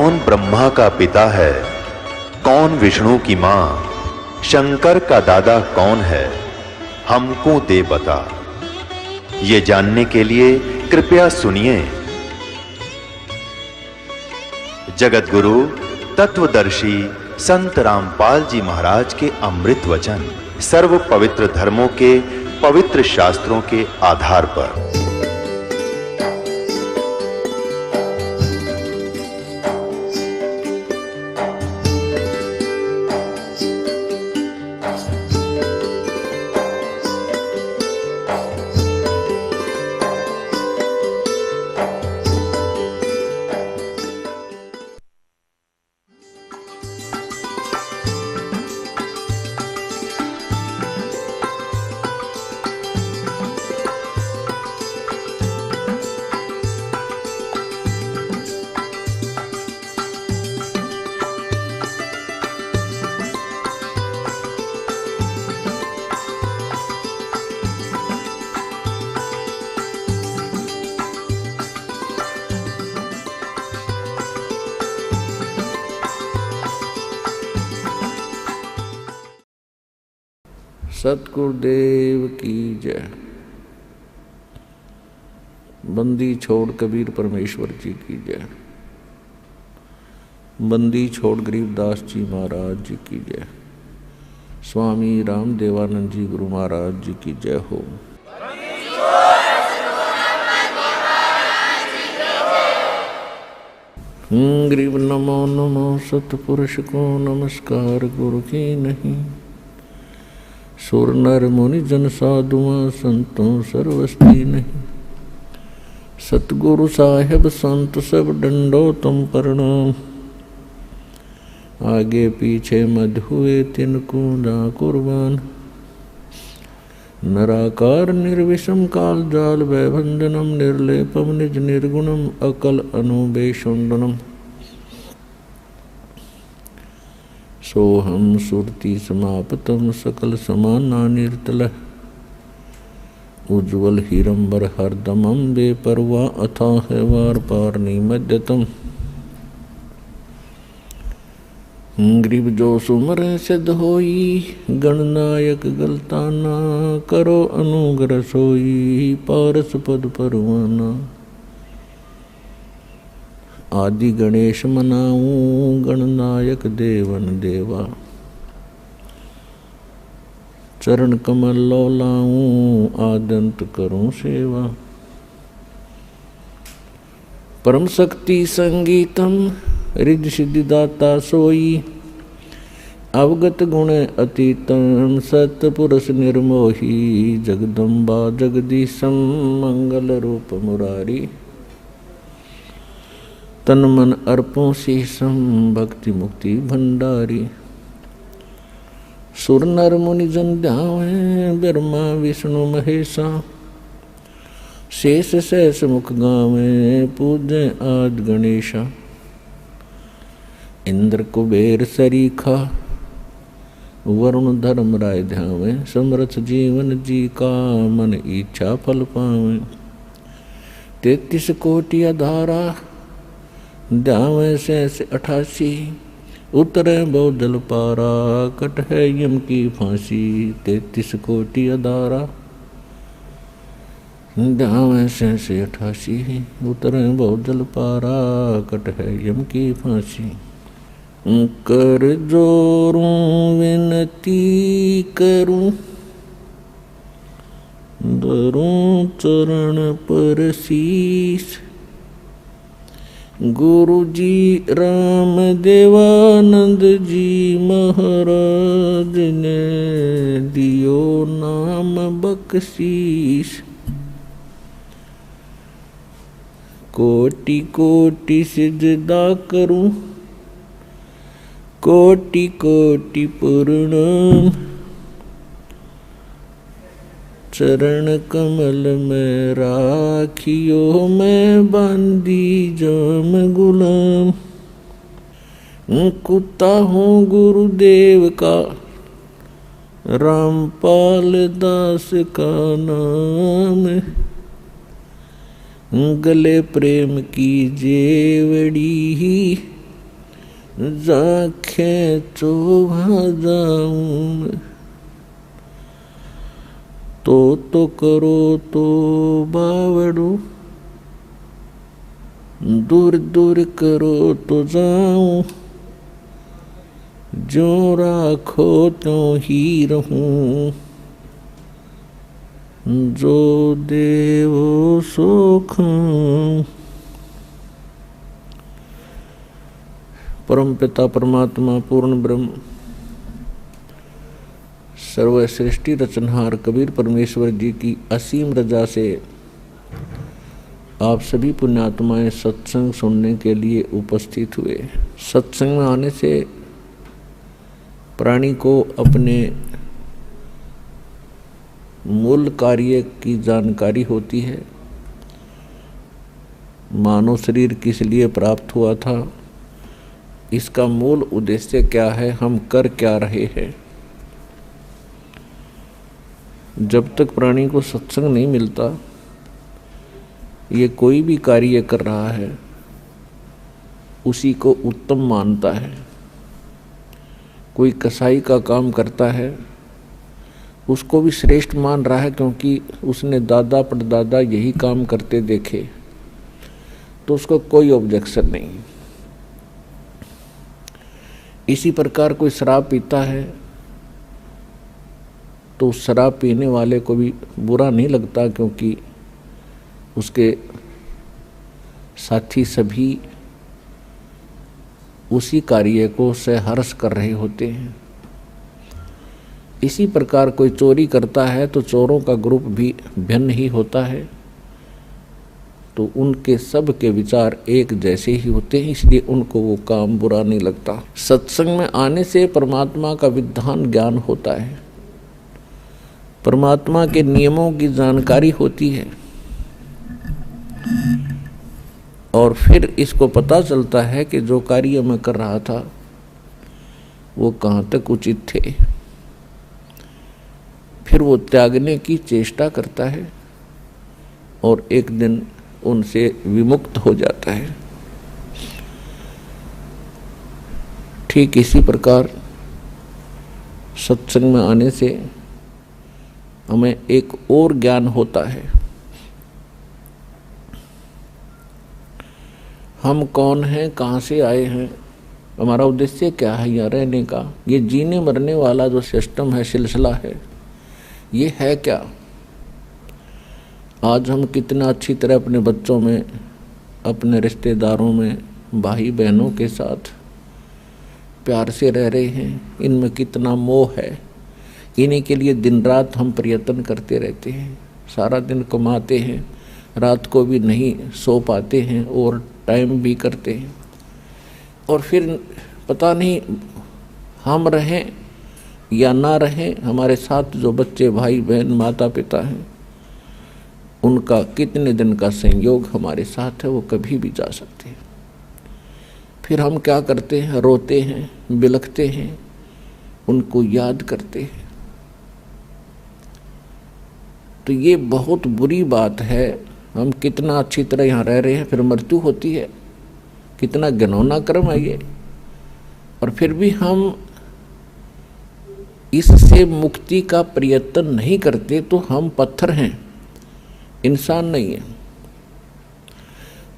कौन ब्रह्मा का पिता है, कौन विष्णु की मां, शंकर का दादा कौन है, हमको दे बता। ये जानने के लिए कृपया सुनिए। जगत गुरु तत्वदर्शी संत रामपाल जी महाराज के अमृत वचन सर्व पवित्र धर्मों के पवित्र शास्त्रों के आधार पर। सतगुरुदेव की जय। बंदी छोड़ कबीर परमेश्वर जी की जय। बंदी छोड़ गरीबदास जी महाराज जी की जय। स्वामी रामदेवानंद जी गुरु महाराज जी की जय हो। गरीब नमो नमो सतपुरुष को नमस्कार गुरु की नहीं। सुर नर मुनि जन साधुआं संतों सर्वस्ती नहीं। सतगुरु साहेब संत सब डंडो तुम प्रणाम। आगे पीछे मध हुए तिनको जा कुर्बान। नराकार निर्विषम काल जाल वैभंजनम निर्लेपम निज निर्गुणम अकल अनुबेशुंडनम। सोहम सुरति समापतम सकल समाना निर्तल। उज्ज्वल हिरंबर हरदमम बेपरवा अथाह वार पार निमज्जतम। गरीब जो सुमर सिद्ध होई गणनायक गलताना। करो अनुग्रह सोई पारस पद परवाना। आदि गणेश मनाऊं गणनायक देवन देवा। चरण कमल लौलाऊं आदंत करूं सेवा। परम शक्ति संगीतम रिद्धि सिद्धि दाता सोई। अवगत गुण अतीतम सतपुरुष निर्मोही। जगदम्बा जगदीशम मंगल रूप मुरारी। तन मन अर्पों शीशम भक्ति मुक्ति भंडारी। सुर नर मुनि जन ध्यावे ब्रह्मा विष्णु महेशा। शेष सहस मुख गावे पूजे आद गणेशा। इंद्र कुबेर सरीखा वरुण धर्म राय ध्यावे। समर्थ जीवन जी का मन इच्छा फल पावे। 33 कोटि अधारा ध्यावे से 88। उतरे बहु जल पारा कट है यम की फांसी। 33 कोटि अधारा ध्यावे से 88। उतरे बहु जल पारा कट है यम की फांसी। कर जोरूं विनती करूं धरूं चरण पर शीस। गुरु जी राम देवानंद जी महाराज ने दियो नाम बख्शीश। कोटि कोटि सिजदा करूं कोटि कोटि प्रणाम। चरण कमल में राखियो मैं बांधी जाम गुलाम। कुत्ता हूँ गुरुदेव का रामपाल दास का नाम। गले प्रेम की जेवड़ी जाखे चोभा जाऊं तो करो तो बावड़ू, दूर दूर करो तो जाऊं, जो राखो तो ही रहूं, जो देवो सो खाऊं। परम पिता परमात्मा पूर्ण ब्रह्म सर्वश्रेष्ठी रचनहार कबीर परमेश्वर जी की असीम रजा से आप सभी पुण्यात्माएं सत्संग सुनने के लिए उपस्थित हुए। सत्संग में आने से प्राणी को अपने मूल कार्य की जानकारी होती है। मानव शरीर किस लिए प्राप्त हुआ था, इसका मूल उद्देश्य क्या है, हम कर क्या रहे हैं। जब तक प्राणी को सत्संग नहीं मिलता, ये कोई भी कार्य कर रहा है उसी को उत्तम मानता है। कोई कसाई का काम करता है उसको भी श्रेष्ठ मान रहा है, क्योंकि उसने दादा परदादा यही काम करते देखे, तो उसको कोई ऑब्जेक्शन नहीं। इसी प्रकार कोई शराब पीता है तो शराब पीने वाले को भी बुरा नहीं लगता, क्योंकि उसके साथी सभी उसी कार्य को सहर्ष कर रहे होते हैं। इसी प्रकार कोई चोरी करता है तो चोरों का ग्रुप भी भिन्न ही होता है, तो उनके सब के विचार एक जैसे ही होते हैं, इसलिए उनको वो काम बुरा नहीं लगता। सत्संग में आने से परमात्मा का विधान ज्ञान होता है, परमात्मा के नियमों की जानकारी होती है, और फिर इसको पता चलता है कि जो कार्य मैं कर रहा था वो कहाँ तक उचित थे। फिर वो त्यागने की चेष्टा करता है और एक दिन उनसे विमुक्त हो जाता है। ठीक इसी प्रकार सत्संग में आने से हमें एक और ज्ञान होता है। हम कौन हैं, कहाँ से आए हैं, हमारा उद्देश्य क्या है यहाँ रहने का। ये जीने मरने वाला जो सिस्टम है, सिलसिला है, ये है क्या। आज हम कितना अच्छी तरह अपने बच्चों में, अपने रिश्तेदारों में, भाई बहनों के साथ प्यार से रह रहे हैं। इनमें कितना मोह है, इन्हीं के लिए दिन रात हम प्रयत्न करते रहते हैं। सारा दिन कमाते हैं, रात को भी नहीं सो पाते हैं और टाइम भी करते हैं, और फिर पता नहीं हम रहें या ना रहें, हमारे साथ जो बच्चे भाई बहन माता पिता हैं उनका कितने दिन का संयोग हमारे साथ है, वो कभी भी जा सकते हैं। फिर हम क्या करते हैं, रोते हैं, बिलखते हैं, उनको याद करते हैं। तो ये बहुत बुरी बात है। हम कितना अच्छी तरह यहाँ रह रहे हैं, फिर मृत्यु होती है, कितना घिनौना कर्म है ये। और फिर भी हम इससे मुक्ति का प्रयत्न नहीं करते, तो हम पत्थर हैं, इंसान नहीं है।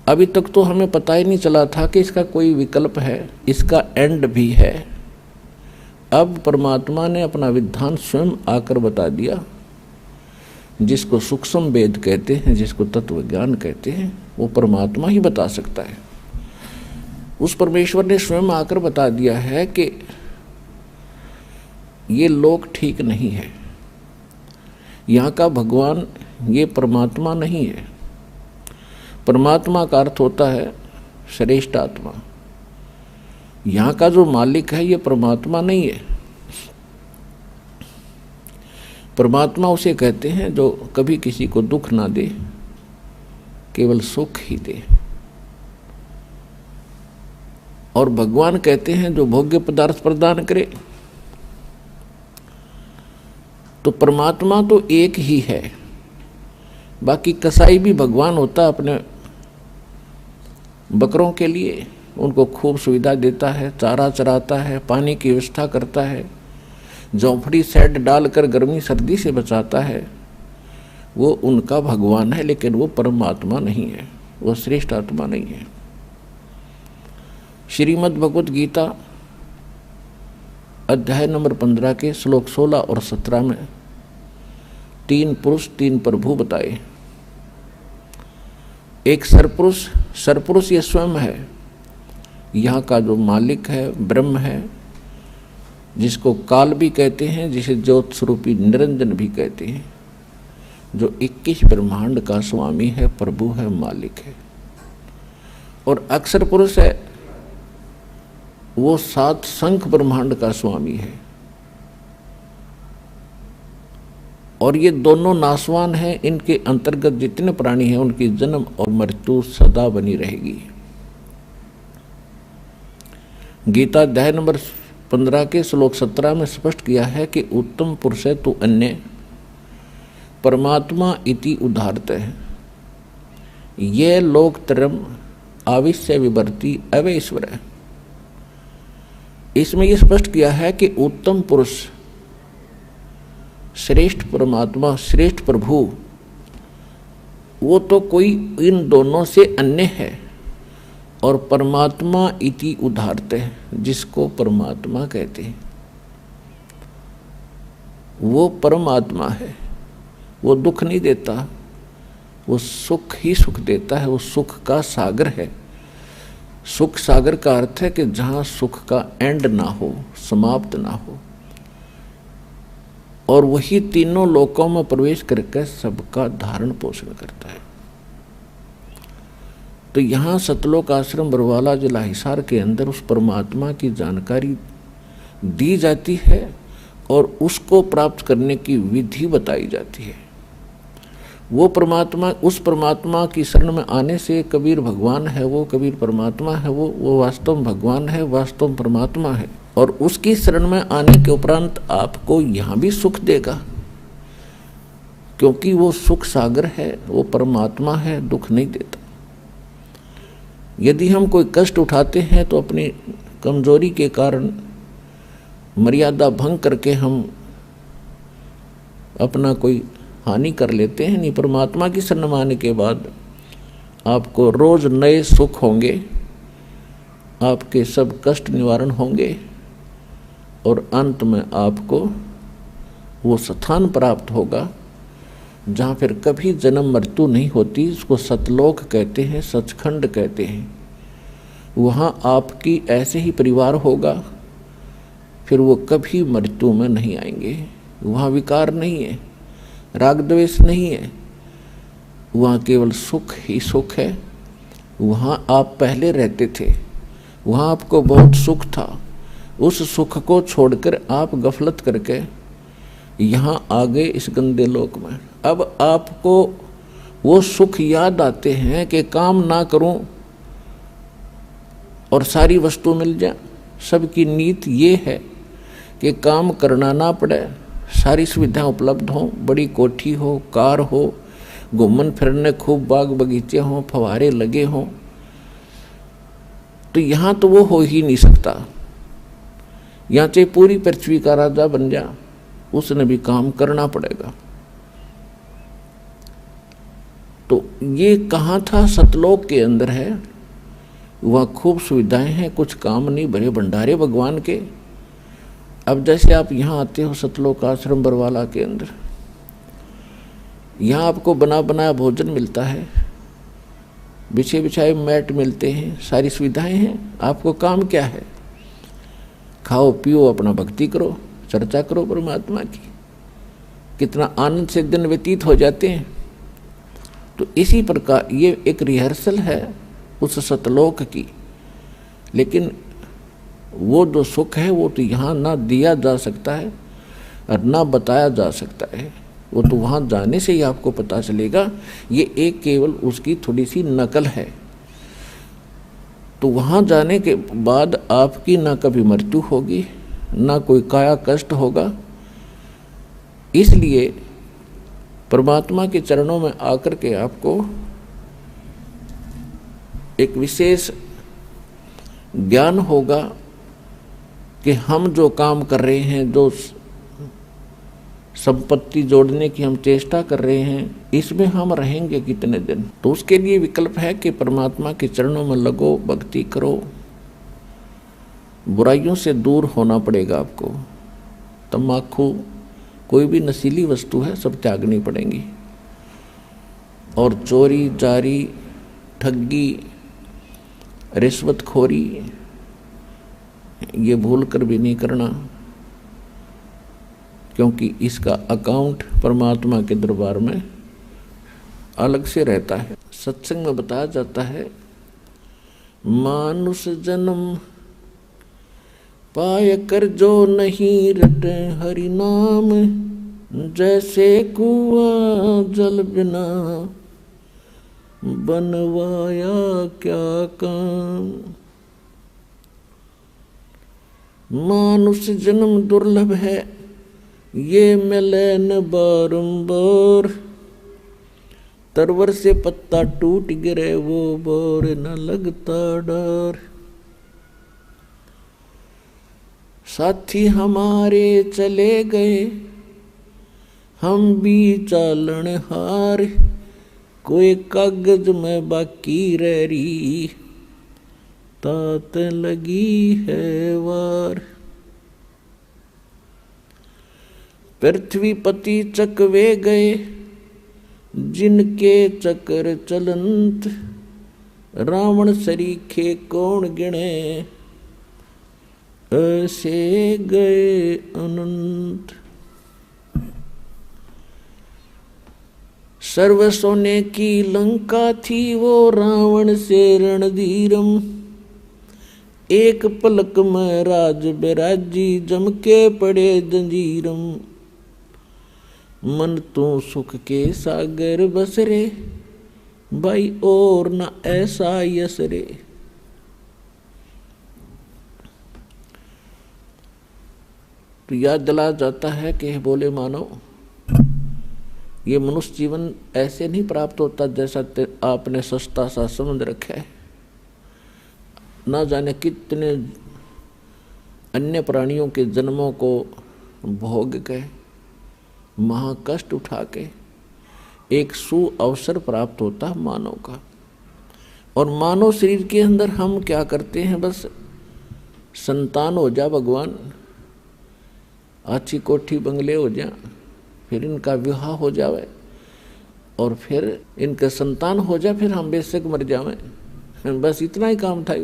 अभी तक तो हमें पता ही नहीं चला था कि इसका कोई विकल्प है, इसका एंड भी है। अब परमात्मा ने अपना विधान स्वयं आकर बता दिया। जिसको सूक्ष्म वेद कहते हैं, जिसको तत्व ज्ञान कहते हैं, वो परमात्मा ही बता सकता है। उस परमेश्वर ने स्वयं आकर बता दिया है कि ये लोक ठीक नहीं है, यहाँ का भगवान ये परमात्मा नहीं है। परमात्मा का अर्थ होता है श्रेष्ठ आत्मा। यहाँ का जो मालिक है ये परमात्मा नहीं है। परमात्मा उसे कहते हैं जो कभी किसी को दुख ना दे, केवल सुख ही दे। और भगवान कहते हैं जो भोग्य पदार्थ प्रदान करे। तो परमात्मा तो एक ही है, बाकी कसाई भी भगवान होता अपने बकरों के लिए, उनको खूब सुविधा देता है, चारा चराता है, पानी की व्यवस्था करता है, झोंपड़ी सेट डालकर गर्मी सर्दी से बचाता है, वो उनका भगवान है, लेकिन वो परमात्मा नहीं है, वो श्रेष्ठ आत्मा नहीं है। श्रीमद् भगवत गीता अध्याय नंबर 15 के श्लोक 16 और 17 में 3 पुरुष 3 प्रभु बताए। एक सरपुरुष, सरपुरुष ये स्वयं है, यहाँ का जो मालिक है, ब्रह्म है, जिसको काल भी कहते हैं, जिसे ज्योत स्वरूपी निरंजन भी कहते हैं, जो 21 ब्रह्मांड का स्वामी है, प्रभु है, मालिक है। और अक्षर पुरुष है, वो 7 शंख ब्रह्मांड का स्वामी है। और ये दोनों नाशवान हैं, इनके अंतर्गत जितने प्राणी हैं उनकी जन्म और मृत्यु सदा बनी रहेगी। गीता अध्याय नंबर 15 के श्लोक 17 में स्पष्ट किया है कि उत्तम पुरुष है तू अन्य परमात्मा इति उदाहरते है, ये लोकत्रयम् आविश्य विवर्ती अवैश्वर है। इसमें यह स्पष्ट किया है कि उत्तम पुरुष, श्रेष्ठ परमात्मा, श्रेष्ठ प्रभु, वो तो कोई इन दोनों से अन्य है। और परमात्मा इति उदाहरते हैं, जिसको परमात्मा कहते हैं, वो परमात्मा है। वो दुख नहीं देता, वो सुख ही सुख देता है, वो सुख का सागर है। सुख सागर का अर्थ है कि जहाँ सुख का एंड ना हो, समाप्त ना हो। और वही तीनों लोकों में प्रवेश करके सबका धारण पोषण करता है। तो यहाँ सतलोक आश्रम बरवाला जिला हिसार के अंदर उस परमात्मा की जानकारी दी जाती है और उसको प्राप्त करने की विधि बताई जाती है। वो परमात्मा, उस परमात्मा की शरण में आने से कबीर भगवान है, वो कबीर परमात्मा है, वो वास्तव में भगवान है, वास्तव में परमात्मा है। और उसकी शरण में आने के उपरांत आपको यहाँ भी सुख देगा, क्योंकि वो सुख सागर है, वो परमात्मा है, दुख नहीं देता। यदि हम कोई कष्ट उठाते हैं तो अपनी कमजोरी के कारण मर्यादा भंग करके हम अपना कोई हानि कर लेते हैं। नहीं, परमात्मा की शरण में आने के बाद आपको रोज नए सुख होंगे, आपके सब कष्ट निवारण होंगे और अंत में आपको वो स्थान प्राप्त होगा जहाँ फिर कभी जन्म मृत्यु नहीं होती। इसको सतलोक कहते हैं, सचखंड कहते हैं। वहाँ आपकी ऐसे ही परिवार होगा, फिर वो कभी मृत्यु में नहीं आएंगे। वहाँ विकार नहीं है, राग द्वेष नहीं है, वहाँ केवल सुख ही सुख है। वहाँ आप पहले रहते थे, वहाँ आपको बहुत सुख था, उस सुख को छोड़कर आप गफलत करके यहाँ आ गए इस गंदे लोक में। अब आपको वो सुख याद आते हैं कि काम ना करूं और सारी वस्तु मिल जाए। सबकी नीत ये है कि काम करना ना पड़े, सारी सुविधाएं उपलब्ध हों, बड़ी कोठी हो, कार हो, घूमन फिरने खूब बाग बगीचे हों, फवारे लगे हों। तो यहाँ तो वो हो ही नहीं सकता। यहाँ चाहे पूरी पृथ्वी का राजा बन जा, उसने भी काम करना पड़ेगा। तो ये कहाँ था? सतलोक के अंदर है। वहाँ खूब सुविधाएं हैं, कुछ काम नहीं, भरे भंडारे भगवान के। अब जैसे आप यहाँ आते हो सतलोक आश्रम बरवाला के अंदर, यहाँ आपको बना बनाया भोजन मिलता है, बिछे बिछाए मैट मिलते हैं, सारी सुविधाएं हैं। आपको काम क्या है? खाओ पियो, अपना भक्ति करो, चर्चा करो परमात्मा की। कितना आनंद से दिन व्यतीत हो जाते हैं। तो इसी प्रकार ये एक रिहर्सल है उस सतलोक की। लेकिन वो जो सुख है वो तो यहाँ ना दिया जा सकता है और ना बताया जा सकता है। वो तो वहाँ जाने से ही आपको पता चलेगा। ये एक केवल उसकी थोड़ी सी नकल है। तो वहाँ जाने के बाद आपकी ना कभी मृत्यु होगी, ना कोई काया कष्ट होगा। इसलिए परमात्मा के चरणों में आकर के आपको एक विशेष ज्ञान होगा कि हम जो काम कर रहे हैं, जो संपत्ति जोड़ने की हम चेष्टा कर रहे हैं, इसमें हम रहेंगे कितने दिन। तो उसके लिए विकल्प है कि परमात्मा के चरणों में लगो, भक्ति करो। बुराइयों से दूर होना पड़ेगा आपको। तम्बाकू, कोई भी नशीली वस्तु है, सब त्यागनी पड़ेंगी। और चोरी, जारी, ठगी, रिश्वतखोरी, ये भूल कर भी नहीं करना, क्योंकि इसका अकाउंट परमात्मा के दरबार में अलग से रहता है। सत्संग में बताया जाता है, मानुष जन्म पाय कर जो नहीं रटे हरि नाम, जैसे कुआं जल बिना बनवाया क्या काम। मानुष जन्म दुर्लभ है, ये मिले न बारंबार, तरवर से पत्ता टूट गिरे वो बोर न लगता डर। साथी हमारे चले गए, हम भी चालन हार, कोई कागज में बाकी रह रही, तात लगी है वार। पृथ्वी पति चकवे गए, जिनके चक्र चलंत, रावण सरीखे कौन गिने, ऐसे गए अनंत। सर्व सोने की लंका थी वो रावण से रणधीरम, एक पलक में राज बिराजी, जम के पड़े जंजीरम। मन तो सुख के सागर बसरे, भाई और न ऐसा यसरे। तो याद दिला जाता है कि बोले मानव, ये मनुष्य जीवन ऐसे नहीं प्राप्त होता जैसा आपने सस्ता सा समझ रखा है। ना जाने कितने अन्य प्राणियों के जन्मों को भोग के, महाकष्ट उठा के एक सुअवसर प्राप्त होता मानव का। और मानव शरीर के अंदर हम क्या करते हैं, बस संतान हो जा भगवान, अच्छी कोठी बंगले हो जा, फिर इनका विवाह हो जावे और फिर इनके संतान हो जा, फिर हम बेशक मर जावे, बस इतना ही काम था।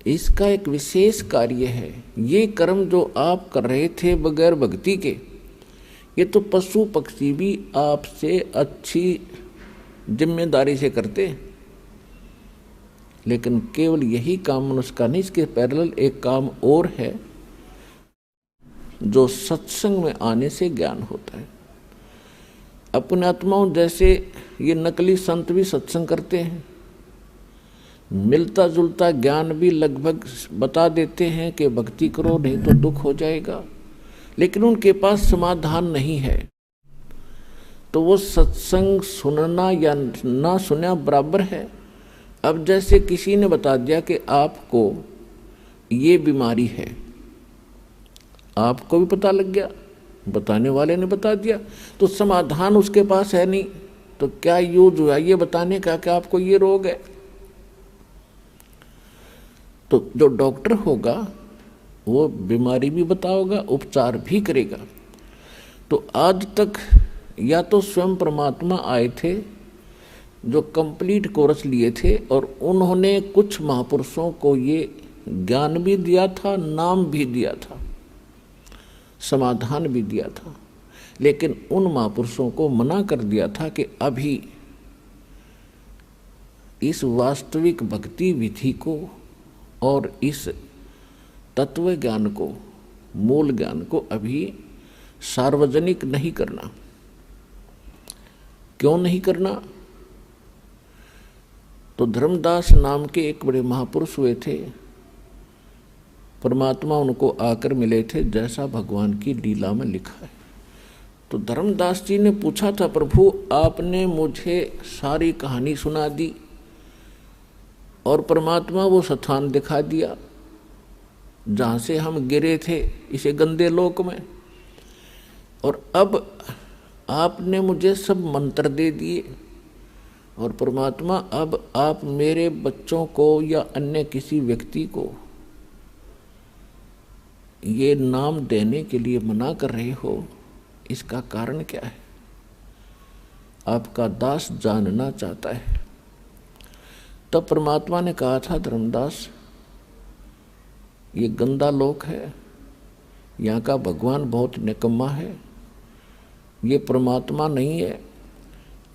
इसका एक विशेष कार्य है। ये कर्म जो आप कर रहे थे बगैर भक्ति के, ये तो पशु पक्षी भी आपसे अच्छी जिम्मेदारी से करते, लेकिन केवल यही काम मनुष्य का नहीं, इसके पैरेलल एक काम और है जो सत्संग में आने से ज्ञान होता है। अपने आत्माओं जैसे ये नकली संत भी सत्संग करते हैं, मिलता जुलता ज्ञान भी लगभग बता देते हैं कि भक्ति करो नहीं तो दुख हो जाएगा, लेकिन उनके पास समाधान नहीं है। तो वो सत्संग सुनना या ना सुनना बराबर है। अब जैसे किसी ने बता दिया कि आपको ये बीमारी है, आपको भी पता लग गया, बताने वाले ने बता दिया, तो समाधान उसके पास है नहीं, तो क्या यूज हुआ ये बताने का कि आपको ये रोग है। तो जो डॉक्टर होगा वो बीमारी भी बताओगा, उपचार भी करेगा। तो आज तक या तो स्वयं परमात्मा आए थे जो कंप्लीट कोर्स लिए थे, और उन्होंने कुछ महापुरुषों को ये ज्ञान भी दिया था, नाम भी दिया था, समाधान भी दिया था, लेकिन उन महापुरुषों को मना कर दिया था कि अभी इस वास्तविक भक्ति विधि को और इस तत्व ज्ञान को, मूल ज्ञान को अभी सार्वजनिक नहीं करना। क्यों नहीं करना? तो धर्मदास नाम के एक बड़े महापुरुष हुए थे, परमात्मा उनको आकर मिले थे, जैसा भगवान की लीला में लिखा है। तो धर्मदास जी ने पूछा था, प्रभु आपने मुझे सारी कहानी सुना दी और परमात्मा वो स्थान दिखा दिया जहाँ से हम गिरे थे इसे गंदे लोक में। और अब आपने मुझे सब मंत्र दे दिए और परमात्मा अब आप मेरे बच्चों को या अन्य किसी व्यक्ति को ये नाम देने के लिए मना कर रहे हो, इसका कारण क्या है? आपका दास जानना चाहता है। तब परमात्मा ने कहा था, धर्मदास ये गंदा लोक है, यहाँ का भगवान बहुत निकम्मा है, ये परमात्मा नहीं है,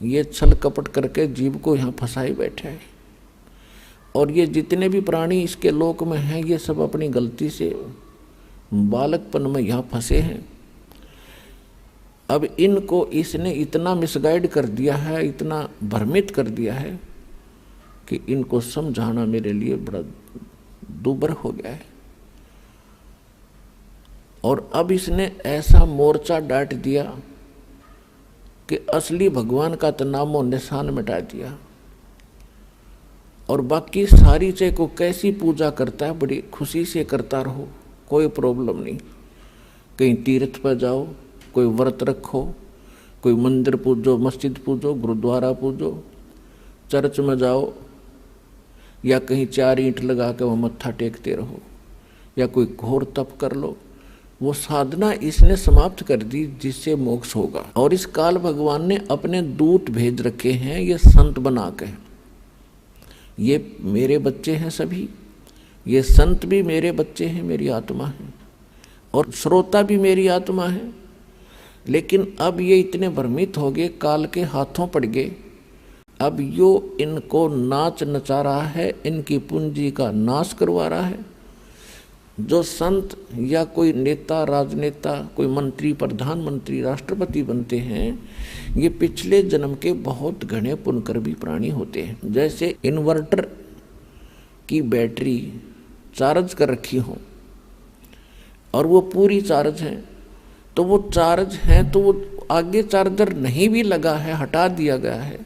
ये छल कपट करके जीव को यहाँ फंसाए बैठे है। और ये जितने भी प्राणी इसके लोक में हैं ये सब अपनी गलती से बालकपन में यहाँ फंसे हैं। अब इनको इसने इतना मिसगाइड कर दिया है, इतना भ्रमित कर दिया है कि इनको समझाना मेरे लिए बड़ा दूभर हो गया है। और अब इसने ऐसा मोर्चा डांट दिया कि असली भगवान का तो नामो निशान मिटा दिया। और बाकी सारी चीज को कैसी पूजा करता है, बड़ी खुशी से करता रहो, कोई प्रॉब्लम नहीं। कहीं तीर्थ पर जाओ, कोई व्रत रखो, कोई मंदिर पूजो, मस्जिद पूजो, गुरुद्वारा पूजो, चर्च में जाओ, या कहीं 4 ईंट लगा के वह मत्था टेकते रहो, या कोई घोर तप कर लो। वो साधना इसने समाप्त कर दी जिससे मोक्ष होगा। और इस काल भगवान ने अपने दूत भेज रखे हैं, ये संत बना के। ये मेरे बच्चे हैं सभी, ये संत भी मेरे बच्चे हैं, मेरी आत्मा है, और श्रोता भी मेरी आत्मा है। लेकिन अब ये इतने भ्रमित हो गए, काल के हाथों पड़ गए। अब यो इनको नाच नचा रहा है, इनकी पूंजी का नाश करवा रहा है। जो संत या कोई नेता, राजनेता, कोई मंत्री, प्रधानमंत्री, राष्ट्रपति बनते हैं, ये पिछले जन्म के बहुत घने पुण्यकर्मी प्राणी होते हैं। जैसे इन्वर्टर की बैटरी चार्ज कर रखी हो और वो पूरी चार्ज है, तो वो चार्ज है तो वो आगे चार्जर नहीं भी लगा है, हटा दिया गया है,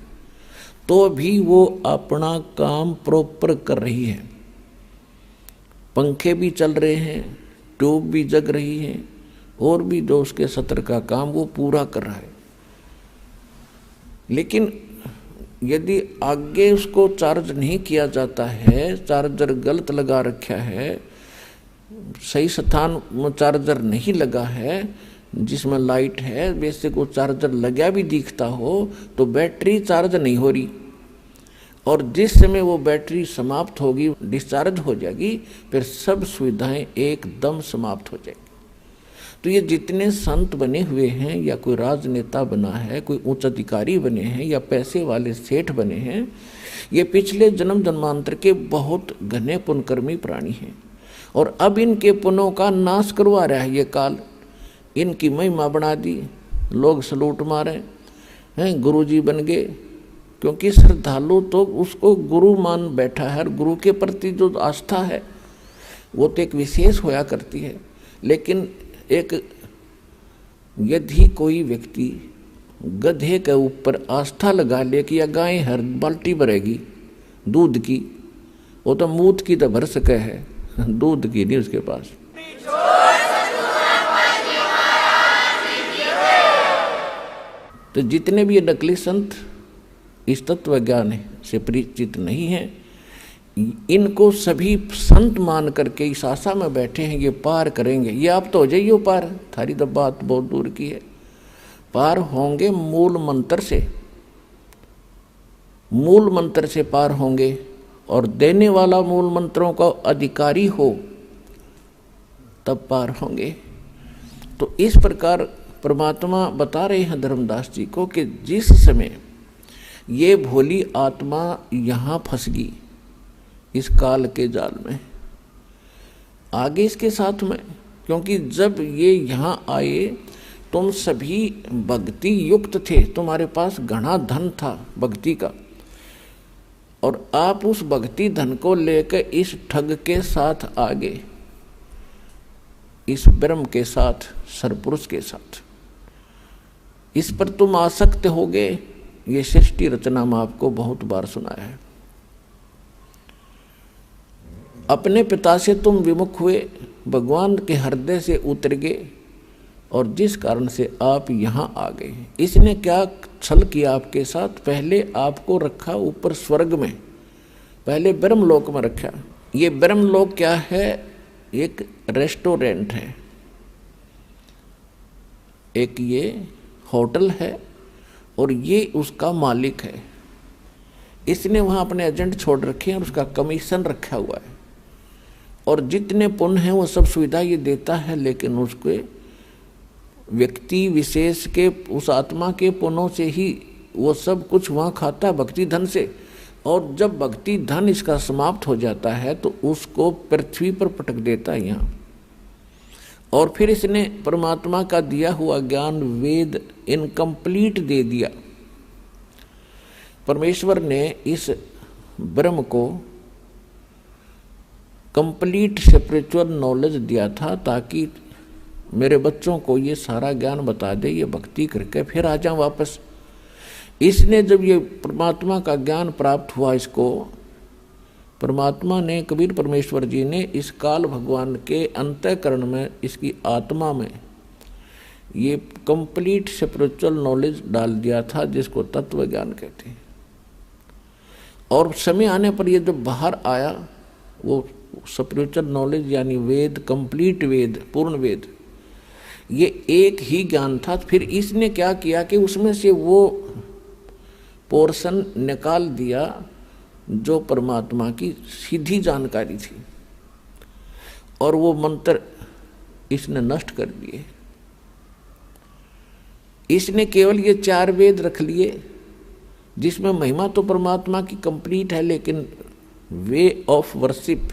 तो भी वो अपना काम प्रॉपर कर रही है। पंखे भी चल रहे हैं, ट्यूब भी जग रही है, और भी जो उसके सत्र का काम वो पूरा कर रहा है। लेकिन यदि आगे उसको चार्ज नहीं किया जाता है, चार्जर गलत लगा रखा है, सही स्थान में चार्जर नहीं लगा है, जिसमें लाइट है, वैसे को चार्जर लगा भी दिखता हो तो बैटरी चार्ज नहीं हो रही। और जिस समय वो बैटरी समाप्त होगी, डिस्चार्ज हो जाएगी, फिर सब सुविधाएं एकदम समाप्त हो जाएगी। तो ये जितने संत बने हुए हैं, या कोई राजनेता बना है, कोई उच्च अधिकारी बने हैं, या पैसे वाले सेठ बने हैं, ये पिछले जन्म जन्मांतर के बहुत घने पुण्यकर्मी प्राणी हैं। और अब इनके पुण्यों का नाश करवा रहा है ये काल। इनकी महिमा बना दी, लोग सलूट मारे हैं, गुरुजी बन गए, क्योंकि श्रद्धालु तो उसको गुरु मान बैठा है। और गुरु के प्रति जो आस्था है वो तो एक विशेष होया करती है। लेकिन एक यदि कोई व्यक्ति गधे के ऊपर आस्था लगा ले कि या गाय हर बाल्टी भरेगी दूध की, वो तो मूत की तो भर सके है, दूध की नहीं उसके पास। तो जितने भी ये नकली संत इस तत्व ज्ञान से परिचित नहीं हैं, इनको सभी संत मान करके इस आशा में बैठे हैं ये पार करेंगे। ये आप तो हो जाइए पार, थारी तो बात बहुत दूर की है। पार होंगे मूल मंत्र से, मूल मंत्र से पार होंगे। और देने वाला मूल मंत्रों का अधिकारी हो तब पार होंगे। तो इस प्रकार परमात्मा बता रहे हैं धर्मदास जी को कि जिस समय ये भोली आत्मा यहाँ फंस गई इस काल के जाल में, आगे इसके साथ में, क्योंकि जब ये यहाँ आए तुम सभी भक्ति युक्त थे, तुम्हारे पास घना धन था भक्ति का, और आप उस भक्ति धन को लेकर इस ठग के साथ आगे, इस ब्रह्म के साथ, सरपुरुष के साथ, इस पर तुम आसक्त हो गए। ये सृष्टि रचना में आपको बहुत बार सुनाया है। अपने पिता से तुम विमुख हुए, भगवान के हृदय से उतर गए, और जिस कारण से आप यहाँ आ गए। इसने क्या छल किया आपके साथ? पहले आपको रखा ऊपर स्वर्ग में, पहले ब्रह्मलोक में रखा। ये ब्रह्मलोक क्या है? एक रेस्टोरेंट है, एक ये होटल है, और ये उसका मालिक है। इसने वहाँ अपने एजेंट छोड़ रखे हैं और उसका कमीशन रखा हुआ है, और जितने पुण्य हैं वो सब सुविधा ये देता है, लेकिन उसके व्यक्ति विशेष के उस आत्मा के पुण्यों से ही वो सब कुछ वहाँ खाता है, भक्ति धन से। और जब भक्ति धन इसका समाप्त हो जाता है तो उसको पृथ्वी पर पटक देता है यहाँ। और फिर इसने परमात्मा का दिया हुआ ज्ञान वेद इनकम्प्लीट दे दिया। परमेश्वर ने इस ब्रह्म को कंप्लीट स्पिरिचुअल नॉलेज दिया था ताकि मेरे बच्चों को ये सारा ज्ञान बता दे, ये भक्ति करके फिर आ जाऊं वापस। इसने जब ये परमात्मा का ज्ञान प्राप्त हुआ, इसको परमात्मा ने, कबीर परमेश्वर जी ने इस काल भगवान के अंतःकरण में, इसकी आत्मा में ये कंप्लीट स्पिरिचुअल नॉलेज डाल दिया था, जिसको तत्व ज्ञान कहते हैं। और समय आने पर ये जब बाहर आया, वो स्पिरिचुअल नॉलेज यानी वेद, कंप्लीट वेद, पूर्ण वेद, ये एक ही ज्ञान था। फिर इसने क्या किया कि उसमें से वो पोर्शन निकाल दिया जो परमात्मा की सीधी जानकारी थी, और वो मंत्र इसने नष्ट कर दिए। इसने केवल ये 4 वेद रख लिए, जिसमें महिमा तो परमात्मा की कंप्लीट है, लेकिन वे ऑफ वर्शिप,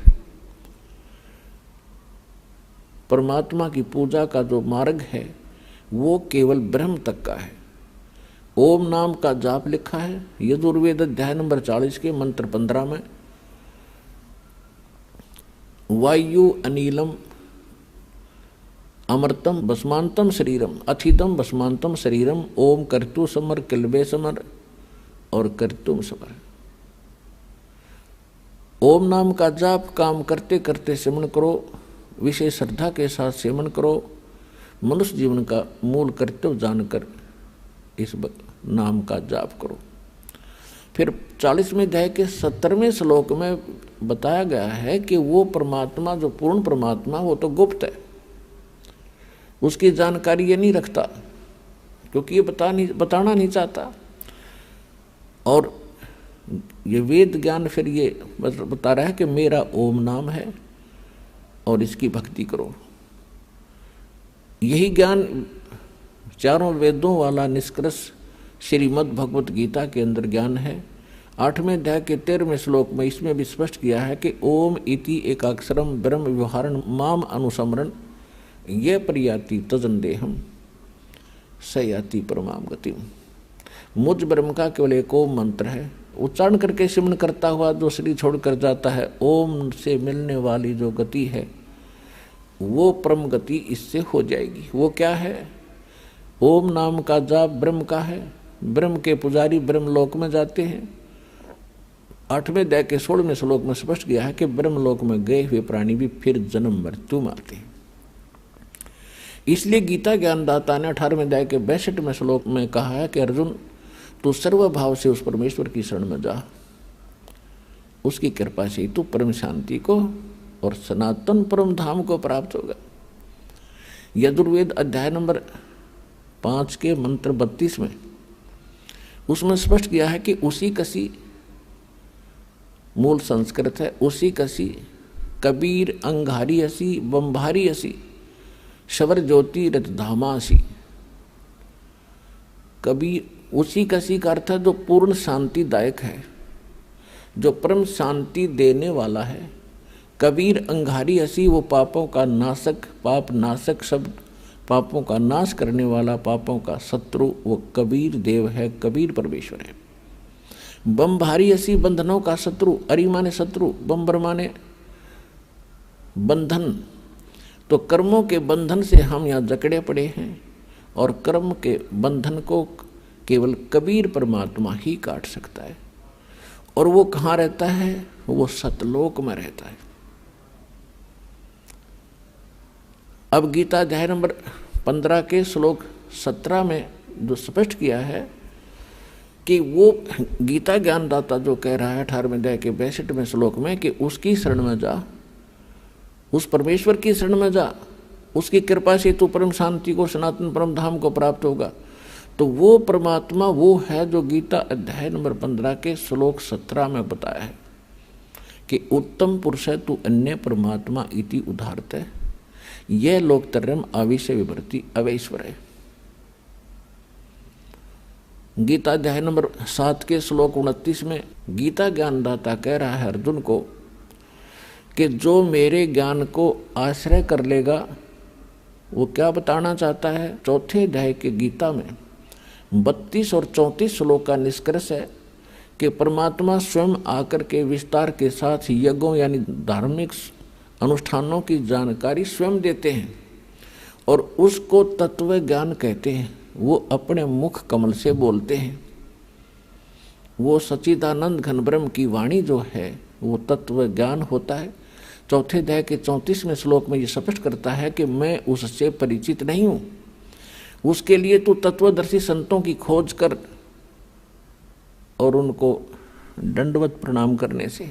परमात्मा की पूजा का जो मार्ग है वो केवल ब्रह्म तक का है। ओम नाम का जाप लिखा है यजुर्वेद अध्याय नंबर 40 के मंत्र 15 में। वायु अनिलम अमृतम भस्मांतम शरीरम अथिदम भस्मांतम शरीरम ओम कर्तु समर किलबे समर और कर्तुम समर। ओम नाम का जाप काम करते करते सेवन करो, विशेष श्रद्धा के साथ सेवन करो, मनुष्य जीवन का मूल कर्तव्य जानकर इस नाम का जाप करो। फिर 40वें अध्याय के 17वें श्लोक में बताया गया है कि वो परमात्मा, जो पूर्ण परमात्मा, वो तो गुप्त है, उसकी जानकारी ये नहीं रखता, क्योंकि ये बताना नहीं चाहता। और ये वेद ज्ञान फिर ये बता रहा है कि मेरा ओम नाम है और इसकी भक्ति करो। यही ज्ञान चारों वेदों वाला निष्कर्ष श्रीमद् भगवत गीता के अंदर ज्ञान है। 8वें अध्याय के 13वें श्लोक में इसमें भी स्पष्ट किया है कि ओम इति एकाक्षरम ब्रह्म व्यवहारण माम अनुसमरण ये प्रयाति तजन देहम सयाति परमाम गतिम। मुझ ब्रह्म का केवल एक ओम मंत्र है, उच्चारण करके सिमरन करता हुआ जो शरीर छोड़कर जाता है, ओम से मिलने वाली जो गति है वो परम गति इससे हो जाएगी। वो क्या है? ओम नाम का जाप ब्रह्म का है, ब्रह्म के पुजारी ब्रह्मलोक में जाते हैं। 8वें अध्याय के 16वें श्लोक में स्पष्ट किया है कि ब्रह्मलोक में गए हुए प्राणी भी फिर जन्म मृत्यु में आते हैं। इसलिए गीता ज्ञानदाता ने 18वें अध्याय के 62वें श्लोक में कहा है कि अर्जुन तू सर्वभाव से उस परमेश्वर की शरण में जा, उसकी कृपा से तू परम शांति को और सनातन परम धाम को प्राप्त होगा। यजुर्वेद अध्याय नंबर 5 के मंत्र 32 में उसमें स्पष्ट किया है कि उसी कसी मूल संस्कृत है, उसी कसी कबीर अंगारी असी बम्भारी असी शवर ज्योति रतधामासी। कबीर उसी कसी का अर्थ है जो पूर्ण शांतिदायक है, जो परम शांति देने वाला है। कबीर अंगारी असी वो पापों का नाशक, पाप नाशक शब्द, पापों का नाश करने वाला, पापों का शत्रु वो कबीर देव है, कबीर परमेश्वर है। बम्भारी असी बंधनों का शत्रु, अरी माने शत्रु, बम्बर माने बंधन। तो कर्मों के बंधन से हम यहाँ जकड़े पड़े हैं और कर्म के बंधन को केवल कबीर परमात्मा ही काट सकता है। और वो कहाँ रहता है? वो सतलोक में रहता है। अब गीता अध्याय नंबर 15 के श्लोक 17 में जो स्पष्ट किया है कि वो गीता ज्ञानदाता जो कह रहा है 18वें अध्याय के 62वें श्लोक में कि उसकी शरण में जा, उस परमेश्वर की शरण में जा, उसकी कृपा से तू परम शांति को, सनातन परम धाम को प्राप्त होगा। तो वो परमात्मा वो है जो गीता अध्याय नंबर 15 के श्लोक 17 में बताया है कि उत्तम पुरुष है तू अन्य परमात्मा इति उदाहरते, यह लोकतर्यम आविष्य विभर्ति अवैश्वर है। गीता अध्याय नंबर 7 के श्लोक 29 में गीता ज्ञानदाता कह रहा है अर्जुन को कि जो मेरे ज्ञान को आश्रय कर लेगा, वो क्या बताना चाहता है। चौथे अध्याय के गीता में 32 और 34 श्लोक का निष्कर्ष है कि परमात्मा स्वयं आकर के विस्तार के साथ यज्ञों यानी धार्मिक अनुष्ठानों की जानकारी स्वयं देते हैं और उसको तत्व ज्ञान कहते हैं। वो अपने मुख कमल से बोलते हैं। वो सच्चिदानंद घन ब्रह्म की वाणी जो है वो तत्व ज्ञान होता है। चौथे अध्याय के 34वें श्लोक में ये स्पष्ट करता है कि मैं उससे परिचित नहीं हूँ, उसके लिए तू तत्वदर्शी संतों की खोज कर और उनको दंडवत प्रणाम करने से,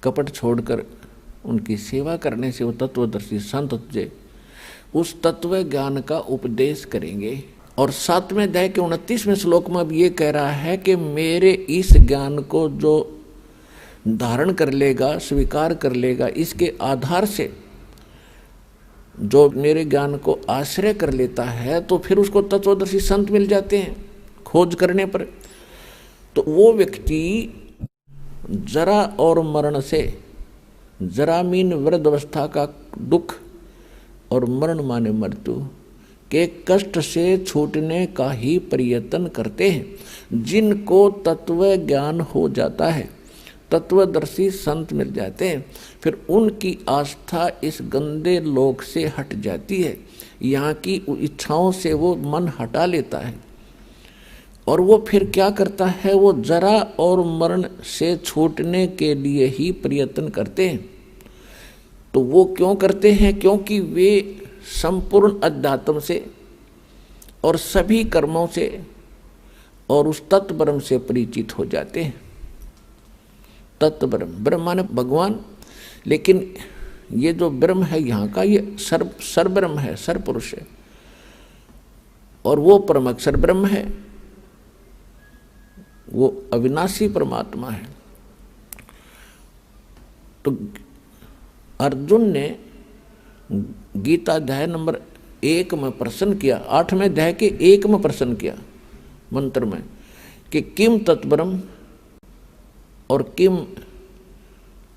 कपट छोड़कर उनकी सेवा करने से वो तत्वदर्शी संत तुझे उस तत्व ज्ञान का उपदेश करेंगे। और 7वें अध्याय के 29वें श्लोक में अब ये कह रहा है कि मेरे इस ज्ञान को जो धारण कर लेगा, स्वीकार कर लेगा, इसके आधार से जो मेरे ज्ञान को आश्रय कर लेता है तो फिर उसको तत्वदर्शी संत मिल जाते हैं खोज करने पर। तो वो व्यक्ति जरा और मरण से, जरामीन वृद्धावस्था का दुख और मरण माने मृत्यु के कष्ट से छूटने का ही प्रयत्न करते हैं। जिनको तत्व ज्ञान हो जाता है, तत्वदर्शी संत मिल जाते हैं, फिर उनकी आस्था इस गंदे लोक से हट जाती है। यहाँ की इच्छाओं से वो मन हटा लेता है और वो फिर क्या करता है, वो जरा और मरण से छूटने के लिए ही प्रयत्न करते हैं। तो वो क्यों करते हैं? क्योंकि वे संपूर्ण अध्यात्म से और सभी कर्मों से और उस तत्व ब्रह्म से परिचित हो जाते हैं। तत्व ब्रह्म, ब्रह्म माने भगवान, लेकिन ये जो ब्रह्म है यहाँ का ये सर्वब्रह्म है, सर्वपुरुष है और वो परम अक्षर ब्रह्म है, वो अविनाशी परमात्मा है। तो अर्जुन ने गीता अध्याय नंबर 1 में प्रश्न किया, 8वें अध्याय के 1 में प्रश्न किया मंत्र में कि किम तत्ब्रह्म और किम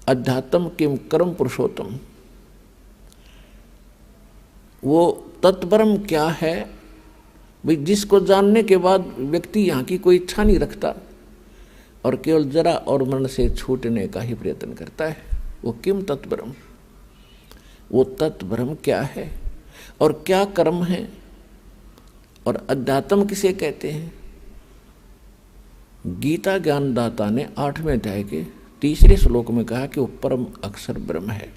अध्यात्म किम कर्म पुरुषोत्तम। वो तत्ब्रह्म क्या है भाई, जिसको जानने के बाद व्यक्ति यहाँ की कोई इच्छा नहीं रखता और केवल जरा और मरण से छूटने का ही प्रयत्न करता है। वो किम तत्ब्रह्म, वो तत्ब्रह्म क्या है और क्या कर्म है और अध्यात्म किसे कहते हैं। गीता ज्ञानदाता ने 8वें अध्याय के 3 श्लोक में कहा कि वो परम अक्षर ब्रह्म है।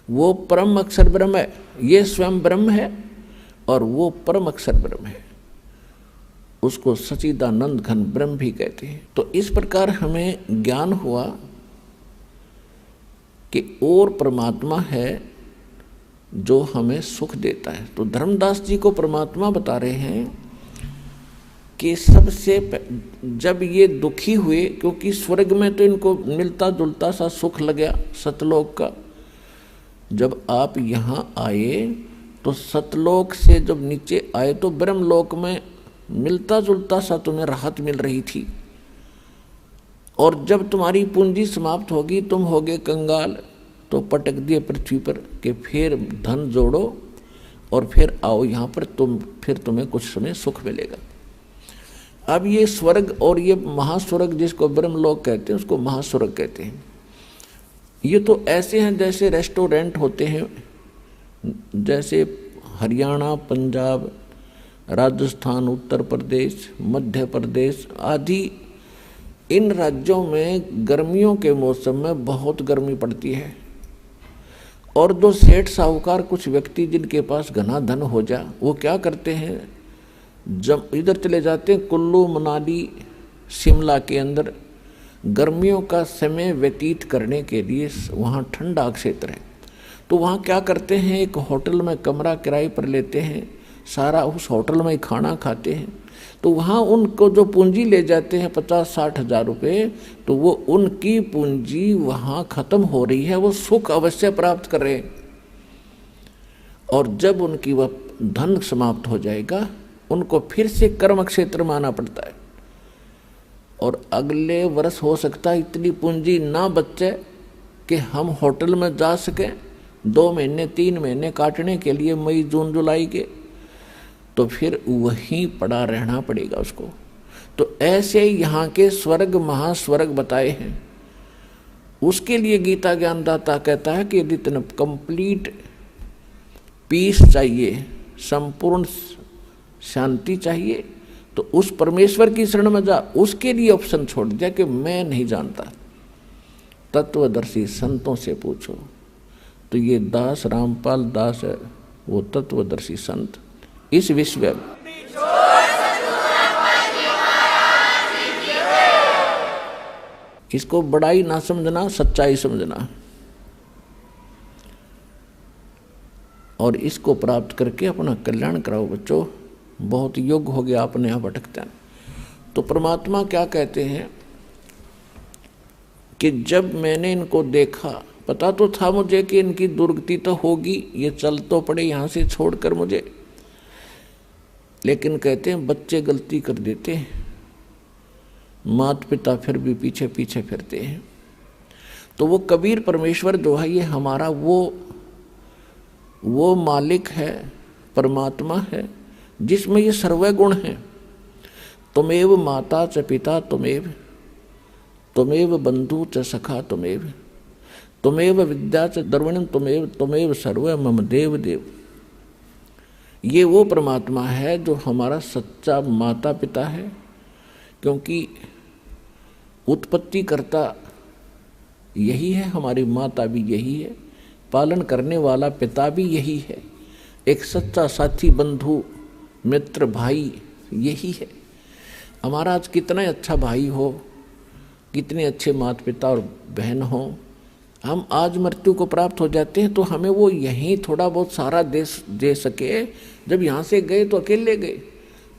वो परम अक्षर ब्रह्म है, ये स्वयं ब्रह्म है और वो परम अक्षर ब्रह्म है, उसको सच्चिदानंद घन ब्रह्म भी कहते हैं। तो इस प्रकार हमें ज्ञान हुआ कि और परमात्मा है जो हमें सुख देता है। तो धर्मदास जी को परमात्मा बता रहे हैं कि सबसे जब ये दुखी हुए, क्योंकि स्वर्ग में तो इनको मिलता जुलता सा सुख लगा सतलोक का, जब आप यहाँ आए तो सतलोक से जब नीचे आए तो ब्रह्मलोक में मिलता जुलता सा तुम्हें राहत मिल रही थी। और जब तुम्हारी पूंजी समाप्त होगी, तुम होगे कंगाल, तो पटक दिए पृथ्वी पर कि फिर धन जोड़ो और फिर आओ यहाँ पर, फिर तुम्हें कुछ समय सुख मिलेगा। अब ये स्वर्ग और ये महास्वर्ग जिसको ब्रह्मलोक कहते हैं उसको महास्वर्ग कहते हैं। ये तो ऐसे हैं जैसे रेस्टोरेंट होते हैं, जैसे हरियाणा, पंजाब, राजस्थान, उत्तर प्रदेश, मध्य प्रदेश आदि इन राज्यों में गर्मियों के मौसम में बहुत गर्मी पड़ती है और जो सेठ साहूकार कुछ व्यक्ति जिनके पास घना धन हो जा, वो क्या करते हैं, जब इधर चले जाते हैं कुल्लू मनाली शिमला के अंदर गर्मियों का समय व्यतीत करने के लिए। वहाँ ठंडा क्षेत्र है, तो वहाँ क्या करते हैं, एक होटल में कमरा किराए पर लेते हैं, सारा उस होटल में खाना खाते हैं। तो वहाँ उनको जो पूंजी ले जाते हैं 50-60 हज़ार रुपये, तो वो उनकी पूंजी वहाँ ख़त्म हो रही है, वो सुख अवश्य प्राप्त कर रहे हैं। और जब उनकी वह धन समाप्त हो जाएगा, उनको फिर से कर्म क्षेत्र में आना पड़ता है। और अगले वर्ष हो सकता है इतनी पूंजी ना बचे कि हम होटल में जा सकें 2 महीने 3 महीने काटने के लिए, मई जून जुलाई के, तो फिर वहीं पड़ा रहना पड़ेगा उसको। तो ऐसे यहाँ के स्वर्ग महास्वर्ग बताए हैं। उसके लिए गीता ज्ञानदाता कहता है कि यदि तुम्हें कंप्लीट पीस चाहिए, संपूर्ण शांति चाहिए, तो उस परमेश्वर की शरण में जा। उसके लिए ऑप्शन छोड़ दिया कि मैं नहीं जानता, तत्वदर्शी संतों से पूछो। तो ये दास रामपाल दास है, वो तत्वदर्शी संत इस विश्व में। इसको बड़ाई ना समझना, सच्चाई समझना, और इसको प्राप्त करके अपना कल्याण कराओ बच्चों। बहुत योग्य हो गया, अपने आप भटकते हैं। तो परमात्मा क्या कहते हैं कि जब मैंने इनको देखा, पता तो था मुझे कि इनकी दुर्गति तो होगी, ये चल तो पड़े यहाँ से छोड़कर मुझे, लेकिन कहते हैं बच्चे गलती कर देते हैं, माता पिता फिर भी पीछे पीछे फिरते हैं। तो वो कबीर परमेश्वर जो है, ये हमारा वो मालिक है, परमात्मा है, जिसमें ये सर्वगुण है। तुमेव माता च पिता तुमेव बंधु च सखा तुमेव विद्या च द्रविणम तुमेव सर्व मम देव देव। ये वो परमात्मा है जो हमारा सच्चा माता पिता है, क्योंकि उत्पत्ति करता यही है, हमारी माता भी यही है, पालन करने वाला पिता भी यही है, एक सच्चा साथी बंधु मित्र भाई यही है। हमारा आज कितना अच्छा भाई हो, कितने अच्छे माता पिता और बहन हो, हम आज मृत्यु को प्राप्त हो जाते हैं तो हमें वो यहीं थोड़ा बहुत सारा दे सके। जब यहाँ से गए तो अकेले गए,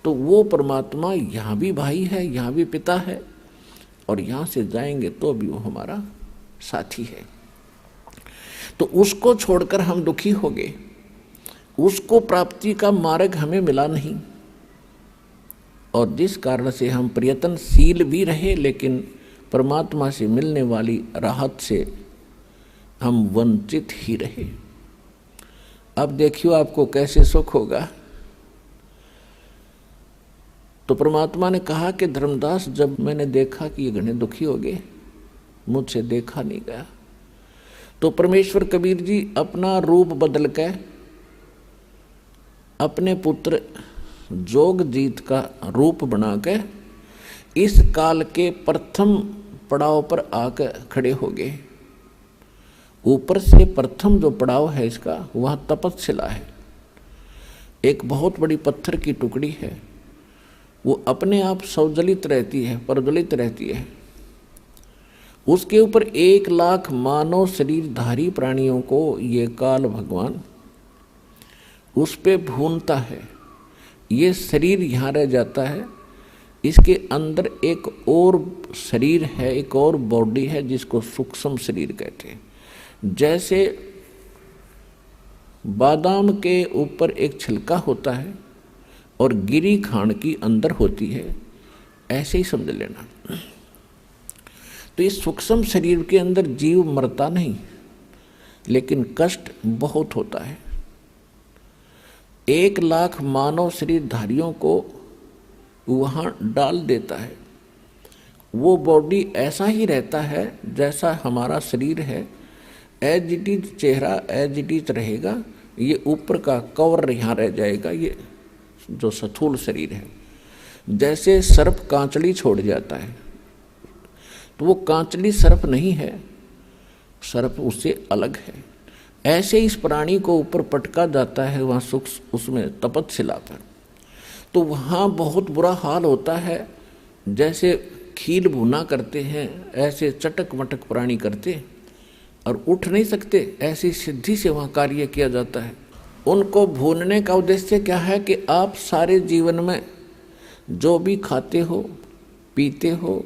तो वो परमात्मा यहाँ भी भाई है, यहाँ भी पिता है, और यहाँ से जाएंगे तो भी वो हमारा साथी है। तो उसको छोड़कर हम दुखी हो गए, उसको प्राप्ति का मार्ग हमें मिला नहीं, और जिस कारण से हम प्रयत्नशील भी रहे, लेकिन परमात्मा से मिलने वाली राहत से हम वंचित ही रहे। अब देखियो आपको कैसे सुख होगा। तो परमात्मा ने कहा कि धर्मदास, जब मैंने देखा कि ये घने दुखी हो गए, मुझसे देखा नहीं गया, तो परमेश्वर कबीर जी अपना रूप बदल के अपने पुत्र जोगजीत का रूप बना के इस काल के प्रथम पड़ाव पर आकर खड़े हो गए। ऊपर से प्रथम जो पड़ाव है इसका, वह तपस्शिला है। एक बहुत बड़ी पत्थर की टुकड़ी है, वो अपने आप सौजलित रहती है, प्रज्वलित रहती है। उसके ऊपर 1 लाख मानव शरीरधारी प्राणियों को ये काल भगवान उस पे भूनता है। ये शरीर यहाँ रह जाता है, इसके अंदर एक और शरीर है, एक और बॉडी है जिसको सूक्ष्म शरीर कहते हैं। जैसे बादाम के ऊपर एक छिलका होता है और गिरी खांड की अंदर होती है, ऐसे ही समझ लेना। तो इस सूक्ष्म शरीर के अंदर जीव मरता नहीं, लेकिन कष्ट बहुत होता है। 1 लाख मानव शरीरधारियों को वहाँ डाल देता है। वो बॉडी ऐसा ही रहता है जैसा हमारा शरीर है, एज इट इज चेहरा एज इट इज रहेगा, ये ऊपर का कवर यहाँ रह जाएगा, ये जो स्थूल शरीर है। जैसे सर्प कांचली छोड़ जाता है, तो वो कांचली सर्प नहीं है, सर्प उससे अलग है। ऐसे इस प्राणी को ऊपर पटका जाता है वहाँ सुख उसमें तपतशिला पर, तो वहाँ बहुत बुरा हाल होता है। जैसे खील भुना करते हैं ऐसे चटक मटक प्राणी करते और उठ नहीं सकते, ऐसी सिद्धि से वहाँ कार्य किया जाता है। उनको भूनने का उद्देश्य क्या है कि आप सारे जीवन में जो भी खाते हो पीते हो,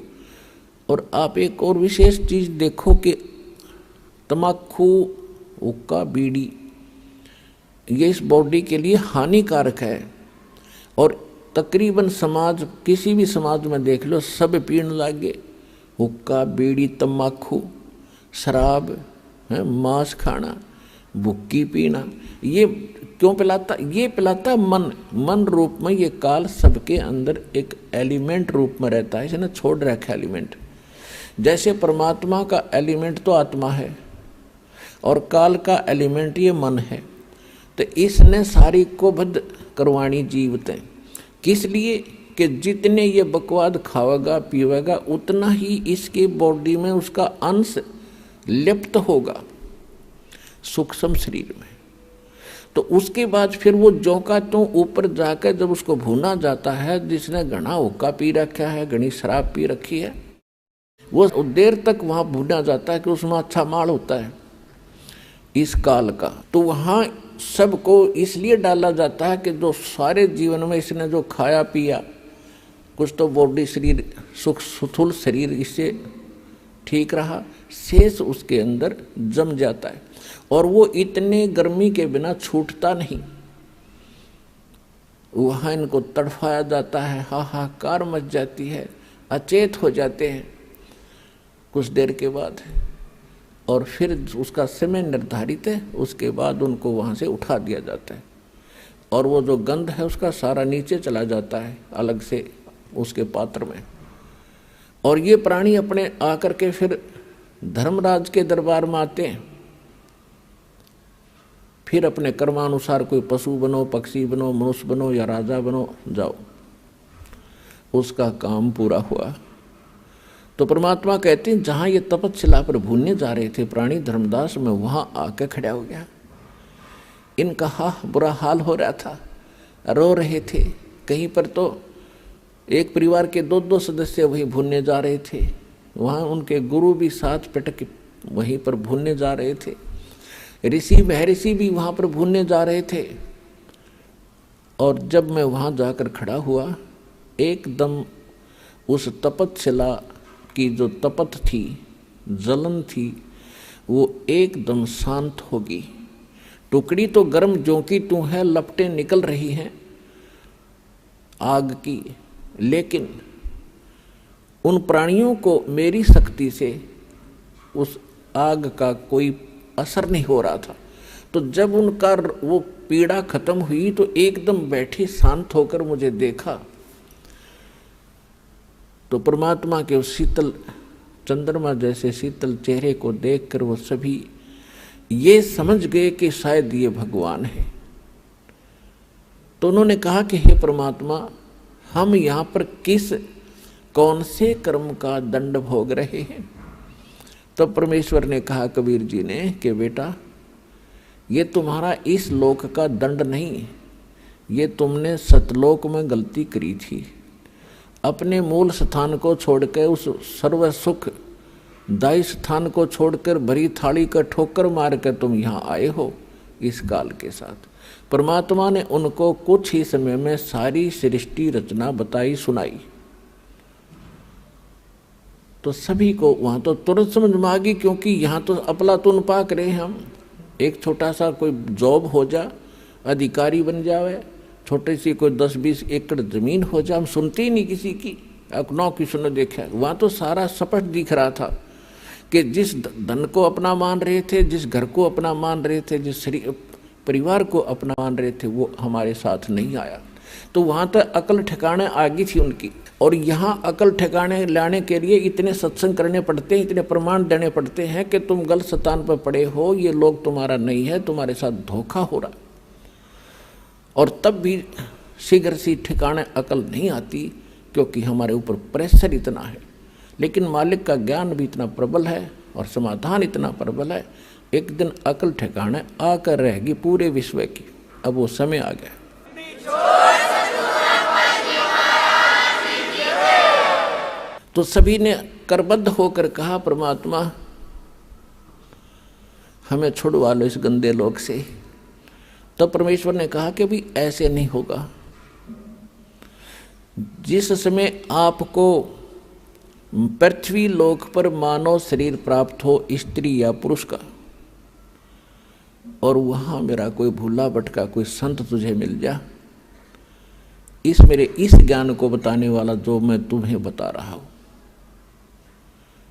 और आप एक और विशेष चीज़ देखो कि तम्बाकू, हुक्का, बीड़ी ये इस बॉडी के लिए हानिकारक है। और तकरीबन समाज, किसी भी समाज में देख लो, सब पीने लगे हुक्का, बीड़ी, तम्बाकू, शराब, मांस खाना, भुक्की पीना। ये क्यों पिलाता? ये पिलाता मन रूप में। ये काल सबके अंदर एक एलिमेंट रूप में रहता है, इसने छोड़ रखा एलिमेंट। जैसे परमात्मा का एलिमेंट तो आत्मा है और काल का एलिमेंट ये मन है, तो इसने सारी को बद्ध करवाणी जीवतें। किस लिए? कि जितने ये बकवाद खावेगा पीवेगा उतना ही इसके बॉडी में उसका अंश लिप्त होगा सूक्ष्म शरीर में। तो उसके बाद फिर वो जो का तो ऊपर जाकर जब उसको भुना जाता है, जिसने घना हुक्का पी रखा है, घनी शराब पी रखी है, वो देर तक वहाँ भुना जाता है कि उसमें अच्छा माल होता है इस काल का। तो वहाँ सबको इसलिए डाला जाता है कि जो सारे जीवन में इसने जो खाया पिया, कुछ तो बॉडी शरीर सुख स्थूल शरीर इससे ठीक रहा, शेष उसके अंदर जम जाता है और वो इतने गर्मी के बिना छूटता नहीं। वहाँ इनको तड़फाया जाता है, हाहाकार मच जाती है, अचेत हो जाते हैं कुछ देर के बाद, और फिर उसका समय निर्धारित है, उसके बाद उनको वहाँ से उठा दिया जाता है और वो जो गंध है उसका सारा नीचे चला जाता है अलग से उसके पात्र में। और ये प्राणी अपने आकर के फिर धर्मराज के दरबार में आते हैं, फिर अपने कर्मानुसार कोई पशु बनो, पक्षी बनो, मनुष्य बनो या राजा बनो, जाओ, उसका काम पूरा हुआ। तो परमात्मा कहते हैं जहाँ ये तपतशिला पर भूनने जा रहे थे प्राणी धर्मदास, में वहाँ आके खड़ा हो गया। इनका बुरा हाल हो रहा था, रो रहे थे। कहीं पर तो एक परिवार के 2-2 सदस्य वहीं भूनने जा रहे थे, वहाँ उनके गुरु भी साथ पटक वहीं पर भूनने जा रहे थे, ऋषि महर्षि भी वहाँ पर भूनने जा रहे थे। और जब मैं वहाँ जाकर खड़ा हुआ, एकदम उस तपतशिला की जो तपत थी, जलन थी, वो एकदम शांत होगी। टुकड़ी तो गर्म ज्यों की त्यों है, लपटें निकल रही हैं आग की, लेकिन उन प्राणियों को मेरी शक्ति से उस आग का कोई असर नहीं हो रहा था। तो जब उनका वो पीड़ा खत्म हुई तो एकदम बैठे शांत होकर मुझे देखा, तो परमात्मा के उस शीतल चंद्रमा जैसे शीतल चेहरे को देखकर वो सभी ये समझ गए कि शायद ये भगवान है। तो उन्होंने कहा कि हे परमात्मा, हम यहाँ पर कौन से कर्म का दंड भोग रहे हैं? तब तो परमेश्वर ने कहा कबीर जी ने कि बेटा, ये तुम्हारा इस लोक का दंड नहीं, ये तुमने सतलोक में गलती करी थी। अपने मूल स्थान को छोड़कर, उस सर्व सुख दायी स्थान को छोड़कर भरी थाली का ठोकर मार कर तुम यहाँ आए हो इस काल के साथ। परमात्मा ने उनको कुछ ही समय में सारी सृष्टि रचना बताई सुनाई। तो सभी को वहाँ तो तुरंत समझ में आ गई, क्योंकि यहाँ तो अपलातून पाक रहे हम। एक छोटा सा कोई जॉब हो जा, अधिकारी बन जावे, छोटी सी कोई 10-20 एकड़ जमीन हो जाए, हम सुनते ही नहीं किसी की, अकनौ की सुन देखा। वहाँ तो सारा स्पष्ट दिख रहा था कि जिस धन को अपना मान रहे थे, जिस घर को अपना मान रहे थे, जिस परिवार को अपना मान रहे थे, वो हमारे साथ नहीं आया। तो वहाँ तक अकल ठिकाने आ गई थी उनकी। और यहाँ अकल ठिकाने लाने के लिए इतने सत्संग करने पड़ते हैं, इतने प्रमाण देने पड़ते हैं कि तुम गलत स्थान पर पड़े हो, ये लोग तुम्हारा नहीं है, तुम्हारे साथ धोखा हो रहा। और तब भी शीघ्र सी ठिकाने अकल नहीं आती, क्योंकि हमारे ऊपर प्रेशर इतना है। लेकिन मालिक का ज्ञान भी इतना प्रबल है और समाधान इतना प्रबल है, एक दिन अकल ठिकाने आकर रहेगी पूरे विश्व की। अब वो समय आ गया। तो सभी ने करबद्ध होकर कहा, परमात्मा हमें छुड़वा लो इस गंदे लोक से। तो परमेश्वर ने कहा कि भी ऐसे नहीं होगा। जिस समय आपको पृथ्वी लोक पर मानव शरीर प्राप्त हो, स्त्री या पुरुष का, और वहां मेरा कोई भूला भटका कोई संत तुझे मिल जा, इस मेरे इस ज्ञान को बताने वाला जो मैं तुम्हें बता रहा हूं,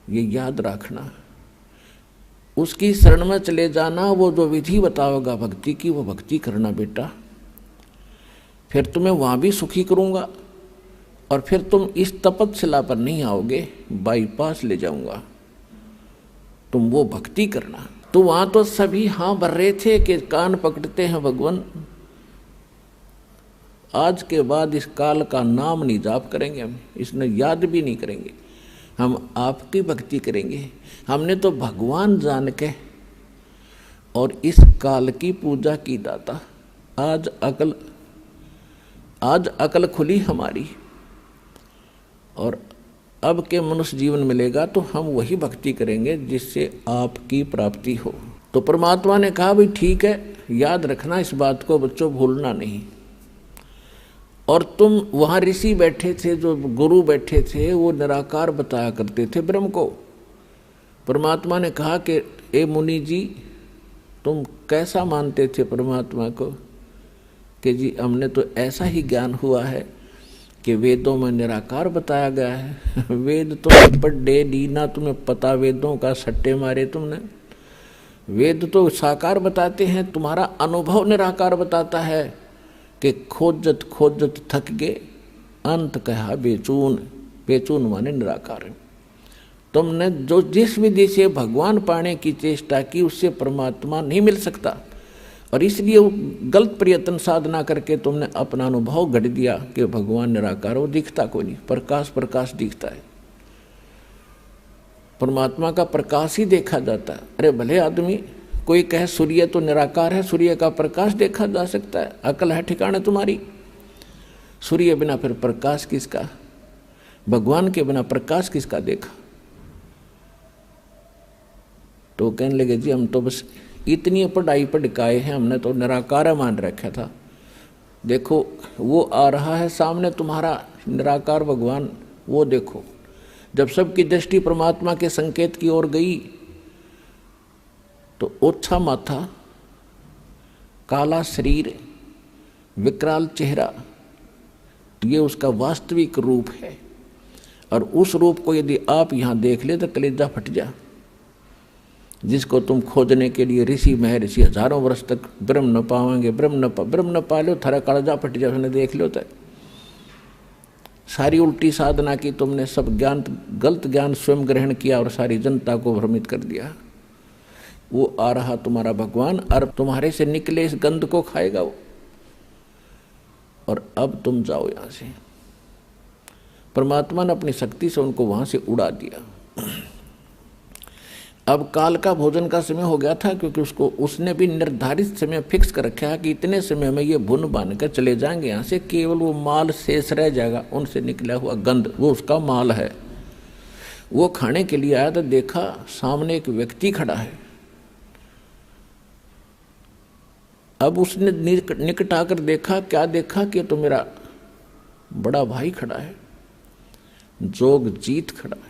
ये याद रखना। उसकी शरण में चले जाना। वो जो विधि बताओगा भक्ति की, वो भक्ति करना बेटा। फिर तुम्हें वहां भी सुखी करूंगा, और फिर तुम इस तपस्या पर नहीं आओगे, बाईपास ले जाऊंगा, तुम वो भक्ति करना। तो वहां तो सभी हाँ भर रहे थे कि कान पकड़ते हैं भगवान, आज के बाद इस काल का नाम नहीं जाप करेंगे, हम इसने याद भी नहीं करेंगे, हम आपकी भक्ति करेंगे। हमने तो भगवान जान के और इस काल की पूजा की दाता। आज अकल खुली हमारी, और अब के मनुष्य जीवन मिलेगा तो हम वही भक्ति करेंगे जिससे आपकी प्राप्ति हो। तो परमात्मा ने कहा भाई ठीक है, याद रखना इस बात को बच्चों, भूलना नहीं। और तुम वहाँ ऋषि बैठे थे, जो गुरु बैठे थे, वो निराकार बताया करते थे ब्रह्म को। परमात्मा ने कहा कि ए मुनि जी, तुम कैसा मानते थे परमात्मा को? कि जी हमने तो ऐसा ही ज्ञान हुआ है कि वेदों में निराकार बताया गया है। वेद तो पढ़े दी ना, तुम्हें पता वेदों का सट्टे मारे तुमने। वेद तो साकार बताते हैं, तुम्हारा अनुभव निराकार बताता है कि खोजत खोजत थक गए, अंत कहा बेचून। बेचून माने निराकार। तुमने जो जिस विधि से भगवान पाने की चेष्टा की, उससे परमात्मा नहीं मिल सकता, और इसलिए वो गलत प्रयत्न साधना करके तुमने अपना अनुभव गढ़ दिया कि भगवान निराकार, वो दिखता कोई नहीं, प्रकाश प्रकाश दिखता है। परमात्मा का प्रकाश ही देखा जाता है। अरे भले आदमी कोई कहे सूर्य तो निराकार है, सूर्य का प्रकाश देखा जा सकता है। अकल है ठिकाने तुम्हारी? सूर्य बिना फिर प्रकाश किसका? भगवान के बिना प्रकाश किसका देखा? तो कहने लगे जी हम तो बस इतनी पढ़ाई पढ़काए हैं, हमने तो निराकार मान रखा था। देखो वो आ रहा है सामने तुम्हारा निराकार भगवान, वो देखो। जब सबकी दृष्टि परमात्मा के संकेत की ओर गई तो ओछा माथा, काला शरीर, विकराल चेहरा, ये उसका वास्तविक रूप है। और उस रूप को यदि आप यहाँ देख ले तो कलेजा फट जा। जिसको तुम खोजने के लिए ऋषि महर्षि हजारों वर्ष तक ब्रह्म न पावेंगे, ब्रह्म न पा लो, थारा कलेजा फट जा, उसने देख लो। तो सारी उल्टी साधना की तुमने, सब ज्ञान गलत ज्ञान स्वयं ग्रहण किया और सारी जनता को भ्रमित कर दिया। वो आ रहा तुम्हारा भगवान, और तुम्हारे से निकले इस गंध को खाएगा वो। और अब तुम जाओ यहाँ से। परमात्मा ने अपनी शक्ति से उनको वहां से उड़ा दिया। अब काल का भोजन का समय हो गया था, क्योंकि उसने भी निर्धारित समय फिक्स कर रखा है कि इतने समय में ये भुन बांध कर चले जाएंगे यहाँ से, केवल वो माल शेष रह जाएगा, उनसे निकला हुआ गंध, वो उसका माल है। वो खाने के लिए आया तो देखा सामने एक व्यक्ति खड़ा है। अब उसने निकट आकर देखा, क्या देखा कि तो मेरा बड़ा भाई खड़ा है, जोगजीत खड़ा है।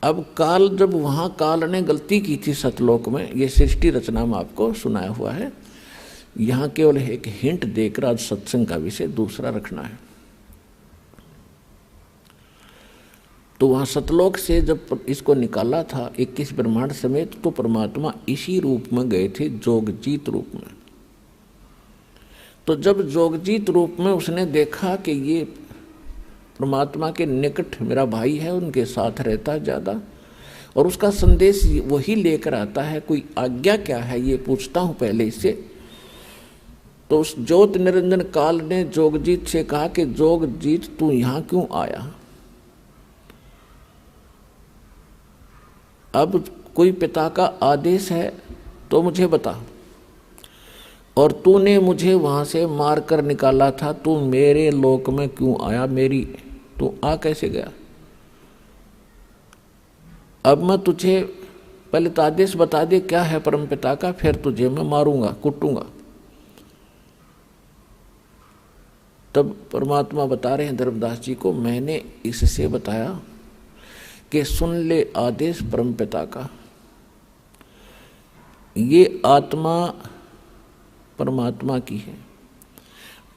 अब काल, जब वहां काल ने गलती की थी सतलोक में, ये सृष्टि रचना में आपको सुनाया हुआ है, यहाँ केवल एक हिंट देकर आज सत्संग का विषय दूसरा रखना है। तो वहां सतलोक से जब इसको निकाला था 21 ब्रह्मांड समेत, तो परमात्मा इसी रूप में गए थे, जोगजीत रूप में। तो जब जोगजीत रूप में उसने देखा कि ये परमात्मा के निकट मेरा भाई है, उनके साथ रहता है ज़्यादा, और उसका संदेश वही लेकर आता है, कोई आज्ञा क्या है ये पूछता हूँ पहले इससे। तो उस ज्योत निरंजन काल ने जोगजीत से कहा कि जोगजीत तू यहाँ क्यों आया? अब कोई पिता का आदेश है तो मुझे बता, और तूने मुझे वहां से मार कर निकाला था, तू मेरे लोक में क्यों आया? तू आ कैसे गया? अब मैं तुझे पहले तो आदेश बता दे क्या है परमपिता का, फिर तुझे मैं मारूंगा, कुटूंगा। तब परमात्मा बता रहे हैं धर्मदास जी को, मैंने इससे बताया कि सुन ले आदेश परमपिता का। ये आत्मा परमात्मा की है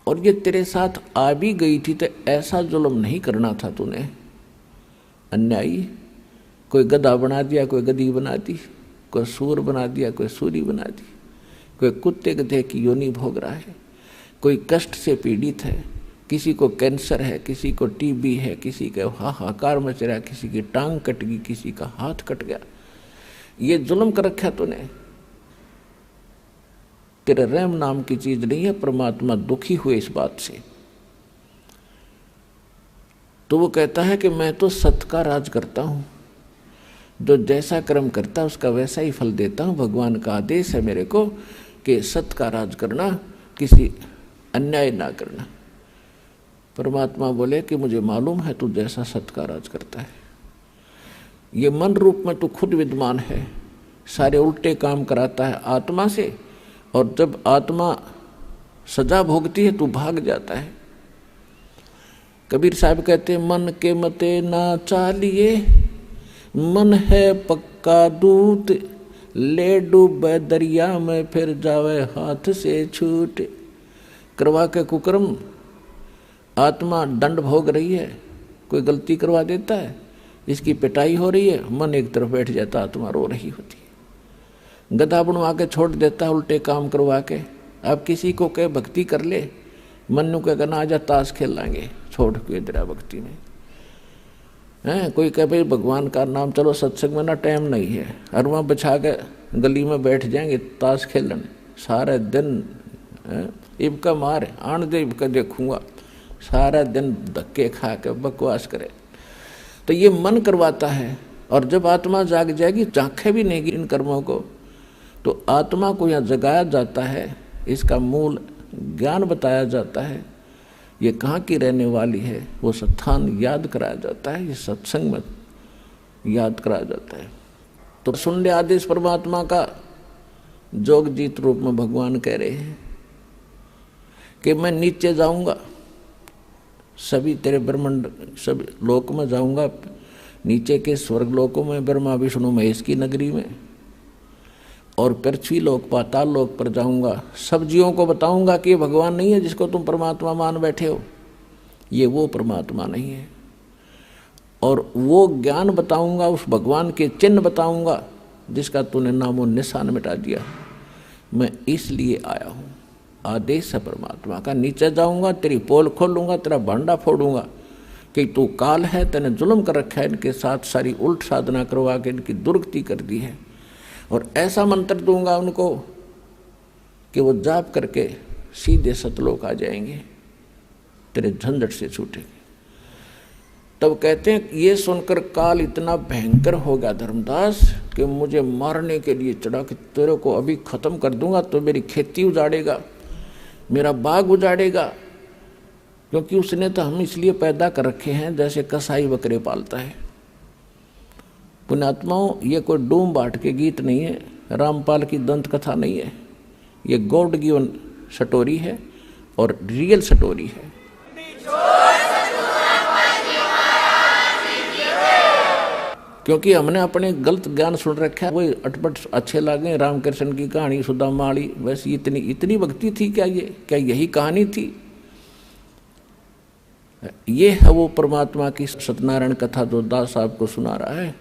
और ये तेरे साथ आ भी गई थी तो ऐसा जुल्म नहीं करना था तूने। अन्यायी, कोई गधा बना दिया, कोई गधी बना दी, कोई सूर बना दिया, कोई सूरी बना दी, कोई कुत्ते गधे की योनि भोग रहा है, कोई कष्ट से पीड़ित है, किसी को कैंसर है, किसी को टीबी है, किसी का हाहाकार मच रहा है, किसी की टांग कट गई, किसी का हाथ कट गया। ये जुल्म कर रखा तूने। तेरे रहम नाम की चीज नहीं है। परमात्मा दुखी हुए इस बात से, तो वो कहता है कि मैं तो सत्य का राज करता हूं, जो जैसा कर्म करता उसका वैसा ही फल देता हूं। भगवान का आदेश है मेरे को कि सत्य का राज करना, किसी अन्याय ना करना। परमात्मा बोले कि मुझे मालूम है तू जैसा सत्य का राज करता है। ये मन रूप में तू खुद विद्वान है, सारे उल्टे काम कराता है आत्मा से, और जब आत्मा सजा भोगती है तू भाग जाता है। कबीर साहब कहते मन के मते ना चालिए, मन है पक्का दूत, ले डूबे दरिया में फिर जावे हाथ से छूट। करवा के कुकर्म आत्मा दंड भोग रही है, कोई गलती करवा देता है, इसकी पिटाई हो रही है, मन एक तरफ बैठ जाता, आत्मा रो रही होती है। गधा बनवा के छोड़ देता है उल्टे काम करवा के। अब किसी को कहे भक्ति कर ले, मनु के कहना आजा ताश खेल लाएंगे, छोड़ के तेरा भक्ति में है। कोई कहे भाई भगवान का नाम, चलो सत्संग में ना टाइम नहीं है, और वहाँ बिछा के गली में बैठ जाएंगे ताश खेलने सारे दिन। इबका मार आन दे, इबका देखूंगा, सारा दिन धक्के खा के बकवास करे। तो ये मन करवाता है, और जब आत्मा जाग जाएगी, झांखे भी नहीं इन कर्मों को, तो आत्मा को यहाँ जगाया जाता है, इसका मूल ज्ञान बताया जाता है, ये कहाँ की रहने वाली है, वो स्थान याद कराया जाता है, ये सत्संग में याद कराया जाता है। तो सुन ले आदेश परमात्मा का। जोग जीत रूप में भगवान कह रहे हैं कि मैं नीचे जाऊंगा, सभी तेरे ब्रह्मांड सब लोक में जाऊंगा, नीचे के स्वर्ग लोकों में, ब्रह्मा विष्णु महेश की नगरी में, और पृथ्वी लोक पाताल लोक पर जाऊंगा। सब जीवों को बताऊंगा कि ये भगवान नहीं है जिसको तुम परमात्मा मान बैठे हो, ये वो परमात्मा नहीं है। और वो ज्ञान बताऊंगा, उस भगवान के चिन्ह बताऊंगा जिसका तूने नामो निशान मिटा दिया। मैं इसलिए आया हूँ, आदेश है परमात्मा का। नीचे जाऊंगा, तेरी पोल खोलूंगा, तेरा भांडा फोड़ूंगा कि तू काल है, तेने जुल्म कर रखा है इनके साथ, सारी उल्ट साधना करवा के इनकी दुर्गति कर दी है। और ऐसा मंत्र दूंगा उनको कि वो जाप करके सीधे सतलोक आ जाएंगे, तेरे झंझट से छूटेंगे। तब कहते हैं ये सुनकर काल इतना भयंकर हो गया धर्मदास कि मुझे मारने के लिए चढ़ा कि तेरे को अभी खत्म कर दूंगा, तो मेरी खेती उजाड़ेगा, मेरा बाग उजाड़ेगा। क्योंकि उसने तो हम इसलिए पैदा कर रखे हैं जैसे कसाई बकरे पालता है। पुण्यात्माओं, ये कोई डूम बाट के गीत नहीं है, रामपाल की दंत कथा नहीं है, ये गॉड गिवन स्टोरी है और रियल स्टोरी है। क्योंकि हमने अपने गलत ज्ञान सुन रखा है, वही अटपट अच्छे लगे। रामकृष्ण की कहानी, सुदामा वाली, वैसे इतनी भक्ति थी क्या? ये क्या यही कहानी थी? ये है वो परमात्मा की सत्यनारायण कथा जो दास साहब को सुना रहा है।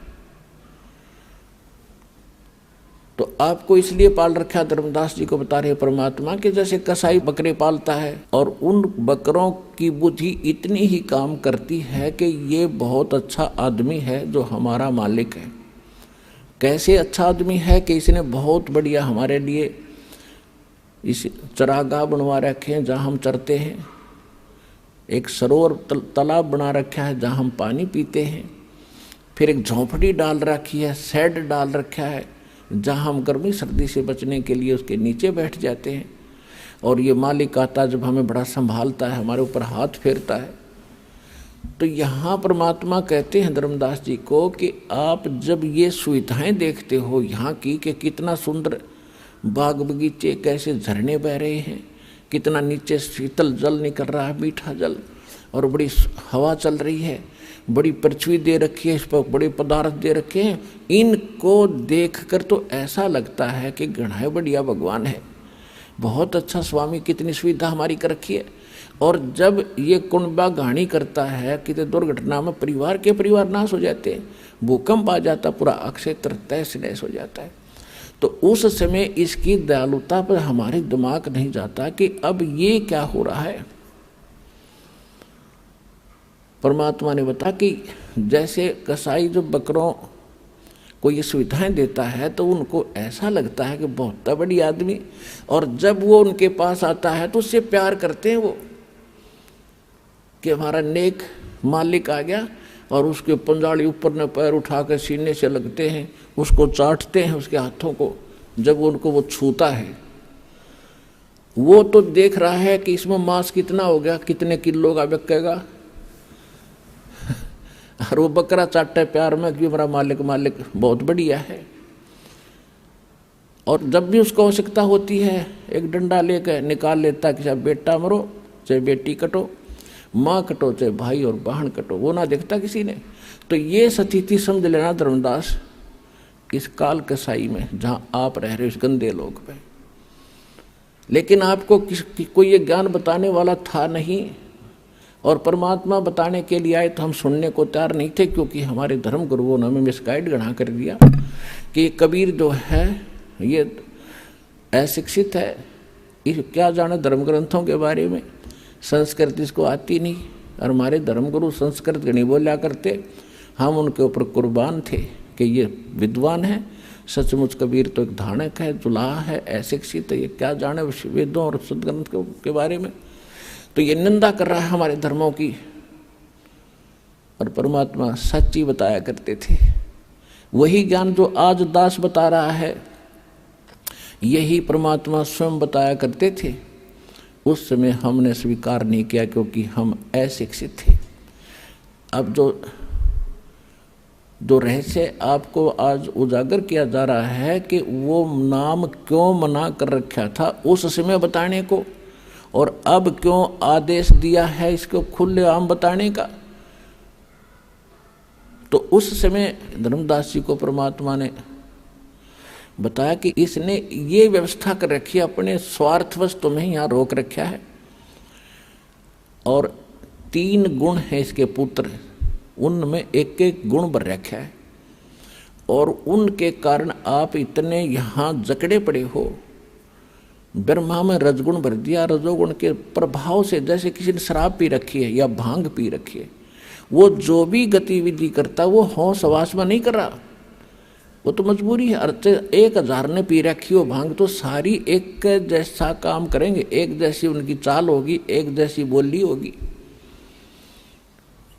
तो आपको इसलिए पाल रखा, धर्मदास जी को बता रहे परमात्मा के जैसे कसाई बकरे पालता है, और उन बकरों की बुद्धि इतनी ही काम करती है कि ये बहुत अच्छा आदमी है जो हमारा मालिक है। कैसे अच्छा आदमी है कि इसने बहुत बढ़िया हमारे लिए इस चरागाह बनवा रखे हैं जहाँ हम चरते हैं, एक सरोवर तालाब बना रखा है जहाँ हम पानी पीते हैं, फिर एक झोंपड़ी डाल रखी है, शेड डाल रखा है, जहाँ हम गर्मी सर्दी से बचने के लिए उसके नीचे बैठ जाते हैं। और ये मालिक आता जब हमें बड़ा संभालता है, हमारे ऊपर हाथ फेरता है। तो यहाँ परमात्मा कहते हैं धर्मदास जी को कि आप जब ये सुविधाएं देखते हो यहाँ की, कि कितना सुंदर बाग बगीचे, कैसे झरने बह रहे हैं, कितना नीचे शीतल जल निकल रहा है, मीठा जल, और बड़ी हवा चल रही है, बड़ी पृथ्वी दे रखी है, इस पर बड़े पदार्थ दे रखे हैं, इनको देखकर तो ऐसा लगता है कि गढ़ाए बढ़िया भगवान है, बहुत अच्छा स्वामी, कितनी सुविधा हमारी कर रखी है। और जब ये कुंडबा घाणी करता है, कितने दुर्घटना में परिवार नाश हो जाते हैं, भूकंप आ जाता, पूरा क्षेत्र तहस नहस हो जाता है। तो उस समय इसकी दयालुता पर हमारे दिमाग नहीं जाता कि अब ये क्या हो रहा है। परमात्मा ने बताया कि जैसे कसाई जो बकरों को ये सुविधाएं देता है तो उनको ऐसा लगता है कि बहुत बड़ी आदमी, और जब वो उनके पास आता है तो उससे प्यार करते हैं वो, कि हमारा नेक मालिक आ गया, और उसके पंजाली ऊपर न पैर उठा कर सीने से लगते हैं, उसको चाटते हैं उसके हाथों को। जब उनको वो छूता है, वो तो देख रहा है कि इसमें मांस कितना हो गया, कितने किलो का बिकेगा, और वो बकरा चाटता है प्यार में कि मेरा मालिक बहुत बढ़िया है। और जब भी उसको आवश्यकता होती है, एक डंडा लेकर निकाल लेता कि चाहे बेटा मरो चाहे बेटी कटो, माँ कटो चाहे भाई और बहन कटो, वो ना देखता किसी ने। तो ये स्थिति समझ लेना धर्मदास, इस काल कसाई में जहाँ आप रह रहे हो, इस गंदे लोग पे। लेकिन आपको कोई ये ज्ञान बताने वाला था नहीं, और परमात्मा बताने के लिए आए तो हम सुनने को तैयार नहीं थे, क्योंकि हमारे धर्म गुरुओं ने हमें मिसगाइड गढ़ा कर दिया कि कबीर जो है ये अशिक्षित है, क्या जाने धर्म ग्रंथों के बारे में, संस्कृत इसको आती नहीं। और हमारे धर्मगुरु संस्कृत नहीं बोला करते, हम उनके ऊपर कुर्बान थे कि ये विद्वान है, सचमुच कबीर तो एक धानक है, जुलाहा है, अशिक्षित है, ये क्या जाने वेदों और सदग्रंथ के बारे में। तो ये निंदा कर रहा है हमारे धर्मों की। और परमात्मा सच्ची बताया करते थे, वही ज्ञान जो आज दास बता रहा है, यही परमात्मा स्वयं बताया करते थे। उस समय हमने स्वीकार नहीं किया क्योंकि हम अशिक्षित थे। अब जो रहस्य आपको आज उजागर किया जा रहा है कि वो नाम क्यों मना कर रखा था उस समय बताने को, और अब क्यों आदेश दिया है इसको खुले आम बताने का। तो उस समय धर्मदास जी को परमात्मा ने बताया कि इसने ये व्यवस्था कर रखी है, अपने स्वार्थवश तुम्हें यहाँ रोक रखा है। और 3 गुण हैं इसके पुत्र, उनमें एक एक गुण भर रखा है, और उनके कारण आप इतने यहाँ जकड़े पड़े हो। ब्रह्मा में रजगुण भर दिया, रजोगुण के प्रभाव से, जैसे किसी ने शराब पी रखी है या भांग पी रखी है, वो जो भी गतिविधि करता वो होश हवास में नहीं कर रहा, वो तो मजबूरी है। अर्थे 1000 ने पी रखी हो भांग तो सारी एक जैसा काम करेंगे, एक जैसी उनकी चाल होगी, एक जैसी बोली होगी,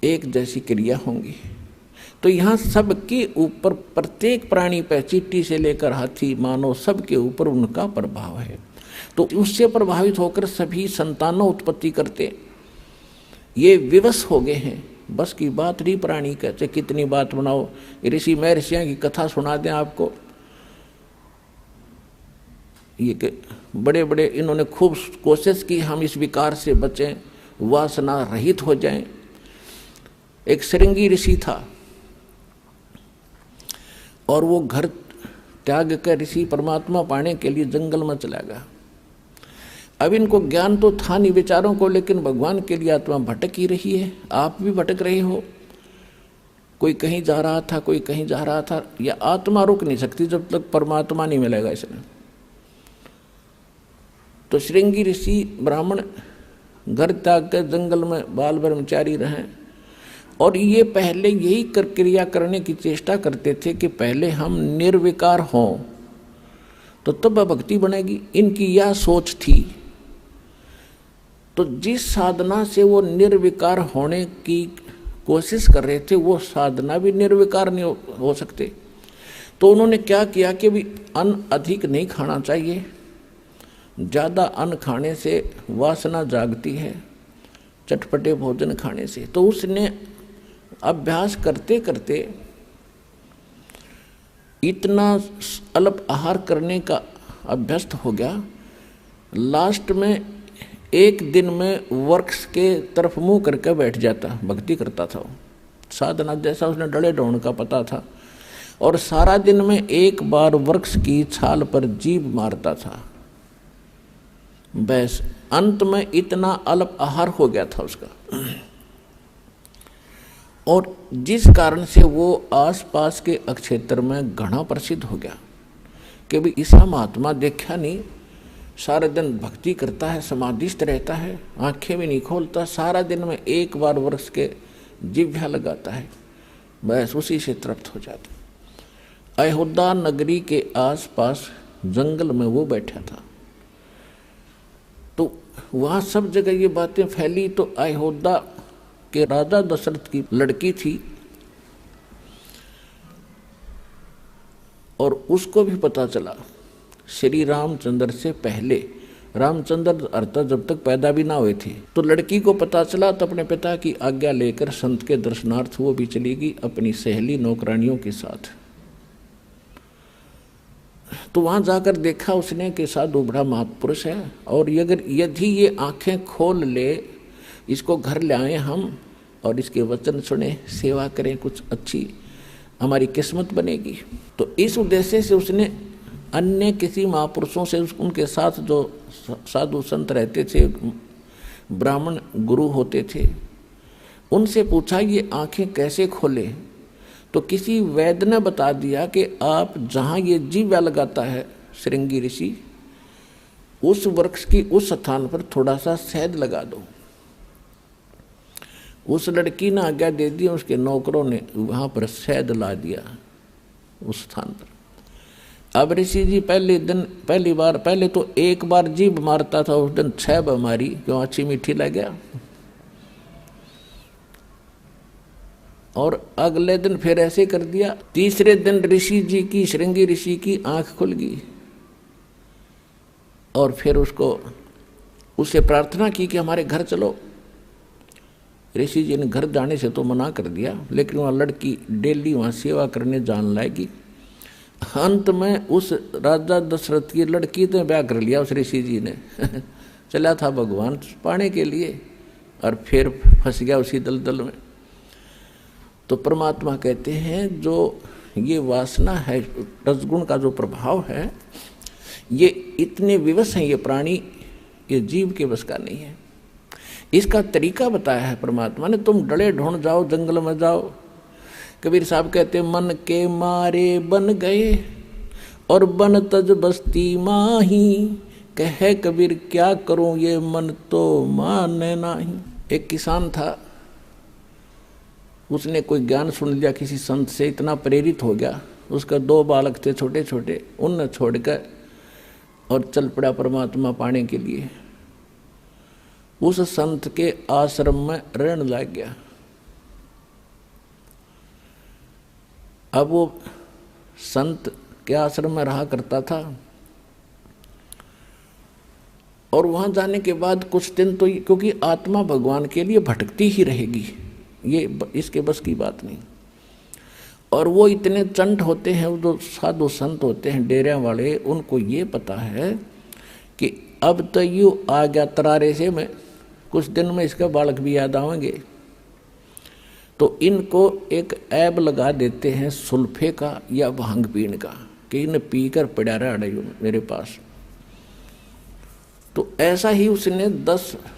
एक जैसी क्रिया होंगी। तो यहाँ सबके ऊपर, प्रत्येक प्राणी पे, चींटी से लेकर हाथी मानव, सबके ऊपर उनका प्रभाव है। तो उससे प्रभावित होकर सभी संतानों उत्पत्ति करते, ये विवश हो गए हैं। बस की बात नहीं प्राणी कहते, कितनी बात बनाओ, ऋषि महर्षियों की कथा सुना दें आपको, ये बड़े बड़े इन्होंने खूब कोशिश की हम इस विकार से बचें, वासना रहित हो जाएं। एक श्रृंगी ऋषि था और वो घर त्याग कर ऋषि परमात्मा पाने के लिए जंगल में चला गया। अब इनको ज्ञान तो था नहीं बेचारों को, लेकिन भगवान के लिए आत्मा भटक ही रही है। आप भी भटक रहे हो, कोई कहीं जा रहा था, कोई कहीं जा रहा था। यह आत्मा रुक नहीं सकती जब तक परमात्मा नहीं मिलेगा इसने। तो श्रृंगी ऋषि ब्राह्मण घर त्याग कर जंगल में बाल ब्रह्मचारी रहे, और ये पहले यही क्रिया करने की चेष्टा करते थे कि पहले हम निर्विकार हों तो तब भक्ति बनेगी। इनकी यह सोच थी। तो जिस साधना से वो निर्विकार होने की कोशिश कर रहे थे वो साधना भी निर्विकार नहीं हो सकते। तो उन्होंने क्या किया कि भी अन्न अधिक नहीं खाना चाहिए, ज़्यादा अन्न खाने से वासना जागती है, चटपटे भोजन खाने से। तो उसने अभ्यास करते करते इतना अल्प आहार करने का अभ्यस्त हो गया, लास्ट में एक दिन में वृक्ष के तरफ मुंह करके बैठ जाता, भक्ति करता था। साधना जैसा उसने डले ढोण का पता था, और सारा दिन में एक बार वृक्ष की छाल पर जीभ मारता था। बस अंत में इतना अल्प आहार हो गया था उसका, और जिस कारण से वो आसपास के क्षेत्र में घना प्रसिद्ध हो गया कि भी ऐसा महात्मा देखा नहीं, सारे दिन भक्ति करता है, समाधिस्थ रहता है, आंखें भी नहीं खोलता, सारा दिन में एक बार वृक्ष के जिह्वा लगाता है, बस उसी से तृप्त हो जाता। अयोध्या नगरी के आसपास जंगल में वो बैठा था। तो वहाँ सब जगह ये बातें फैली। तो अयोध्या के राजा दशरथ की लड़की थी, और उसको भी पता चला श्री रामचंद्र से पहले, रामचंद्र अर्थात जब तक पैदा भी ना हुए थे, तो लड़की को पता चला। तो अपने पिता की आज्ञा लेकर संत के दर्शनार्थ वो भी चली गई अपनी सहेली नौकरानियों के साथ। तो वहां जाकर देखा उसने कि साधु बड़ा महापुरुष है, और यदि ये आंखें खोल ले, इसको घर ले आए हम और इसके वचन सुने, सेवा करें, कुछ अच्छी हमारी किस्मत बनेगी। तो इस उद्देश्य से उसने अन्य किसी महापुरुषों से, उनके साथ जो साधु संत रहते थे, ब्राह्मण गुरु होते थे, उनसे पूछा ये आंखें कैसे खोले। तो किसी वैद्य ने बता दिया कि आप जहाँ ये जीवा लगाता है श्रृंगी ऋषि, उस वृक्ष की उस स्थान पर थोड़ा सा शहद लगा दो। उस लड़की ने आज्ञा दे दी, उसके नौकरों ने वहाँ पर शहद ला दिया उस स्थान पर। अब ऋषि जी पहले तो एक बार जीभ मारता था, उस दिन 6 बार मारी, क्यों अच्छी मीठी लग गया। और अगले दिन फिर ऐसे कर दिया। तीसरे दिन ऋषि जी की, श्रृंगी ऋषि की आंख खुल गई, और फिर उससे प्रार्थना की कि हमारे घर चलो। ऋषि जी ने घर जाने से तो मना कर दिया, लेकिन वहाँ लड़की डेली वहाँ सेवा करने जान लाएगी। अंत में उस राजा दशरथ की लड़की ने ब्याह कर लिया उस ऋषि जी ने। चला था भगवान पाने के लिए, और फिर फंस गया उसी दलदल में। तो परमात्मा कहते हैं जो ये वासना है, रजगुण का जो प्रभाव है, ये इतने विवश हैं ये प्राणी, ये जीव के बस का नहीं है। इसका तरीका बताया है परमात्मा ने। तुम डले ढूंढ जाओ, जंगल में जाओ। कबीर साहब कहते मन के मारे बन गए और बन तज बस्ती माही, कहे कबीर क्या करूं ये मन तो माने नहीं। एक किसान था, उसने कोई ज्ञान सुन लिया किसी संत से, इतना प्रेरित हो गया, उसका 2 बालक थे छोटे छोटे, उनने छोड़कर और चल पड़ा परमात्मा पाने के लिए। उस संत के आश्रम में रहने लग गया। अब वो संत के आश्रम में रहा करता था, और वहां जाने के बाद कुछ दिन तो, क्योंकि आत्मा भगवान के लिए भटकती ही रहेगी, ये इसके बस की बात नहीं। और वो इतने चंट होते हैं, वो जो साधु संत होते हैं डेरे वाले, उनको ये पता है कि अब तो यूँ आ गया तरारे से, मैं कुछ दिन में इसका बालक भी याद आएंगे। तो इनको एक ऐब लगा देते हैं सुल्फे का या भांग पीने का, कि इन्हें पीकर पड़ा रहा मेरे पास। तो ऐसा ही उसने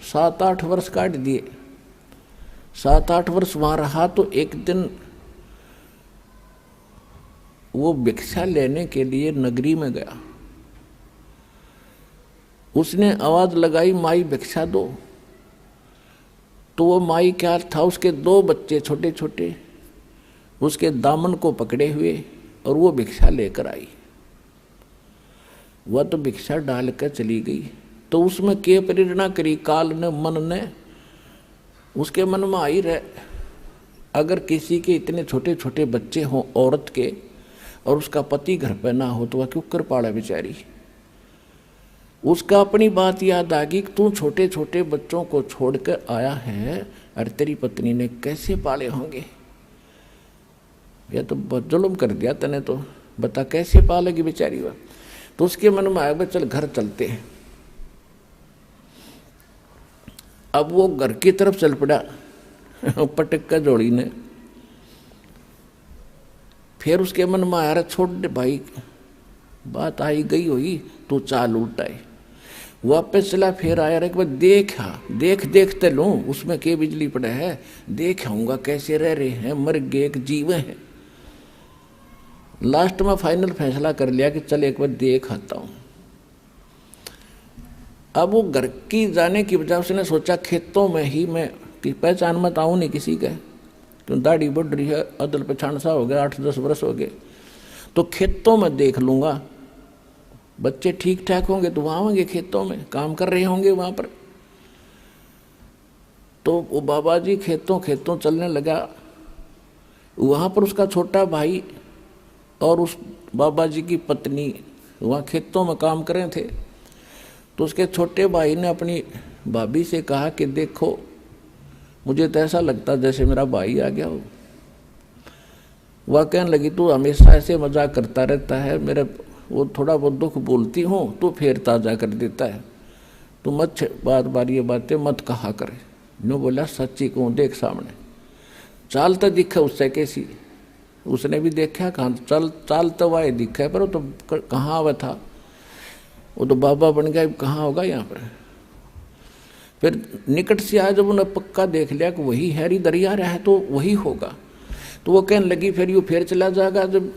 7-8 वर्ष काट दिए। 7-8 वर्ष वहाँ रहा। तो एक दिन वो भिक्षा लेने के लिए नगरी में गया। उसने आवाज लगाई, माई भिक्षा दो। तो वो माई क्या था, उसके 2 बच्चे छोटे छोटे उसके दामन को पकड़े हुए, और वो भिक्षा लेकर आई। वह तो भिक्षा डालकर चली गई। तो उसमें के प्रेरणा करी, काल ने, मन ने, उसके मन में आई रहे अगर किसी के इतने छोटे छोटे बच्चे हों औरत के और उसका पति घर पर ना हो तो वह क्यों कर पाड़ा बेचारी। उसका अपनी बात याद आ गई कि तू छोटे छोटे बच्चों को छोड़कर आया है और तेरी पत्नी ने कैसे पाले होंगे। यह तो बहुत जुल्म कर दिया तने, तो बता कैसे पालेगी बेचारी वह। तो उसके मन में आया चल घर चलते हैं। अब वो घर की तरफ चल पड़ा पटक का जोड़ी ने। फिर उसके मन में आया छोड़ दे भाई, बात आई गई हुई, तू चाल उल्टाए। वापस चला, फिर आया एक बार देखते लूं उसमें के बिजली पड़ा है, देख आऊंगा कैसे रह रहे हैं, मर गए एक जीवे हैं। लास्ट में फाइनल फैसला कर लिया कि चल एक बार देख आता हूं। अब वो घर की जाने की वजह उसने सोचा खेतों में ही मैं कि पहचान मत आऊं नहीं किसी का, क्यों दाढ़ी बढ़ रही है, अदल पछाण सा हो गया, 8-10 वर्ष हो गए, तो खेतों में देख लूंगा। बच्चे ठीक ठाक होंगे तो वहां होंगे, खेतों में काम कर रहे होंगे वहां पर। तो वो बाबा जी खेतों चलने लगा। वहां पर उसका छोटा भाई और उस बाबा जी की पत्नी वहाँ खेतों में काम कर रहे थे। तो उसके छोटे भाई ने अपनी भाभी से कहा कि देखो मुझे तो ऐसा लगता जैसे मेरा भाई आ गया हो। वह कहने लगी तू हमेशा ऐसे मजाक करता रहता है, मेरे वो थोड़ा बहुत दुख बोलती हूँ तो फिर ताज़ा कर देता है, तू मत बार ये बातें मत कहा करे। नो बोला सच्ची कहूँ, देख सामने चाल तो दिखे उससे कैसी। उसने भी देखा, कहाँ चाल तो वाए दिखा, पर वो तो कहाँ वह था, वो तो बाबा बन गया, कहाँ होगा यहाँ पर। फिर निकट से आया, जब उन्हें पक्का देख लिया कि वही हैरी दरिया रहा है तो वही होगा, तो वो कहने लगी फिर यूँ फिर चला जाएगा, जब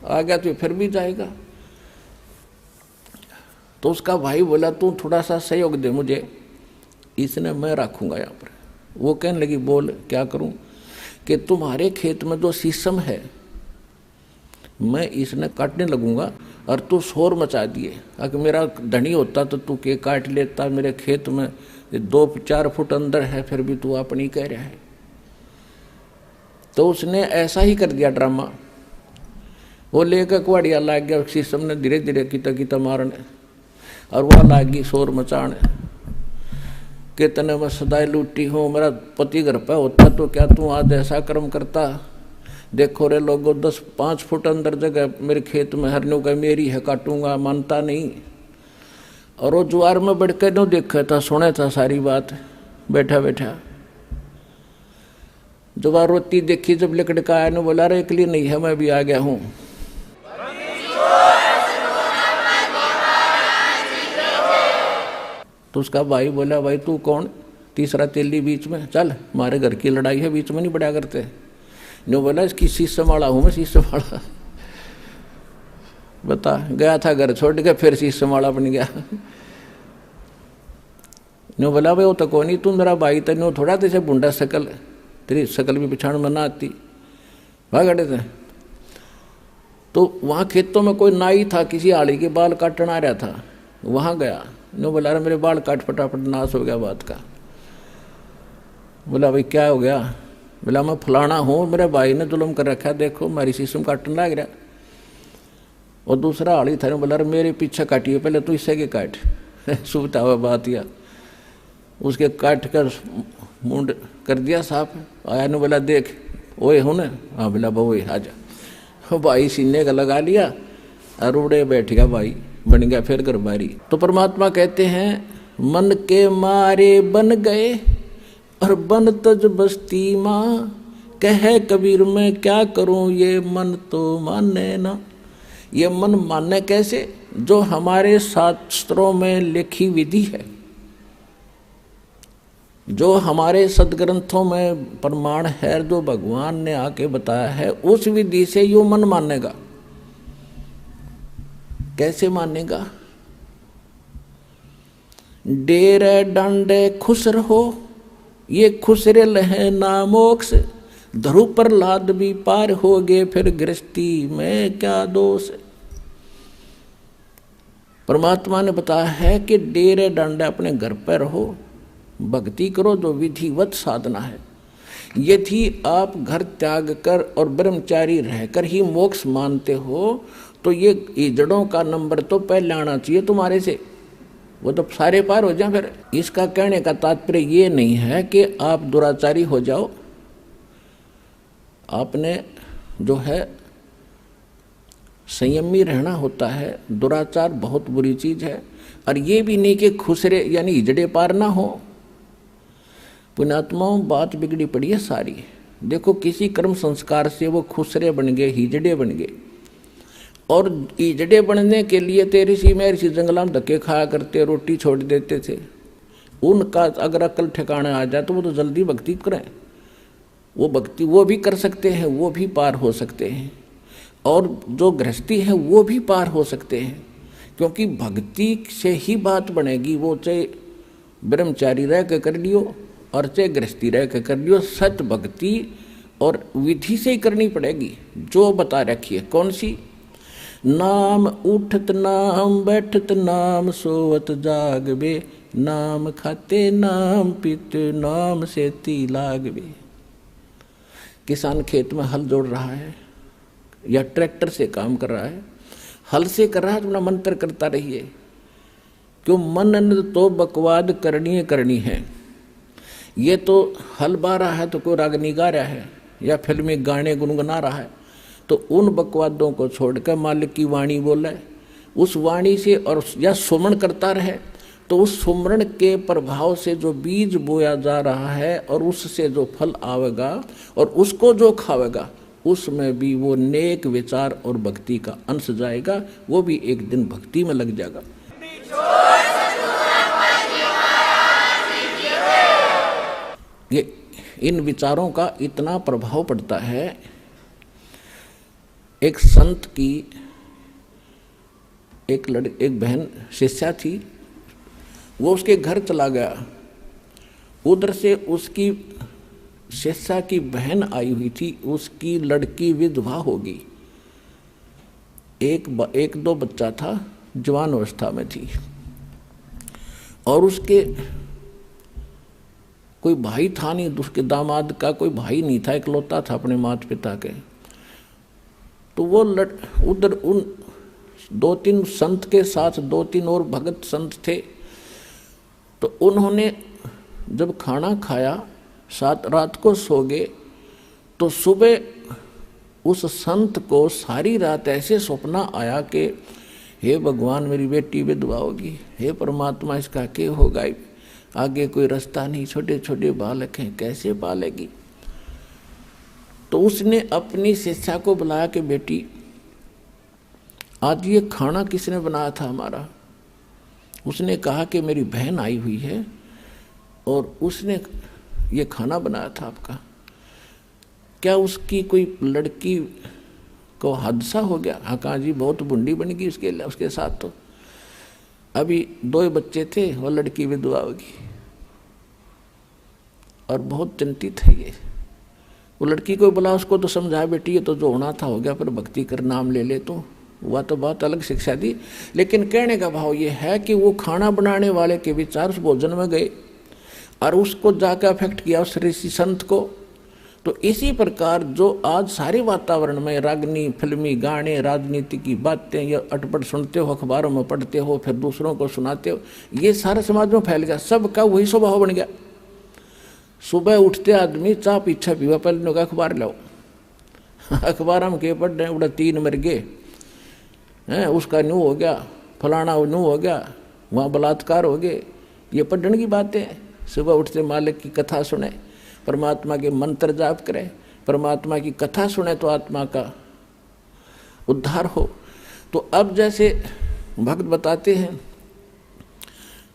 आ गया तो फिर भी जाएगा। तो उसका भाई बोला तू थोड़ा सा सहयोग दे मुझे, इसने मैं रखूँगा यहाँ पर। वो कहने लगी बोल क्या करूँ, कि तुम्हारे खेत में जो शीशम है मैं इसने काटने लगूंगा और तू शोर मचा दिए। अगर मेरा धनी होता तो तू के काट लेता, मेरे खेत में 2-4 फुट अंदर है फिर भी तू अपनी कह रहा है। तो उसने ऐसा ही कर दिया ड्रामा। वो लेकर कुआड़िया लाग गया, शीशम ने धीरे धीरे किता मारने, और वह लागी शोर मचाने कि तने मैं सदाई लूटी हूँ, मेरा पति घर पे होता तो क्या तू आज ऐसा कर्म करता। देखो रे लोगों 10-5 फुट अंदर जगह मेरे खेत में हरनों का मेरी है, काटूंगा, मानता नहीं। और वो ज्वार में बढ़ के नो देखा था, सुने था सारी बात बैठा बैठा। ज्वार रोती देखी, जब लकड़ का आया, बोला रे एकली नहीं है, मैं भी आ गया हूँ। तो उसका भाई बोला भाई तू कौन, तीसरा तेली बीच में, चल हमारे घर की लड़ाई है, बीच में नहीं बढ़ा करते। नो बोला इसकी शीशम वाला हूँ मैं, शीशम वाला। बता, गया था घर छोड़ के फिर शीशम वाला बन गया। नो बोला भाई वो तो कौन नहीं, तू मेरा भाई तो नो थोड़ा जैसे बुंडा शकल, तेरी शकल भी पिछाड़ में ना आती, वहाँ गड़े थे। तो वहाँ खेतों में कोई नाई था, किसी आड़ी के बाल काटना आ रहा था, वहाँ गया। नो बोला रहा मेरे बाल काट, फटाफट नाश हो गया बात का। बोला भाई क्या हो गया, बोला मैं फलाना हूँ, मेरे भाई ने जुल्म कर रखा है, देखो मेरी शीशम काटने लग रहा। और दूसरा आड़ी था, बोला रहा मेरे पीछे काटिए, पहले तो इससे के काट। सुबता हुआ बात या उसके काट कर मुंड कर दिया साफ। आया ने बोला देख ओए हो ना, हाँ बोला भाई आजा। भाई सीने का लगा लिया और उड़े बैठ गया, भाई बन गया फिर घर बारी। तो परमात्मा कहते हैं मन के मारे बन गए और बन तज बस्ती माँ, कहे कबीर मैं क्या करूं ये मन तो माने ना। ये मन माने कैसे, जो हमारे शास्त्रों में लिखी विधि है, जो हमारे सदग्रंथों में प्रमाण है, जो भगवान ने आके बताया है, उस विधि से यो मन मानेगा। कैसे मानेगा, डेरे डांडे खुश रहो, ये खुसरे लहे ना मोक्ष, धरु पर लाद भी पार हो गए, फिर गृहस्थी में क्या दोष। परमात्मा ने बताया है कि डेरे डांडे अपने घर पर रहो, भक्ति करो, जो विधिवत साधना है। यदि आप घर त्याग कर और ब्रह्मचारी रहकर ही मोक्ष मानते हो तो ये जड़ों का नंबर तो पहले आना चाहिए तुम्हारे से, वो तो सारे पार हो जाए। फिर इसका कहने का तात्पर्य ये नहीं है कि आप दुराचारी हो जाओ। आपने जो है संयमी रहना होता है। दुराचार बहुत बुरी चीज है। और ये भी नहीं कि खुसरे यानी हिजड़े पार ना हो। पुण्यात्माओं, बात बिगड़ी पड़ी है सारी। देखो, किसी कर्म संस्कार से वो खुसरे बन गए, हिजड़े बन गए, और हिजड़े बनने के लिए ऋषि महर्षि जंगल में धक्के खाया करते, रोटी छोड़ देते थे। उनका अगर अकल ठिकाने आ जाए तो वो तो जल्दी भक्ति करें। वो भक्ति वो भी कर सकते हैं, वो भी पार हो सकते हैं, और जो गृहस्थी है वो भी पार हो सकते हैं, क्योंकि भक्ति से ही बात बनेगी। वो चाहे ब्रह्मचारी रह के कर लियो और चाहे गृहस्थी रह के कर लियो, सत भक्ति और विधि से ही करनी पड़ेगी जो बता रखी है। कौन सी? नाम उठत नाम बैठत नाम सोवत जागबे, नाम खाते नाम पीते नाम सेती लागबे। किसान खेत में हल जोड़ रहा है या ट्रैक्टर से काम कर रहा है, हल से कर रहा है तो अपना मंत्र करता रहिए। क्यों? मन तो बकवाद करनी है। ये तो हल बा रहा है तो कोई रागनी गा रहा है या फिल्मी गाने गुनगुना रहा है, तो उन बकवादों को छोड़कर मालिक की वाणी बोले, उस वाणी से और या सुमरण करता रहे, तो उस सुमरण के प्रभाव से जो बीज बोया जा रहा है और उससे जो फल आवेगा और उसको जो खावेगा, उसमें भी वो नेक विचार और भक्ति का अंश जाएगा। वो भी एक दिन भक्ति में लग जाएगा। ये इन विचारों का इतना प्रभाव पड़ता है। एक संत की एक बहन शिष्या थी, वो उसके घर चला गया। उधर से उसकी शिष्या की बहन आई हुई थी, उसकी लड़की विधवा होगी। एक दो बच्चा था, जवान अवस्था में थी, और उसके कोई भाई था नहीं, उसके दामाद का कोई भाई नहीं था, इकलौता था अपने माता पिता के। तो वो उधर उन 2-3 संत के साथ 2-3 और भगत संत थे। तो उन्होंने जब खाना खाया, रात को सो गए, तो सुबह उस संत को सारी रात ऐसे सपना आया कि हे भगवान, मेरी बेटी विधवा होगी, हे परमात्मा, इसका क्या होगा, आगे कोई रास्ता नहीं, छोटे छोटे बालक हैं, कैसे पालेगी। तो उसने अपनी शिष्या को बुलाया कि बेटी, आज ये खाना किसने बनाया था हमारा? उसने कहा कि मेरी बहन आई हुई है और उसने ये खाना बनाया था आपका। क्या उसकी कोई लड़की को हादसा हो गया? हाँ, कहा जी, बहुत बुंडी बन गई उसके साथ। तो अभी 2 बच्चे थे, वो लड़की विधवा होगी, और बहुत चिंतित है ये। वो लड़की को बुला, उसको तो समझाया, बेटी ये तो जो होना था हो गया, पर भक्ति कर, नाम ले ले तू। वह तो बहुत अलग शिक्षा दी, लेकिन कहने का भाव ये है कि वो खाना बनाने वाले के विचार उस भोजन में गए और उसको जाकर अफेक्ट किया उस ऋषि संत को। तो इसी प्रकार जो आज सारे वातावरण में रागनी, फिल्मी गाने, राजनीति की बातें या अटपट सुनते हो, अखबारों में पढ़ते हो, फिर दूसरों को सुनाते हो, ये सारे समाज में फैल गया। सबका वही स्वभाव बन गया। सुबह उठते आदमी चाह पीछा पीवा, पहले का अखबार लाओ, अखबार में के पढ़ रहे, उड़ा 3 मर गए हैं, उसका न्यू हो गया, फलाना न्यू हो गया, वहाँ बलात्कार हो गए। ये पढ़ने की बातें। सुबह उठते मालिक की कथा सुने, परमात्मा के मंत्र जाप करें, परमात्मा की कथा सुने तो आत्मा का उद्धार हो। तो अब जैसे भक्त बताते हैं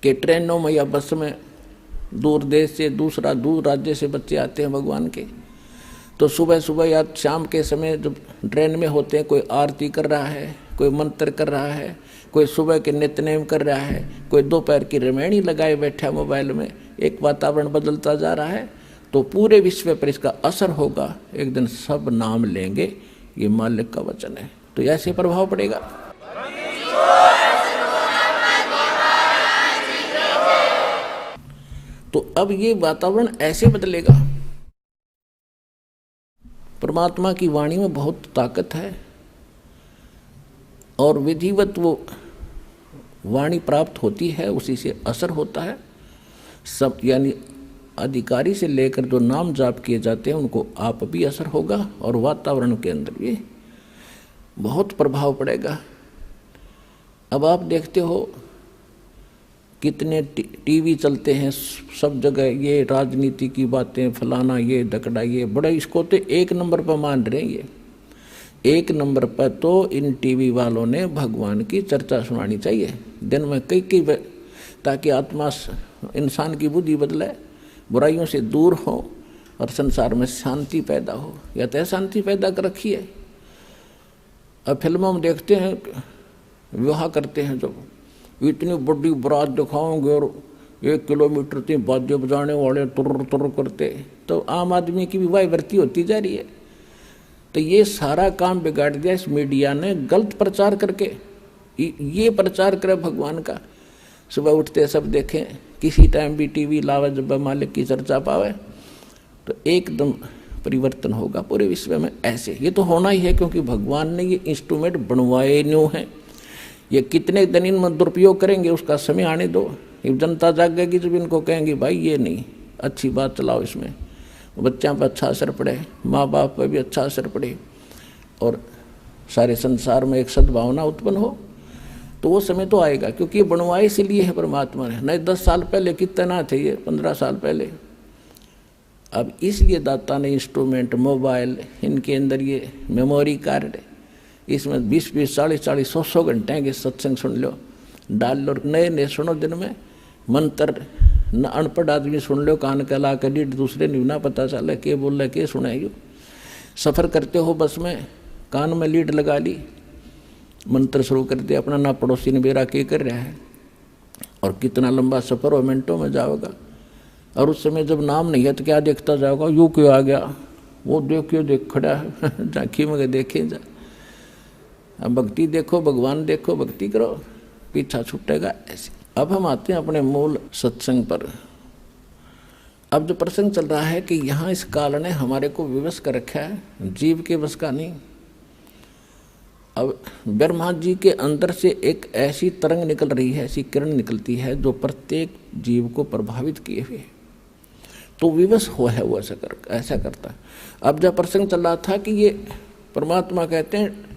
कि ट्रेनों में या बस में दूर देश से, दूर राज्य से बच्चे आते हैं भगवान के, तो सुबह सुबह या शाम के समय जब ट्रेन में होते हैं, कोई आरती कर रहा है, कोई मंत्र कर रहा है, कोई सुबह के नित्यनेम कर रहा है, कोई दोपहर की रामायणी लगाए बैठा मोबाइल में। एक वातावरण बदलता जा रहा है, तो पूरे विश्व पर इसका असर होगा। एक दिन सब नाम लेंगे, ये मालिक का वचन है। तो ऐसे प्रभाव पड़ेगा। तो अब ये वातावरण ऐसे बदलेगा। परमात्मा की वाणी में बहुत ताकत है और विधिवत वो वाणी प्राप्त होती है, उसी से असर होता है सब। यानी अधिकारी से लेकर जो नाम जाप किए जाते हैं उनको आप भी असर होगा और वातावरण के अंदर भी बहुत प्रभाव पड़ेगा। अब आप देखते हो कितने टीवी चलते हैं सब जगह, ये राजनीति की बातें, फलाना ये दकड़ा ये बड़ा, इसको तो एक नंबर पर मान रहे हैं। ये एक नंबर पर तो इन टीवी वालों ने भगवान की चर्चा सुनानी चाहिए दिन में कई ताकि आत्मा इंसान की बुद्धि बदले, बुराइयों से दूर हो और संसार में शांति पैदा हो। या तो शांति पैदा कर रखी है। अब फिल्मों में देखते हैं विवाह करते हैं जब इतनी बड़ी बारात दिखाओगे और 1 किलोमीटर तक बाजे बजाने वाले तुर तुर करते, तो आम आदमी की भी वाहवृत्ति होती जा रही है। तो ये सारा काम बिगाड़ दिया इस मीडिया ने गलत प्रचार करके। ये प्रचार करे भगवान का, सुबह उठते सब देखें, किसी टाइम भी टीवी लावे जब मालिक की चर्चा पावे तो एकदम परिवर्तन होगा पूरे विश्व में। ऐसे ये तो होना ही है क्योंकि भगवान ने ये इंस्ट्रूमेंट बनवाए न्यू हैं। ये कितने दिन इनमें दुरुपयोग करेंगे उसका समय आने दो। जनता जागेगी जब इनको कहेंगे भाई ये नहीं, अच्छी बात चलाओ, इसमें बच्चों पर अच्छा असर पड़े, माँ बाप पर भी अच्छा असर पड़े और सारे संसार में एक सद्भावना उत्पन्न हो, तो वो समय तो आएगा। क्योंकि ये बनवाए इसलिए है परमात्मा ने। नहीं 10 साल पहले कितने ना थे, ये 15 साल पहले। अब इसलिए दाता ने इंस्ट्रूमेंट, मोबाइल, इनके अंदर ये मेमोरी कार्ड, इसमें 20-20, 40-40, 100-100 घंटे के सत्संग सुन लो, डाल लो, नए नए सुनो दिन में मंत्र। न अनपढ़ आदमी सुन लो कान का ला कर, दूसरे नहीं ना पता चला के बोल रहा के सुनाइयो। सफ़र करते हो बस में, कान में लीड लगा ली, मंत्र शुरू कर दिया अपना, ना पड़ोसी ने मेरा के कर रहा है। और कितना लंबा सफ़र हो, मिनटों में जाओगा। और उस समय जब नाम नहीं है तो क्या देखता जाओगा, यूँ क्यों आ गया, वो देखियो देख खड़ा है झांकी में देखे जा। अब भक्ति देखो, भगवान देखो, भक्ति करो, पीछा छूटेगा ऐसे। अब हम आते हैं अपने मूल सत्संग पर। अब जो प्रसंग चल रहा है कि यहाँ इस काल ने हमारे को विवश कर रखा है, जीव के बस का नहीं। अब ब्रह्मा जी के अंदर से एक ऐसी तरंग निकल रही है, ऐसी किरण निकलती है जो प्रत्येक जीव को प्रभावित किए हुए, तो विवश हो है वो ऐसा करता है। अब जब प्रसंग चल रहा था कि ये परमात्मा कहते हैं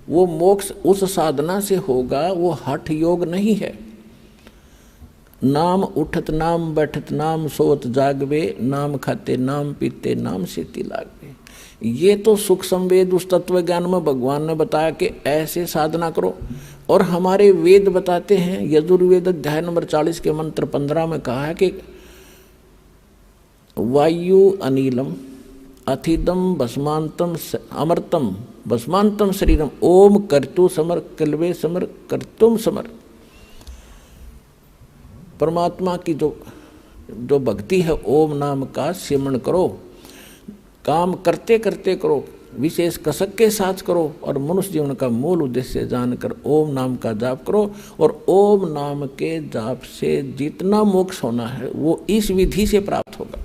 वो मोक्ष उस साधना से होगा, वो हठ योग नहीं है। नाम उठत नाम बैठत नाम सोत जागवे, नाम खाते नाम पीते नाम सेती लागवे। ये तो सुख संवेद उस तत्व ज्ञान में भगवान ने बताया कि ऐसे साधना करो। और हमारे वेद बताते हैं, यजुर्वेद अध्याय नंबर 40 के मंत्र 15 में कहा है कि वायु अनिलम अथिदम भस्मांतम अमृतम भस्मांतम शरीरम ओम कर्तु समर कल्वे समर कर्तुम समर। परमात्मा की जो भक्ति है, ओम नाम का सिमरण करो, काम करते करते करो, विशेष कसक के साथ करो और मनुष्य जीवन का मूल उद्देश्य जानकर ओम नाम का जाप करो। और ओम नाम के जाप से जितना मोक्ष होना है वो इस विधि से प्राप्त होगा।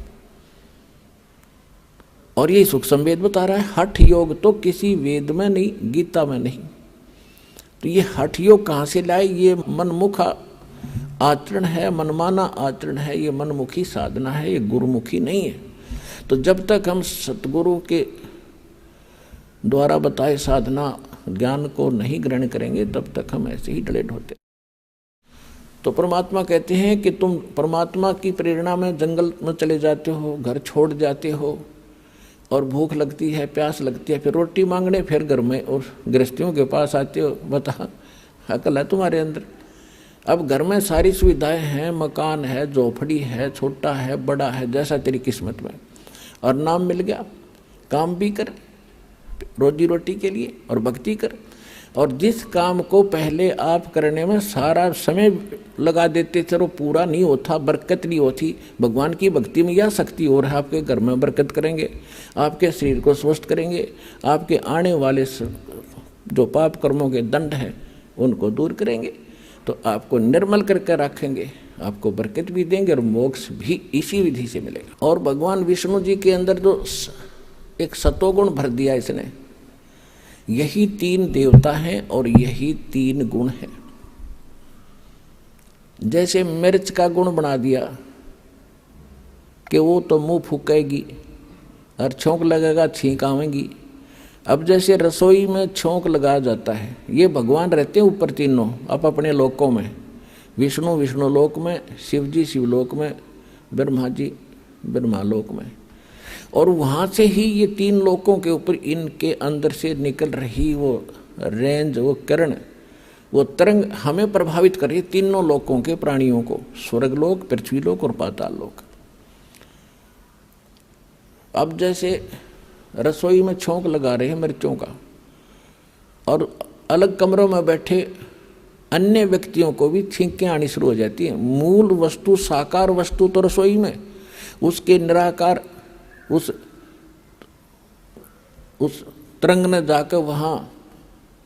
और ये सुख संवेद बता रहा है। हठ योग तो किसी वेद में नहीं, गीता में नहीं। तो ये हठ योग कहाँ से लाए? ये मनमुख आचरण है, मनमाना आचरण है, ये मनमुखी साधना है, ये गुरुमुखी नहीं है। तो जब तक हम सतगुरु के द्वारा बताए साधना ज्ञान को नहीं ग्रहण करेंगे तब तक हम ऐसे ही डले ढोते। तो परमात्मा कहते हैं कि तुम परमात्मा की प्रेरणा में जंगल में चले जाते हो, घर छोड़ जाते हो और भूख लगती है, प्यास लगती है, फिर रोटी मांगने, फिर घर में और गृहस्थियों के पास आते हो। बता अकल है तुम्हारे अंदर? अब घर में सारी सुविधाएं हैं, मकान है, झोपड़ी है, छोटा है, बड़ा है, जैसा तेरी किस्मत में, और नाम मिल गया। काम भी कर रोजी रोटी के लिए और भक्ति कर। और जिस काम को पहले आप करने में सारा समय लगा देते थे वो पूरा नहीं होता, बरकत नहीं होती। भगवान की भक्ति में यह शक्ति और है, आपके घर में बरकत करेंगे, आपके शरीर को स्वस्थ करेंगे, आपके आने वाले जो पाप कर्मों के दंड हैं उनको दूर करेंगे, तो आपको निर्मल करके रखेंगे, आपको बरकत भी देंगे और मोक्ष भी इसी विधि से मिलेगा। और भगवान विष्णु जी के अंदर जो एक सतोगुण भर दिया इसने। यही 3 देवता हैं और यही 3 गुण हैं। जैसे मिर्च का गुण बना दिया कि वो तो मुंह फूकेगी और छोंक लगेगा छींक आवेगी। अब जैसे रसोई में छोंक लगाया जाता है, ये भगवान रहते हैं ऊपर तीनों आप अपने लोकों में, विष्णु विष्णु लोक में, शिव जी शिवलोक में, ब्रह्मा जी ब्रह्मा लोक में। और वहाँ से ही ये 3 लोकों के ऊपर इनके अंदर से निकल रही वो रेंज, वो किरण, वो तरंग हमें प्रभावित कर रही है, तीनों लोकों के प्राणियों को, स्वर्गलोक, पृथ्वीलोक और पाताल लोक। अब जैसे रसोई में छोंक लगा रहे हैं मिर्चों का, और अलग कमरों में बैठे अन्य व्यक्तियों को भी छींकें आनी शुरू हो जाती हैं। मूल वस्तु, साकार वस्तु तो रसोई में, उसके निराकार उस तरंग ने जाकर वहाँ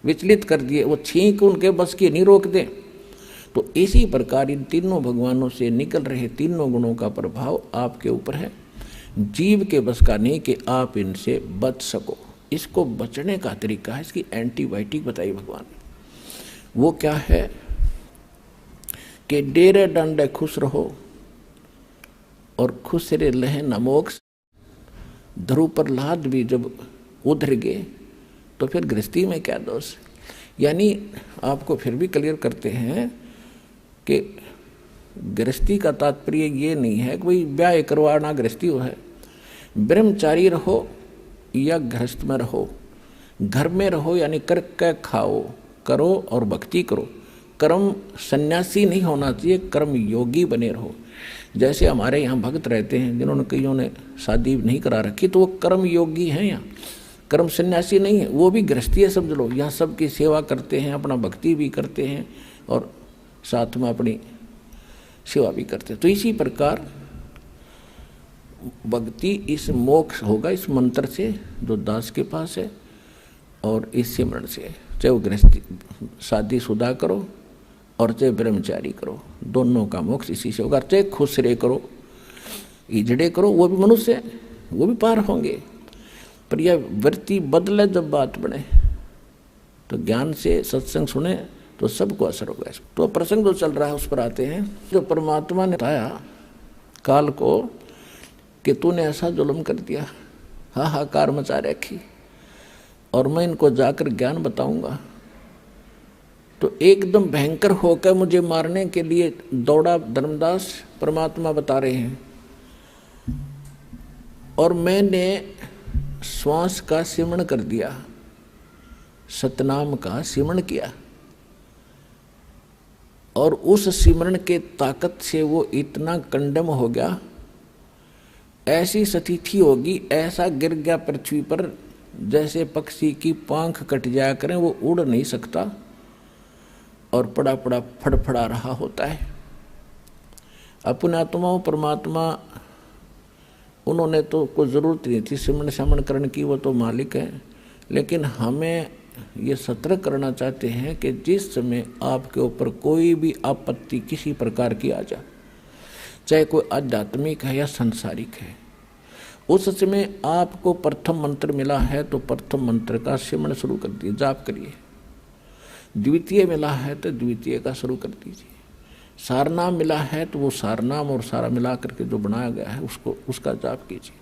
विचलित कर दिए, वो छींक उनके बस की नहीं रोक दे। तो इसी प्रकार इन तीनों भगवानों से निकल रहे तीनों गुणों का प्रभाव आपके ऊपर है, जीव के बस का नहीं कि आप इनसे बच सको। इसको बचने का तरीका है, इसकी एंटीबायोटिक बताई भगवान। वो क्या है कि डेरे डंडे खुश रहो और खुश रे लहे न मोक्ष। ध्रुव प्रहलाद भी जब उधर गए तो फिर गृहस्थी में क्या दोष। यानी आपको फिर भी क्लियर करते हैं कि गृहस्थी का तात्पर्य ये नहीं है कि भाई ब्याह करवाना गृहस्थी हो है। ब्रह्मचारी रहो या गृहस्थ में रहो, घर में रहो यानी करके खाओ, करो और भक्ति करो। कर्म सन्यासी नहीं होना चाहिए, कर्म योगी बने रहो। जैसे हमारे यहाँ भक्त रहते हैं जिन्होंने कईयों ने शादी नहीं करा रखी, तो वो कर्म योगी हैं, यहाँ कर्म सन्यासी नहीं है, वो भी गृहस्थी है समझ लो। यहाँ सबकी सेवा करते हैं, अपना भक्ति भी करते हैं और साथ में अपनी सेवा भी करते हैं। तो इसी प्रकार भक्ति इस मोक्ष होगा इस मंत्र से जो दास के पास है, और इस सिमरण से, चाहे वो गृहस्थी शादीशुदा करो और चाहे ब्रह्मचारी करो, दोनों का मोक्ष इसी से होगा। चाहे खुश रे करो, इजड़े करो, वो भी मनुष्य है, वो भी पार होंगे। पर यह वृत्ति बदले जब बात बने, तो ज्ञान से सत्संग सुने तो सबको असर होगा। तो प्रसंग जो चल रहा है उस पर आते हैं। जो परमात्मा ने बताया काल को कि तूने ऐसा जुल्म कर दिया, हाहाकार मचा रखी, और मैं इनको जाकर ज्ञान बताऊंगा। तो एकदम भयंकर होकर मुझे मारने के लिए दौड़ा धर्मदास, परमात्मा बता रहे हैं। और मैंने श्वास का सिमरण कर दिया, सतनाम का सिमरण किया, और उस सिमरण के ताकत से वो इतना कंडम हो गया, ऐसी स्थिति होगी, ऐसा गिर गया पृथ्वी पर जैसे पक्षी की पांख कट जाया करें, वो उड़ नहीं सकता और पड़ा पड़ा फड़फड़ा रहा होता है। अपने आत्माओं परमात्मा उन्होंने तो कोई ज़रूरत नहीं थी सिमरण समरण करने की, वो तो मालिक है। लेकिन हमें ये सतर्क करना चाहते हैं कि जिस समय आपके ऊपर कोई भी आपत्ति किसी प्रकार की आ जाए, चाहे कोई आध्यात्मिक है या सांसारिक है, उस समय आपको प्रथम मंत्र मिला है तो प्रथम मंत्र का सिमरण शुरू कर दिए, जाप करिए। द्वितीय मिला है तो द्वितीय का शुरू कर दीजिए। सारनाम मिला है तो वो सारनाम और सारा मिला करके जो बनाया गया है उसका जाप कीजिए।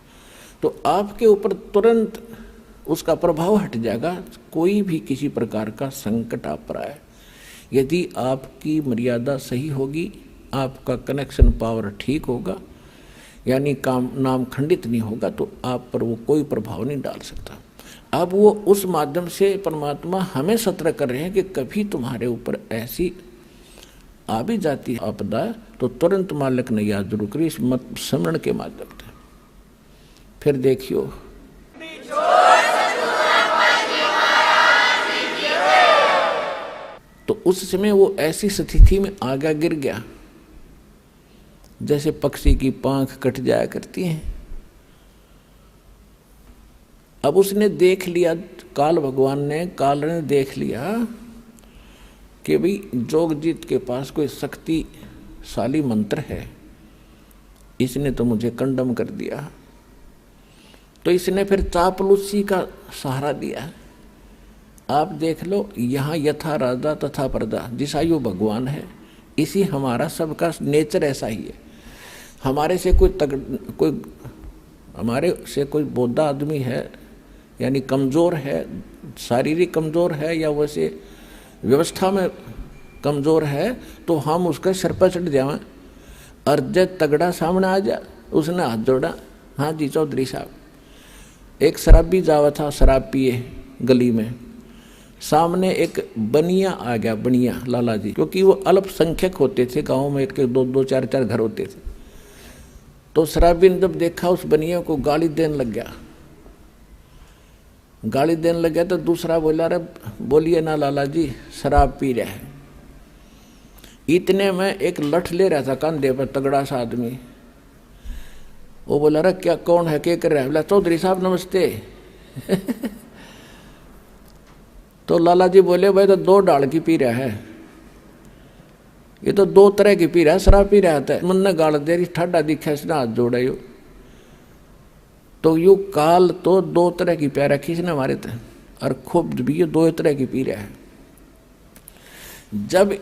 तो आपके ऊपर तुरंत उसका प्रभाव हट जाएगा। कोई भी किसी प्रकार का संकट आप पर आए, यदि आपकी मर्यादा सही होगी, आपका कनेक्शन पावर ठीक होगा, यानी काम नाम खंडित नहीं होगा, तो आप पर वो कोई प्रभाव नहीं डाल सकता। अब वो उस माध्यम से परमात्मा हमें सतर्क कर रहे हैं कि कभी तुम्हारे ऊपर ऐसी आ भी जाती है आपदा, तो तुरंत मालिक ने याद जरूर करी इस स्मरण के माध्यम से। फिर देखियो तो उस समय वो ऐसी स्थिति में आगे गिर गया जैसे पक्षी की पांख कट जाया करती हैं। अब उसने देख लिया, काल ने देख लिया कि भाई जोगजीत के पास कोई शक्तिशाली मंत्र है, इसने तो मुझे कंडम कर दिया। तो इसने फिर चापलूसी का सहारा दिया। आप देख लो, यहाँ यथा राजा तथा प्रजा, जिसा यो भगवान है, इसी हमारा सबका नेचर ऐसा ही है। हमारे से हमारे से कोई बोधा आदमी है, यानी कमज़ोर है, शारीरिक कमज़ोर है या वैसे व्यवस्था में कमज़ोर है, तो हम उसके सिर पर चढ़ जाएं। और जब तगड़ा सामने आ जा, उसने हाथ जोड़ा, हाँ जी चौधरी साहब। एक शराबी जावा था, शराब पिए गली में, सामने एक बनिया आ गया, बनिया लाला जी, क्योंकि वो अल्पसंख्यक होते थे गांव में, एक दो दो चार चार घर होते थे। तो शराबी ने जब देखा उस बनिया को, गाली देने लग गया। गाली देने लग गया तो दूसरा बोला, अरे बोलिए ना लाला जी, शराब पी रहा है। इतने में एक लठ ले रहा था कंधे पर, तगड़ा सा आदमी। वो बोला, अरे क्या, कौन है, क्या कर रहा है? बोला, चौधरी साहब नमस्ते। तो लाला जी बोले, भाई तो 2 डाल की पी रहा है, ये तो 2 तरह की पी रहा है, शराब पी रहा था। मन ने गाल दे रही, ठाडा दिखा, इसने हाथ जोड़ा। यू तो यू काल तो 2 तरह की प्या रखी इसने हमारे थे, और खूब भी ये 2 तरह की पी रहा है। जब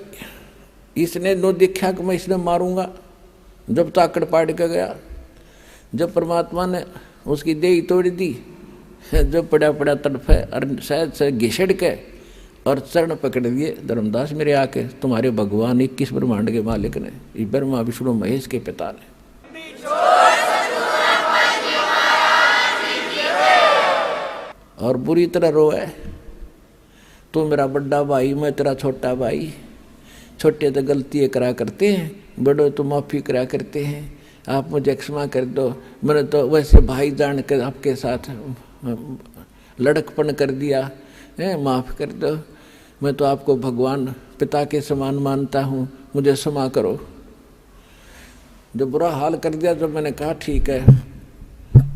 इसने नो देखा कि मैं इसने मारूंगा, जब ताकड़ पाड़ के गया, जब परमात्मा ने उसकी देही तोड़ दी, जब पड़ा पड़ा तड़फे और शायद से घिसड़ के और चरण पकड़ दिए, धर्मदास मेरे आके, तुम्हारे भगवान 21 ब्रह्मांड के मालिक ने, ब्रह्मा विष्णु महेश के पिता ने। और बुरी तरह रोए, तू मेरा बड़ा भाई, मैं तेरा छोटा भाई, छोटे तो गलतियाँ करा करते हैं, बड़े तो माफ़ी करा करते हैं, आप मुझे क्षमा कर दो, मैंने तो वैसे भाई जान कर आपके साथ लड़कपन कर दिया है, माफ़ कर दो, मैं तो आपको भगवान पिता के समान मानता हूँ, मुझे क्षमा करो। जो बुरा हाल कर दिया, जब मैंने कहा ठीक है,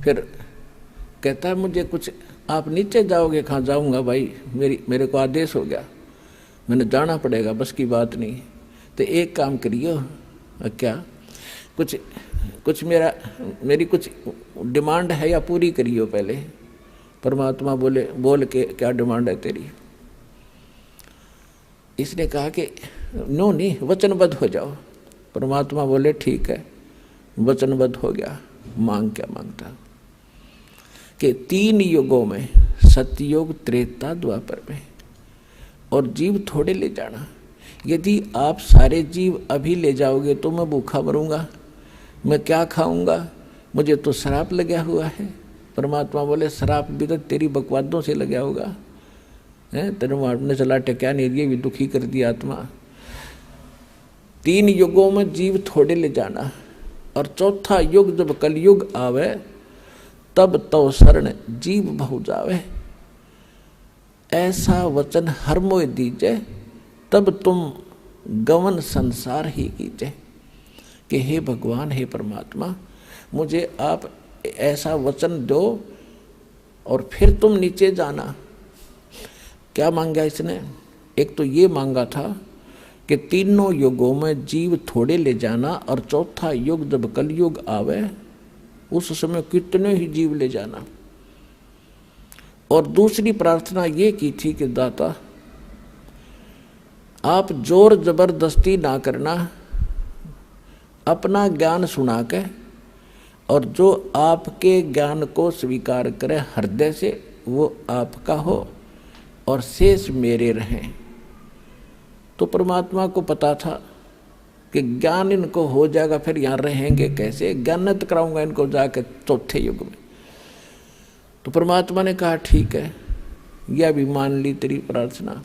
फिर कहता है मुझे कुछ, आप नीचे जाओगे? कहाँ जाऊँगा भाई, मेरे को आदेश हो गया, मैंने जाना पड़ेगा, बस की बात नहीं। तो एक काम करियो, क्या, कुछ मेरी कुछ डिमांड है या पूरी करियो पहले। परमात्मा बोले, बोल के क्या डिमांड है तेरी? इसने कहा कि नो नहीं, वचनबद्ध हो जाओ। परमात्मा बोले ठीक है, वचनबद्ध हो गया। मांग क्या मांगता? कि 3 युगों में, सतयुग, त्रेता, द्वापर में, और जीव थोड़े ले जाना। यदि आप सारे जीव अभी ले जाओगे तो मैं भूखा मरूंगा, मैं क्या खाऊंगा, मुझे तो श्राप लगा हुआ है। परमात्मा बोले श्राप भी तो तेरी बकवादों से लगा होगा, है तेरे मारने चला टेक्या नहीं, ये भी दुखी कर दिया आत्मा। 3 युगों में जीव थोड़े ले जाना, और चौथा युग जब कलयुग आवे, तब तो शरण जीव बहु जावे। ऐसा वचन हर मोय दीजे, तब तुम गवन संसार ही कीजे। कि हे भगवान, हे परमात्मा, मुझे आप ऐसा वचन दो और फिर तुम नीचे जाना। क्या मांगा इसने? एक तो ये मांगा था कि 3 युगों में जीव थोड़े ले जाना, और चौथा युग जब कलयुग आवे उस समय कितने ही जीव ले जाना। और दूसरी प्रार्थना ये की थी कि दाता, आप जोर जबरदस्ती ना करना, अपना ज्ञान सुना के, और जो आपके ज्ञान को स्वीकार करे हृदय से, वो आपका हो और शेष मेरे रहें। तो परमात्मा को पता था कि ज्ञान इनको हो जाएगा, फिर यहाँ रहेंगे कैसे, ज्ञानत कराऊंगा इनको जाके चौथे युग में। तो परमात्मा ने कहा ठीक है, यह भी मान ली तेरी प्रार्थना।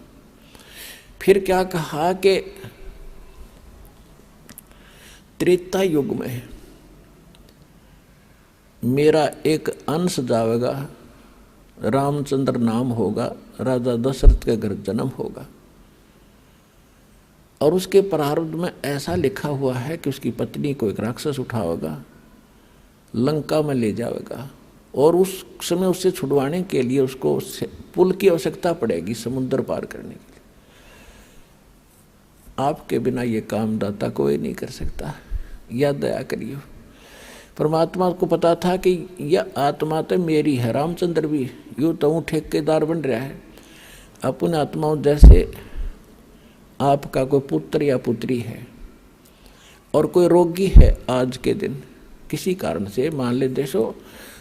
फिर क्या कहा कि त्रेता युग में मेरा एक अंश जाएगा, रामचंद्र नाम होगा, राजा दशरथ के घर जन्म होगा, और उसके प्रारब्ध में ऐसा लिखा हुआ है कि उसकी पत्नी को एक राक्षस उठाएगा, लंका में ले जाएगा, और उस समय उससे छुड़वाने के लिए उसको पुल की आवश्यकता पड़ेगी समुद्र पार करने के लिए। आपके बिना ये काम दाता कोई नहीं कर सकता, या दया करियो। परमात्मा को पता था कि यह आत्मा तो मेरी है। रामचंद्र भी यूँ तो ठेकेदार बन रहा है अपने आत्माओं जैसे। आपका कोई पुत्र या पुत्री है और कोई रोगी है आज के दिन किसी कारण से, मान ले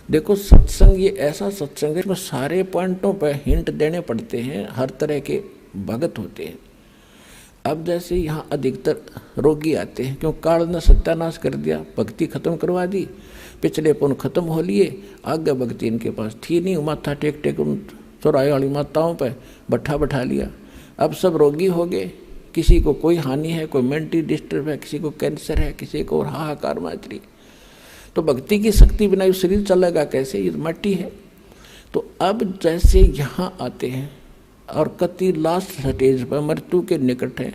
देखो सत्संग ये ऐसा सत्संग है इसमें सारे पॉइंटों पर हिंट देने पड़ते हैं, हर तरह के भगत होते हैं। अब जैसे यहाँ अधिकतर रोगी आते हैं क्यों, काल ने सत्यानाश कर दिया, भक्ति खत्म करवा दी, पिछले पुण्य खत्म हो लिए, आगे भक्ति इनके पास थी नहीं, माथा टेक टेक उन चौराहे वाली माताओं पर बैठा लिया। अब सब रोगी हो गए, किसी को कोई हानि है, कोई मेंटली डिस्टर्ब है, किसी को कैंसर है, किसी को हाहाकार मात्री। तो भक्ति की शक्ति बिना शरीर चलेगा कैसे, ये मट्टी है। तो अब जैसे यहाँ आते हैं और कति लास्ट स्टेज पर मृत्यु के निकट है,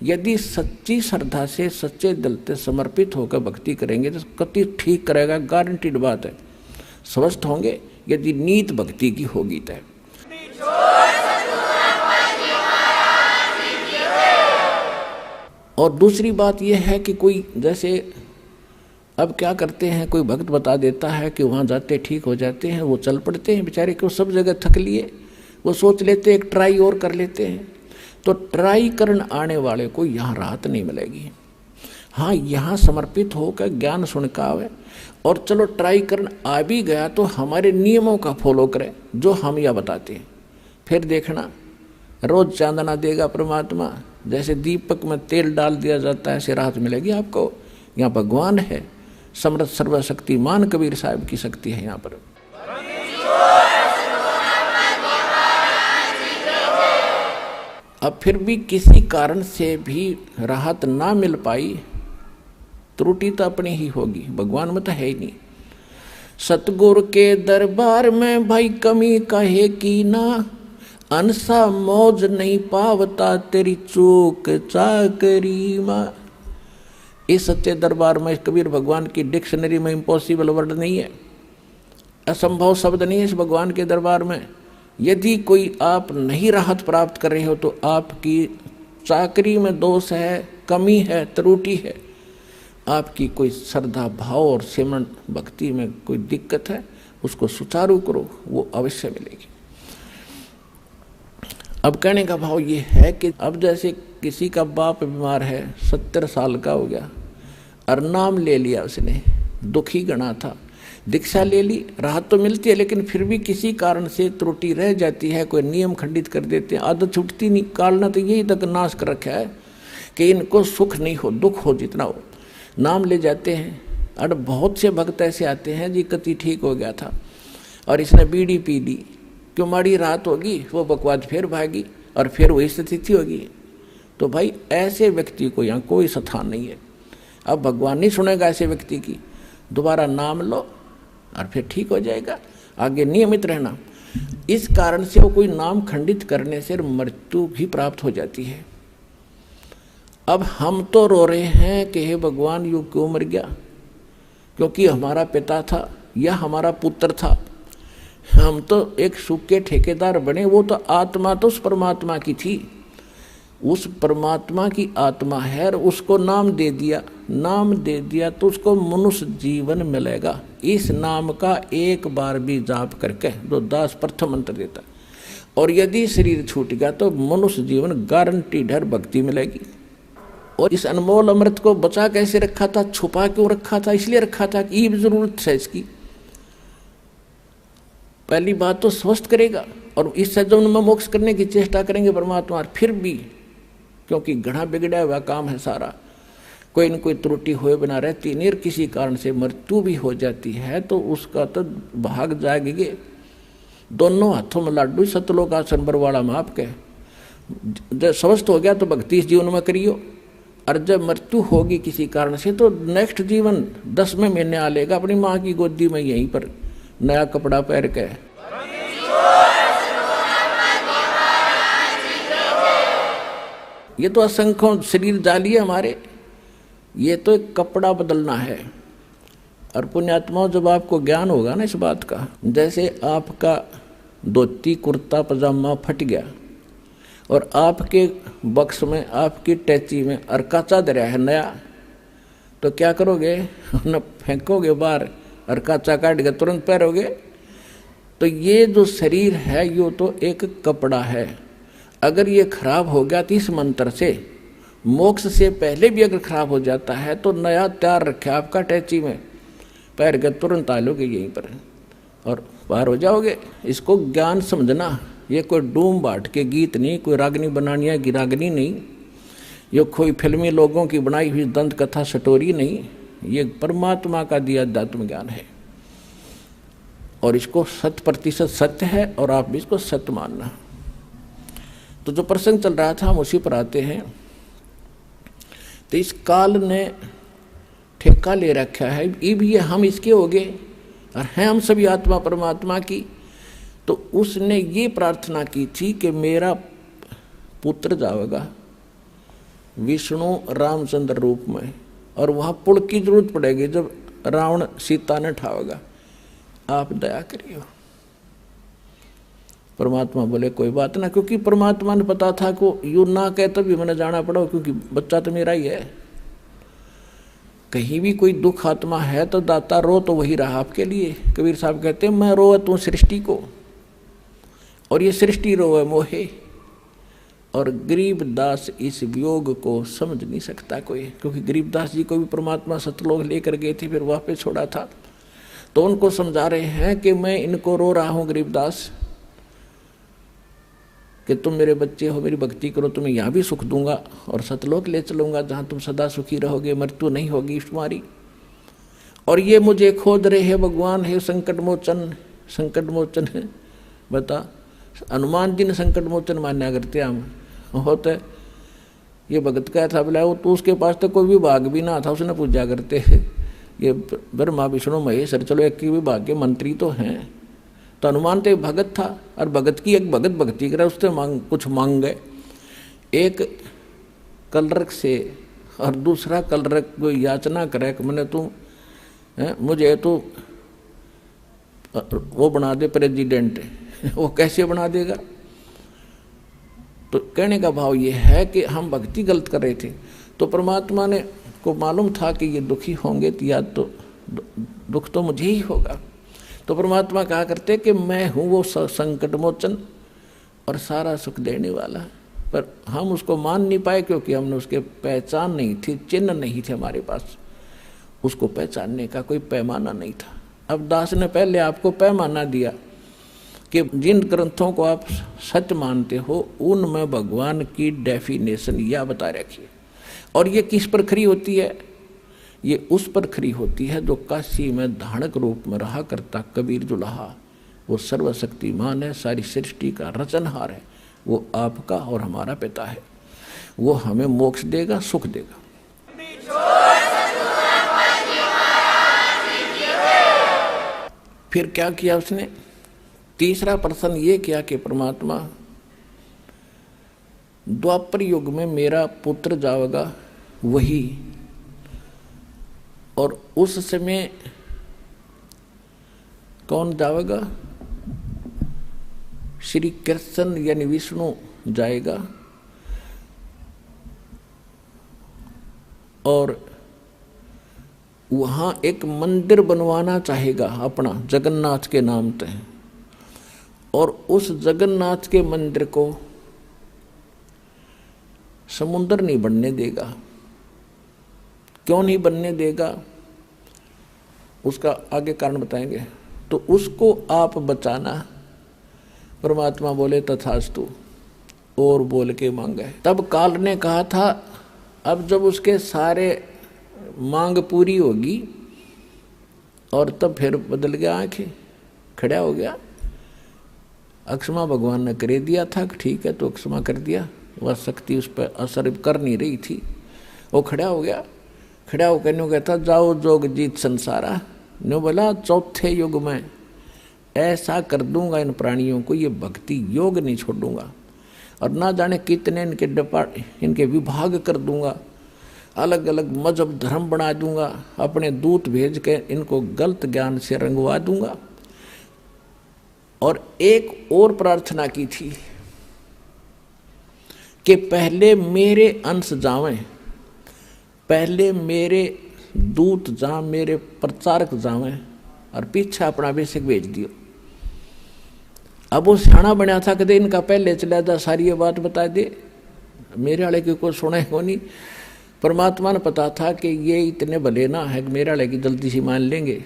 यदि सच्ची श्रद्धा से सच्चे दिल से समर्पित होकर भक्ति करेंगे तो कति ठीक करेगा, गारंटीड बात है, स्वस्थ होंगे यदि नीत भक्ति की होगी तय। और दूसरी बात यह है कि कोई जैसे अब क्या करते हैं, कोई भक्त बता देता है कि वहाँ जाते ठीक हो जाते हैं, वो चल पड़ते हैं बेचारे, को सब जगह थक लिए, वो सोच लेते एक ट्राई और कर लेते हैं। तो ट्राई करने आने वाले को यहाँ राहत नहीं मिलेगी। हाँ, यहाँ समर्पित होकर ज्ञान सुन का आवे और चलो ट्राई करने आ भी गया तो हमारे नियमों का फॉलो करे जो हम यह बताते हैं। फिर देखना रोज चांदना देगा परमात्मा, जैसे दीपक में तेल डाल दिया जाता है ऐसे राहत मिलेगी आपको। यहाँ भगवान है, समर्थ सर्वशक्तिमान कबीर साहब की शक्ति है यहाँ पर। अब फिर भी किसी कारण से भी राहत ना मिल पाई, त्रुटि तो अपनी ही होगी, भगवान में तो है ही नहीं। सतगुरु के दरबार में भाई कमी कहे की ना, अनसा मौज नहीं पावता तेरी चूक चाकरी माँ। इस सच्चे दरबार में कबीर भगवान की डिक्शनरी में इम्पॉसिबल वर्ड नहीं है, असंभव शब्द नहीं है इस भगवान के दरबार में। यदि कोई आप नहीं राहत प्राप्त कर रहे हो तो आपकी चाकरी में दोष है, कमी है, त्रुटि है, आपकी कोई श्रद्धा भाव और सिमरन भक्ति में कोई दिक्कत है, उसको सुचारू करो, वो अवश्य मिलेगी। अब कहने का भाव ये है कि अब जैसे किसी का बाप बीमार है, 70 साल का हो गया और नाम ले लिया उसने, दुखी गणा था, दीक्षा ले ली, राहत तो मिलती है लेकिन फिर भी किसी कारण से त्रुटि रह जाती है, कोई नियम खंडित कर देते हैं, आदत छूटती नहीं। काल ने तो यही तक नाश कर रखा है कि इनको सुख नहीं हो, दुख हो जितना हो, नाम ले जाते हैं। और बहुत से भक्त ऐसे आते हैं जी कति ठीक हो गया था और इसने बीड़ी पी ली, क्यों माड़ी रात होगी, वो बकवाद फिर भागी और फिर वही स्थिति होगी। तो भाई ऐसे व्यक्ति को यहाँ कोई स्थान नहीं है। अब भगवान नहीं सुनेगा ऐसे व्यक्ति की, दोबारा नाम लो और फिर ठीक हो जाएगा, आगे नियमित रहना। इस कारण से वो कोई नाम खंडित करने से मृत्यु भी प्राप्त हो जाती है। अब हम तो रो रहे हैं कि हे भगवान यूँ क्यों मर गया, क्योंकि हमारा पिता था या हमारा पुत्र था, हम तो एक सुख के ठेकेदार बने। वो तो आत्मा तो उस परमात्मा की थी, उस परमात्मा की आत्मा है और उसको नाम दे दिया तो उसको मनुष्य जीवन मिलेगा। इस नाम का एक बार भी जाप करके जो दास प्रथम मंत्र देता, और यदि शरीर छूट गया तो मनुष्य जीवन गारंटीड है, भक्ति मिलेगी। और इस अनमोल अमृत को बचा कैसे रखा था, छुपा क्यों रखा था, इसलिए रखा था कि ये जरूरत है इसकी। पहली बात तो स्वस्थ करेगा और इस सज्जन में मोक्ष करने की चेष्टा करेंगे परमात्मा। फिर भी क्योंकि घड़ा बिगड़ा हुआ काम है सारा, कोई न कोई त्रुटि हुए बिना रहती नहीं, किसी कारण से मृत्यु भी हो जाती है तो उसका तो भाग जाएंगे। दोनों हाथों में लाडू, सतलोक आसन बरवाड़ा में आपके। जब स्वस्थ हो गया तो भक्ति इस जीवन में करियो, और जब मृत्यु होगी किसी कारण से तो नेक्स्ट जीवन 10वें महीने आ लेगा अपनी माँ की गोदी में, यहीं पर नया कपड़ा पहन के। ये तो असंख्यों शरीर जाली है हमारे, ये तो एक कपड़ा बदलना है। और पुण्यात्माओं, जब आपको ज्ञान होगा ना इस बात का, जैसे आपका धोती कुर्ता पजामा फट गया और आपके बक्स में, आपकी टैची में अरका चादर है नया, तो क्या करोगे, न फेंकोगे बाहर और काचा काट के तुरंत पैरोगे। तो ये जो शरीर है ये तो एक कपड़ा है, अगर ये खराब हो गया तो इस मंत्र से मोक्ष से पहले भी अगर खराब हो जाता है तो नया तैयार रखे आपका टैची में, पैर के तुरंत आ लोगे यहीं पर और पार हो जाओगे। इसको ज्ञान समझना, ये कोई डूम बाट के गीत नहीं, कोई रागनी बनानिया की रागनी नहीं, ये कोई फिल्मी लोगों की बनाई हुई दंत कथा स्टोरी नहीं, ये परमात्मा का दिया अध्यात्म ज्ञान है और इसको 100% सत्य है और आप भी इसको सत्य मानना। तो जो प्रसंग चल रहा था हम उसी पर आते हैं। तो इस काल ने ठेका ले रखा है, ये हम इसके हो गए और हैं हम सभी आत्मा परमात्मा की। तो उसने ये प्रार्थना की थी कि मेरा पुत्र जाएगा विष्णु रामचंद्र रूप में, और वहाँ पुल की जरूरत पड़ेगी जब रावण सीता ने ठावेगा, आप दया करिए। परमात्मा बोले कोई बात ना, क्योंकि परमात्मा ने पता था को यू ना कहे तभी मैंने जाना पड़ा, क्योंकि बच्चा तो मेरा ही है। कहीं भी कोई दुख आत्मा है तो दाता रो तो वही रहा आपके लिए। कबीर साहब कहते हैं मैं रोए तू सृष्टि को, और ये सृष्टि रोए मोहे। और गरीबदास इस वियोग को समझ नहीं सकता कोई, क्योंकि गरीबदास जी को भी परमात्मा सतलोक लेकर गए थे, फिर वापस छोड़ा था। तो उनको समझा रहे हैं कि मैं इनको रो रहा हूँ गरीबदास, कि तुम मेरे बच्चे हो, मेरी भक्ति करो, तुम्हें यहाँ भी सुख दूंगा और सतलोक ले चलूंगा जहाँ तुम सदा सुखी रहोगे, मृत्यु नहीं होगी तुम्हारी। और ये मुझे खोज रहे हैं भगवान है संकट मोचन, संकट मोचन है। बता हनुमान जी ने संकट मोचन मान्या करते हम होते। ये भगत क्या था बोला, वो तो उसके पास तो कोई विभाग भी ना था, उसने पूजा करते है। ये ब्रह्मा विष्णु महेश, चलो एक ही विभाग के मंत्री तो हैं। तो हनुमान तो भगत था, और भगत की एक भगत भक्ति करे, उससे कुछ मांग गए। एक कलरक से और दूसरा कलरक को याचना करे कि मैंने तू मुझे तो वो बना दे प्रेसिडेंट। वो कैसे बना देगा? तो कहने का भाव ये है कि हम भक्ति गलत कर रहे थे, तो परमात्मा ने को मालूम था कि ये दुखी होंगे तो या तो दुख तो मुझे ही होगा। तो परमात्मा कहा करते कि मैं हूँ वो संकट मोचन और सारा सुख देने वाला, पर हम उसको मान नहीं पाए क्योंकि हमने उसके पहचान नहीं थी, चिन्ह नहीं थे हमारे पास, उसको पहचानने का कोई पैमाना नहीं था। अब दास ने पहले आपको पैमाना दिया कि जिन ग्रंथों को आप सत्य मानते हो उनमें भगवान की डेफिनेशन यह बता रखी है। और ये किस पर खरी होती है? ये उस पर खरी होती है जो काशी में धानक रूप में रहा करता कबीर जुलाहा। वो सर्वशक्तिमान है, सारी सृष्टि का रचनहार है, वो आपका और हमारा पिता है। वो हमें मोक्ष देगा, सुख देगा। फिर क्या किया उसने? तीसरा प्रश्न ये किया कि परमात्मा द्वापर युग में मेरा पुत्र जाएगा वही, और उस समय कौन जाएगा? श्री कृष्ण यानी विष्णु जाएगा, और वहाँ एक मंदिर बनवाना चाहेगा अपना जगन्नाथ के नाम पे, और उस जगन्नाथ के मंदिर को समुद्र नहीं बनने देगा। क्यों नहीं बनने देगा? उसका आगे कारण बताएंगे। तो उसको आप बचाना। परमात्मा बोले तथास्तु, और बोल के मांगे। तब काल ने कहा था अब जब उसके सारे मांग पूरी होगी, और तब फिर बदल गया, आंखें खड़ा हो गया। अक्षमा भगवान ने कर दिया था कि ठीक है, तो अक्षमा कर दिया, वह शक्ति उस पर असर कर नहीं रही थी। वो खड़ा हो गया, खड़ा होकर न्यू कहता जाओ जोग जीत संसारा। न्यू बोला चौथे युग में ऐसा कर दूंगा इन प्राणियों को, ये भक्ति योग नहीं छोड़ूंगा, और ना जाने कितने इनके विभाग कर दूंगा, अलग अलग मजहब धर्म बना दूंगा, अपने दूत भेज के इनको गलत ज्ञान से रंगवा दूंगा। और एक और प्रार्थना की थी कि पहले मेरे अंश जावें, पहले मेरे दूत जा मेरे प्रचारक जावे और पीछे अपना बेसिक भेज दियो। अब वो सियाणा बनया था कि इनका पहले चला जा सारी ये बात बता दे, मेरे वाले की कोई सुना को नहीं। परमात्मा ने पता था कि ये इतने भले ना है कि मेरे वाले की जल्दी से मान लेंगे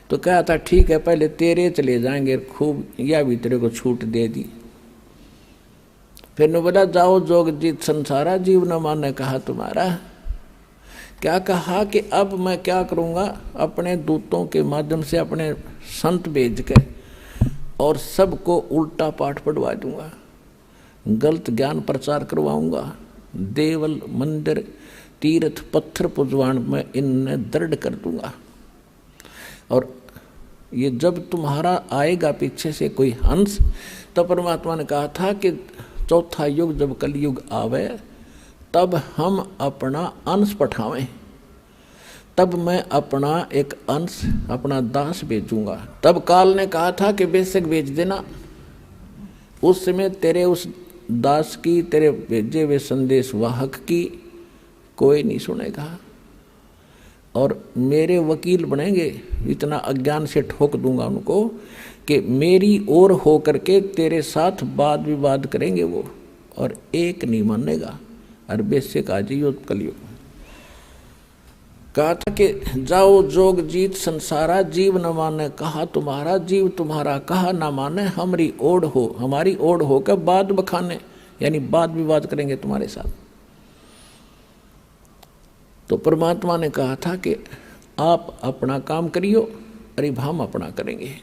तो कहा था ठीक है पहले तेरे चले जाएंगे, खूब या भी तेरे को छूट दे दी। फिर ने बोला जाओ जोग जीत संसारा जीव न माने कहा तुम्हारा। क्या कहा कि अब मैं क्या करूँगा, अपने दूतों के माध्यम से अपने संत भेज के और सबको उल्टा पाठ पढ़वा दूंगा, गलत ज्ञान प्रचार करवाऊंगा, देवल मंदिर तीर्थ पत्थर पुजवान में इन्हें दृढ़ कर दूंगा। और ये जब तुम्हारा आएगा पीछे से कोई हंस, तो परमात्मा ने कहा था कि चौथा युग जब कलयुग आवे तब हम अपना अंश पठावें, तब मैं अपना एक अंश अपना दास भेजूंगा। तब काल ने कहा था कि बेशक भेज देना, उस समय तेरे उस दास की, तेरे भेजे हुए संदेश वाहक की कोई नहीं सुनेगा और मेरे वकील बनेंगे। इतना अज्ञान से ठोक दूंगा उनको कि मेरी ओर हो करके तेरे साथ वाद विवाद करेंगे वो, और एक नहीं मानेगा। और बेशक आज ही कलयुग कहा था कि जाओ जोग जीत संसारा जीव न माने कहा तुम्हारा, जीव तुम्हारा कहा न माने हमारी ओढ़ हो, हमारी ओढ़ होकर बाद बखाने, यानी वाद विवाद करेंगे तुम्हारे साथ। तो परमात्मा ने कहा था कि आप अपना काम करियो, अरे हम अपना करेंगे।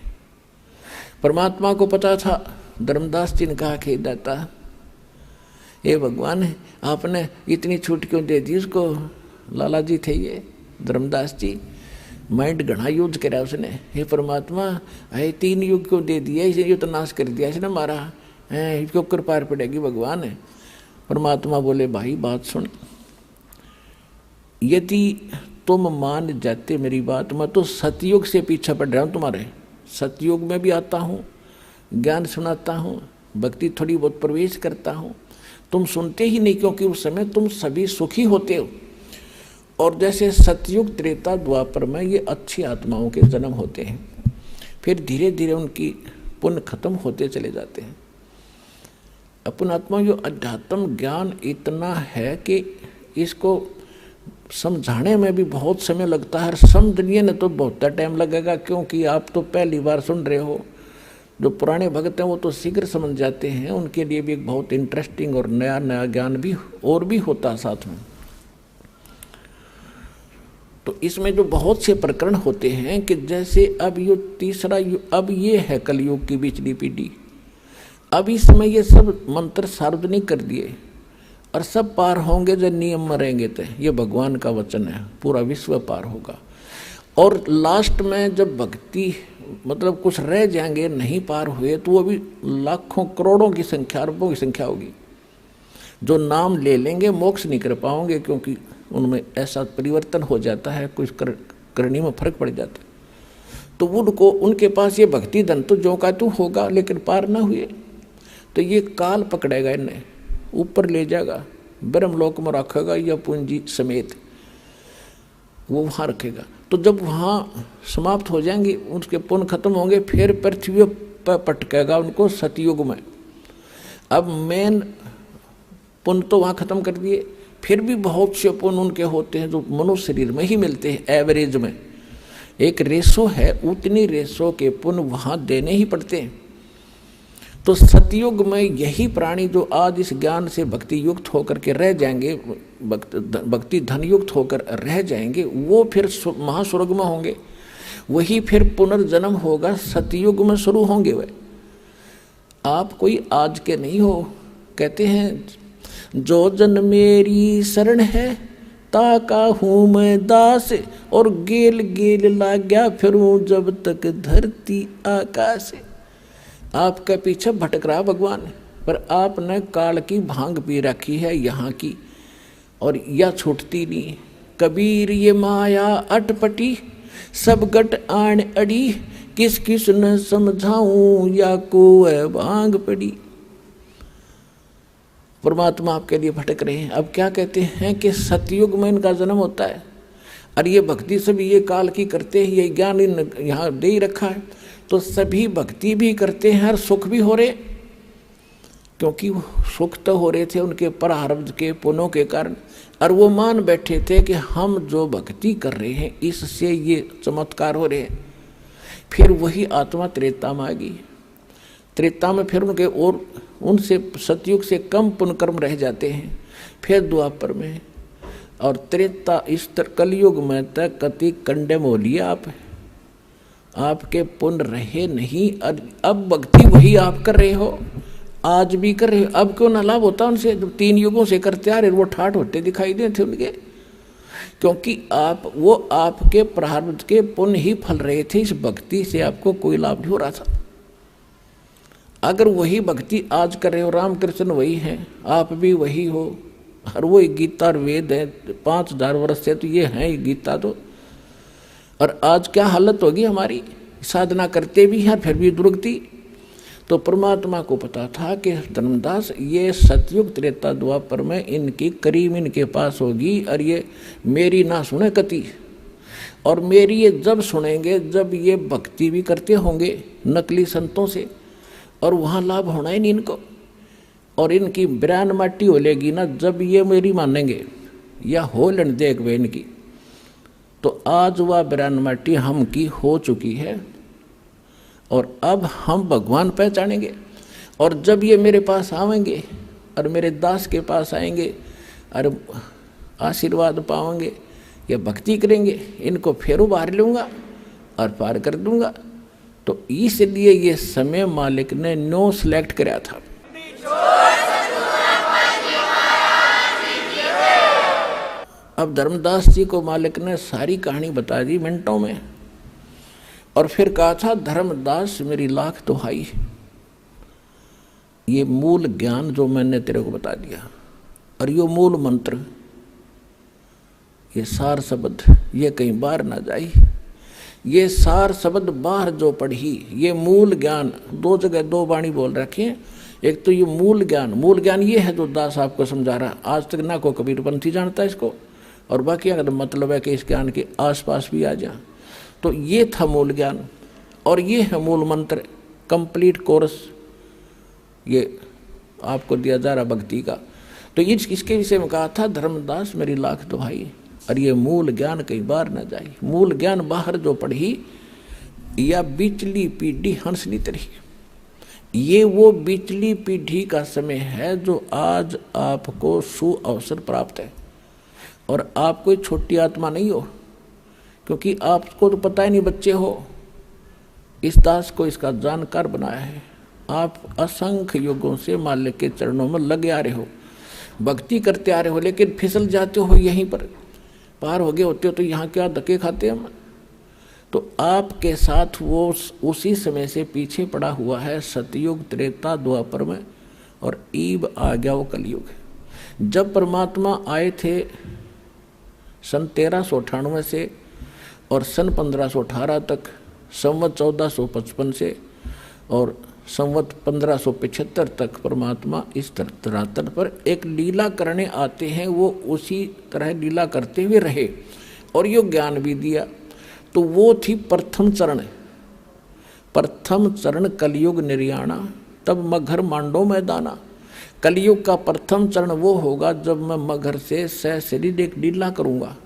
परमात्मा को पता था। धर्मदास जी ने कहा कि दाता हे भगवान, आपने इतनी छूट क्यों दे दी उसको। लाला जी थे ये धर्मदास जी, माइंड घना यूज करा उसने। हे परमात्मा, अरे 3 युग क्यों दे दिया, इसे ये तो नाश कर दिया इसने मारा है, इसके ऊपर पार पड़ेगी भगवान। परमात्मा बोले भाई बात सुन, यदि तुम मान जाते मेरी बात, मैं तो सतयुग से पीछा पड़ रहा हूँ तुम्हारे। सतयुग में भी आता हूँ, ज्ञान सुनाता हूँ, भक्ति थोड़ी बहुत प्रवेश करता हूँ, तुम सुनते ही नहीं क्योंकि उस समय तुम सभी सुखी होते हो। और जैसे सतयुग त्रेता द्वापर में ये अच्छी आत्माओं के जन्म होते हैं, फिर धीरे धीरे उनकी पुण्य खत्म होते चले जाते हैं। अपन आत्मा जो अध्यात्म ज्ञान इतना है कि इसको समझाने में भी बहुत समय लगता है। समझने में तो बहुत टाइम लगेगा, क्योंकि आप तो पहली बार सुन रहे हो। जो पुराने भक्त हैं वो तो शीघ्र समझ जाते हैं, उनके लिए भी एक बहुत इंटरेस्टिंग और नया नया ज्ञान भी और भी होता है साथ में। तो इसमें जो बहुत से प्रकरण होते हैं कि जैसे अब ये तीसरा युग, अब ये है कलयुग की पिछली पीढ़ी, अब इस समय ये सब मंत्र सार्वजनिक कर दिए और सब पार होंगे जो नियम मरेंगे। तो ये भगवान का वचन है, पूरा विश्व पार होगा। और लास्ट में जब भक्ति मतलब कुछ रह जाएंगे नहीं पार हुए, तो वो भी लाखों करोड़ों की संख्या, अरबों की संख्या होगी जो नाम ले लेंगे, मोक्ष नहीं कर पाओगे, क्योंकि उनमें ऐसा परिवर्तन हो जाता है, कुछ करनी में फर्क पड़ जाता है। तो उनको उनके पास ये भक्ति धन तो जो का तू होगा, लेकिन पार ना हुए तो ये काल पकड़ेगा, इन्हें ऊपर ले जाएगा, ब्रह्मलोक में रखेगा या पूंजी समेत वो वहाँ रखेगा। तो जब वहाँ समाप्त हो जाएंगे, उसके पुण्य खत्म होंगे, फिर पृथ्वी पर पटकेगा उनको सतयुग में। अब मेन पुण्य तो वहाँ खत्म कर दिए, फिर भी बहुत से पुण्य उनके होते हैं जो मनुष्य शरीर में ही मिलते हैं। एवरेज में एक रेशो है, उतनी रेशो के पुण्य वहाँ देने ही पड़ते हैं। तो सतयुग में यही प्राणी जो आज इस ज्ञान से भक्ति युक्त होकर के रह जाएंगे, भक्ति धन युक्त होकर रह जाएंगे, वो फिर महास्वर्ग में होंगे। वही फिर पुनर्जन्म होगा, सतयुग में शुरू होंगे। वे आप कोई आज के नहीं हो। कहते हैं जो जन मेरी शरण है ताका हूँ मैं दास, और गेल गेल लाग्या फिरूं जब तक धरती आकाश। आपके पीछे भटक रहा भगवान, पर आपने काल की भांग पी रखी है यहाँ की, और यह छूटती नहीं। कबीर ये माया अटपटी सब गट आण अड़ी, किस किस न समझाऊं या को है भांग पड़ी। परमात्मा आपके लिए भटक रहे हैं। अब क्या कहते हैं कि सतयुग में इनका जन्म होता है। और ये भक्ति सभी ये काल की करते हैं, ये ज्ञान यहाँ दे ही रखा है, तो सभी भक्ति भी करते हैं और सुख भी हो रहे, क्योंकि सुख तो हो रहे थे उनके प्रारब्ध के पुण्यों के कारण, और वो मान बैठे थे कि हम जो भक्ति कर रहे हैं इससे ये चमत्कार हो रहे हैं। फिर वही आत्मा त्रेता में आ गई। त्रेता में फिर उनके और उनसे सतयुग से कम पुण्य कर्म रह जाते हैं, फिर द्वापर में, और त्रेता इस कलयुग में तक कति कंडम हो लिया आपके पुण्य रहे नहीं। अब भक्ति वही आप कर रहे हो, आज भी कर रहे हो, अब क्यों ना लाभ होता उनसे जो 3 युगों से करते आ रहे, वो ठाठ होते दिखाई देते उनके, क्योंकि वो आपके प्रारब्ध के पुण्य ही फल रहे थे, इस भक्ति से आपको कोई लाभ नहीं हो रहा था। अगर वही भक्ति आज कर रहे हो, रामकृष्ण वही हैं, आप भी वही हो, और वो गीता और वेद है 5000 वर्ष से, तो ये है गीता तो, और आज क्या हालत होगी हमारी, साधना करते भी हैं फिर भी दुर्गति। तो परमात्मा को पता था कि धर्मदास ये सतयुग त्रेता द्वापर में इनकी करीम इनके पास होगी, और ये मेरी ना सुने कति, और मेरी ये जब सुनेंगे जब ये भक्ति भी करते होंगे नकली संतों से, और वहाँ लाभ होना ही नहीं इनको, और इनकी ब्रान माटी हो लेगी ना जब ये मेरी मानेंगे या हो लेन देख वे इनकी। तो आज वह ब्रान माटी हम की हो चुकी है, और अब हम भगवान पहचानेंगे, और जब ये मेरे पास आवेंगे और मेरे दास के पास आएंगे और आशीर्वाद पाएंगे या भक्ति करेंगे, इनको फिर उबार लूँगा और पार कर दूँगा। तो इसलिए ये समय मालिक ने नो सिलेक्ट कराया था। अब धर्मदास जी को मालिक ने सारी कहानी बता दी मिनटों में, और फिर कहा था धर्मदास मेरी लाख दुहाई, ये मूल ज्ञान जो मैंने तेरे को बता दिया, और ये मूल मंत्र, ये सार शब्द, ये कहीं बाहर ना जाए, ये सार शब्द बाहर जो पढ़ी, ये मूल ज्ञान 2 जगह 2 वाणी बोल रखे हैं। एक तो ये मूल ज्ञान ये है जो दास आपको समझा रहा, आज तक ना को कबीरपंथी जानता है इसको, और बाकी अगर मतलब है कि इस ज्ञान के आसपास भी आ जा। तो ये था मूल ज्ञान, और ये है मूल मंत्र, कंप्लीट कोर्स ये आपको दिया जा रहा भक्ति का। तो इसके विषय में कहा था धर्मदास मेरी लाख दुहाई, और ये मूल ज्ञान कई बार न जाए। मूल ज्ञान बाहर जो पढ़ी या बिचली पीढ़ी हंसनी तरही, ये वो बिचली पीढ़ी का समय है जो आज आपको सुअवसर प्राप्त है, और आप कोई छोटी आत्मा नहीं हो, क्योंकि आपको तो पता ही नहीं बच्चे हो, इस दास को इसका जानकार बनाया है। आप असंख्य युगों से मालिक के चरणों में लगे आ रहे हो, भक्ति करते आ रहे हो, लेकिन फिसल जाते हो, यहीं पर पार हो गए होते हो तो यहाँ क्या धक्के खाते हम। तो आपके साथ वो उसी समय से पीछे पड़ा हुआ है सतयुग त्रेता द्वापर में, और ईब आ गया वो कलयुग। जब परमात्मा आए थे सन 1398 से और सन 1518 तक, संवत 1455 से और संवत 1575 तक परमात्मा इस धरातल पर एक लीला करने आते हैं। वो उसी तरह लीला करते हुए रहे और यो ज्ञान भी दिया। तो वो थी प्रथम चरण कलयुग निर्याणा, तब मगर मांडो मैदाना। कलयुग का प्रथम चरण वो होगा जब मैं मगर से सशरीर एक लीला करूँगा,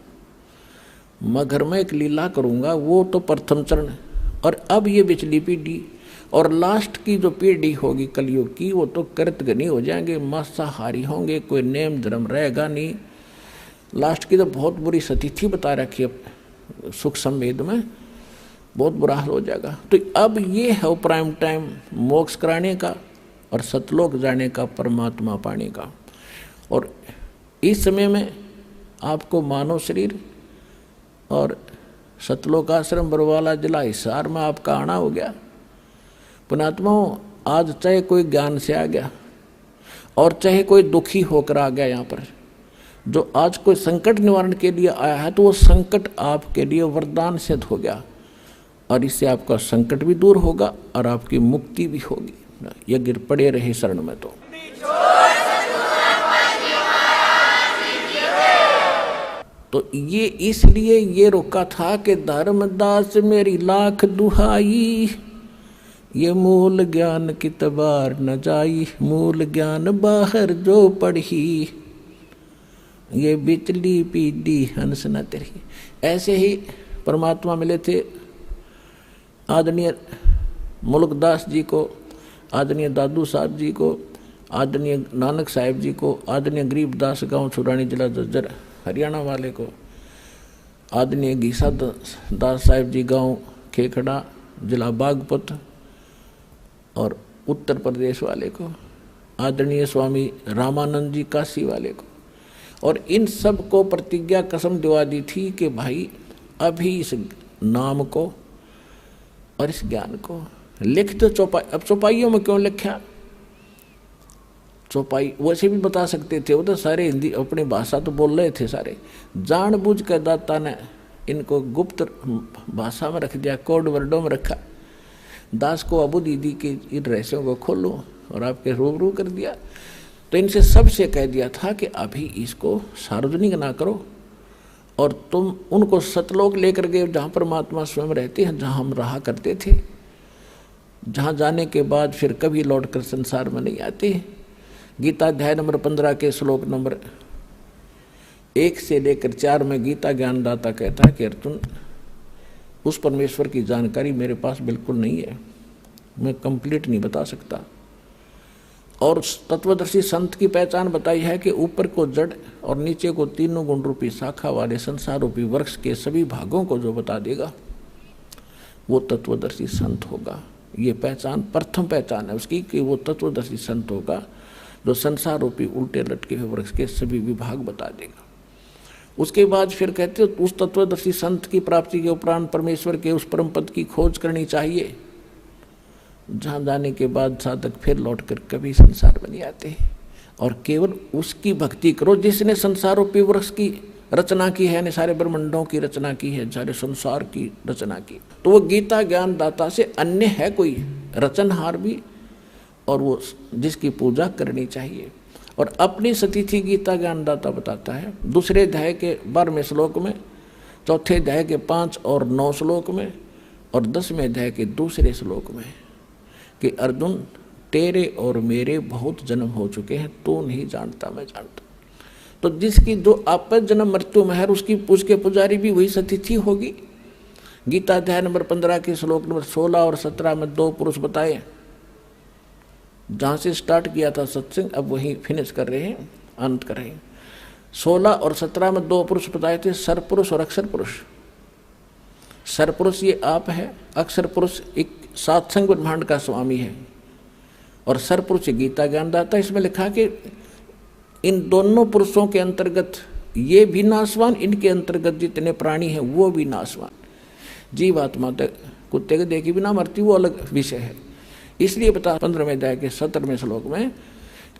मगर में एक लीला करूँगा, वो तो प्रथम चरण। और अब ये बिचली पीढ़ी और लास्ट की जो पीढ़ी होगी कलयुग की, वो तो कृतघ्नी हो जाएंगे, मांसाहारी होंगे, कोई नेम धर्म रहेगा नहीं। लास्ट की तो बहुत बुरी स्थिति बता रखी है सुख संवेद में, बहुत बुरा हाल हो जाएगा। तो अब ये है प्राइम टाइम मोक्ष कराने का और सतलोक जाने का, परमात्मा पाने का। और इस समय में आपको मानव शरीर और सतलोक आश्रम बरवाला जिला हिसार में आपका आना हो गया। पुणात्माओं, आज चाहे कोई ज्ञान से आ गया और चाहे कोई दुखी होकर आ गया यहाँ पर, जो आज कोई संकट निवारण के लिए आया है, तो वो संकट आपके लिए वरदान सिद्ध हो गया, और इससे आपका संकट भी दूर होगा और आपकी मुक्ति भी होगी। ये गिर पड़े रहे शरण में। तो तो ये इसलिए ये रोका था कि धर्मदास मेरी लाख दुहाई, ये मूल ज्ञान की तबार न जाई, मूल ज्ञान बाहर जो पढ़ी, ये बिचली पीडी हंस न तेरी। ऐसे ही परमात्मा मिले थे आदरणीय मुल्कदास जी को, आदरणीय दादू साहब जी को, आदरणीय नानक साहिब जी को, आदरणीय गरीबदास गांव छुरानी जिला जज्जर हरियाणा वाले को, आदरणीय गीसा दास साहिब जी गांव खेखड़ा जिला बागपत और उत्तर प्रदेश वाले को, आदरणीय स्वामी रामानंद जी काशी वाले को, और इन सब को प्रतिज्ञा कसम दिवा दी थी कि भाई अभी इस नाम को और इस ज्ञान को लिख दो चौपाई। अब चौपाइयों में क्यों लिखा? चौपाई वैसे भी बता सकते थे, वो तो सारे हिंदी अपनी भाषा तो बोल रहे थे सारे, जानबूझ कर दाता ने इनको गुप्त भाषा में रख दिया, कोड वर्डों में रखा। दास को अबू दीदी के इन रहस्यों को खोलो और आपके रूबरू कर दिया। तो इनसे सबसे कह दिया था कि अभी इसको सार्वजनिक ना करो, और तुम उनको सतलोक लेकर गए जहाँ परमात्मा स्वयं रहते हैं, जहाँ हम रहा करते थे, जहाँ जाने के बाद फिर कभी लौटकर संसार में नहीं आते। गीता अध्याय नंबर 15 के श्लोक नंबर 1 से लेकर 4 में गीता ज्ञानदाता कहता है कि अर्जुन, उस परमेश्वर की जानकारी मेरे पास बिल्कुल नहीं है, मैं कंप्लीट नहीं बता सकता। और तत्वदर्शी संत की पहचान बताई है कि ऊपर को जड़ और नीचे को तीनों गुण रूपी शाखा वाले संसार रूपी वृक्ष के सभी भागों को जो बता देगा वो तत्वदर्शी संत होगा। ये पहचान प्रथम पहचान है उसकी कि वो तत्वदर्शी संत होगा जो संसार रूपी उल्टे लटके हुए वृक्ष के सभी विभाग बता देगा। उसके बाद फिर कहते हो उस तत्वदर्शी संत की प्राप्ति के उपरांत परमेश्वर के उस परम पद की खोज करनी चाहिए, जहाँ जाने के बाद साधक फिर लौटकर कभी संसार में नहीं आते, और केवल उसकी भक्ति करो जिसने संसार रूपी वृक्ष की रचना की है, ने सारे ब्रह्मांडों की रचना की है, सारे संसार की रचना की। तो वो गीता ज्ञान दाता से अन्य है कोई रचनहार भी, और वो जिसकी पूजा करनी चाहिए। और अपनी सतिथि गीता ज्ञानदाता बताता है दूसरे अध्याय के 12वें श्लोक में, चौथे अध्याय के 5 और 9 श्लोक में, और 10वें अध्याय के दूसरे श्लोक में कि अर्जुन तेरे और मेरे बहुत जन्म हो चुके हैं, तू नहीं जानता मैं जानता। तो जिसकी जो आपस जन्म मृत्यु में है उसकी पूज के पुजारी भी वही सतिथि होगी। गीता अध्याय नंबर 15 के श्लोक नंबर 16 और 17 में 2 पुरुष बताए, जहाँ से स्टार्ट किया था सत्संग अब वहीं फिनिश कर रहे हैं, अंत कर रहे हैं। 16 और 17 में 2 पुरुष बताए थे, सरपुरुष और अक्षर पुरुष। सरपुरुष ये आप है, अक्षर पुरुष एक सात्संग ब्रह्मांड का स्वामी है, और सरपुरुष गीता ज्ञानदाता। इसमें लिखा कि इन दोनों पुरुषों के अंतर्गत ये भी नाशवान, इनके अंतर्गत जितने प्राणी हैं वो भी नाशवान। जीवात्मा तक कुत्ते के देखी बिना मरती वो अलग विषय है। इसलिए बता 15वें अध्याय के 17वें श्लोक में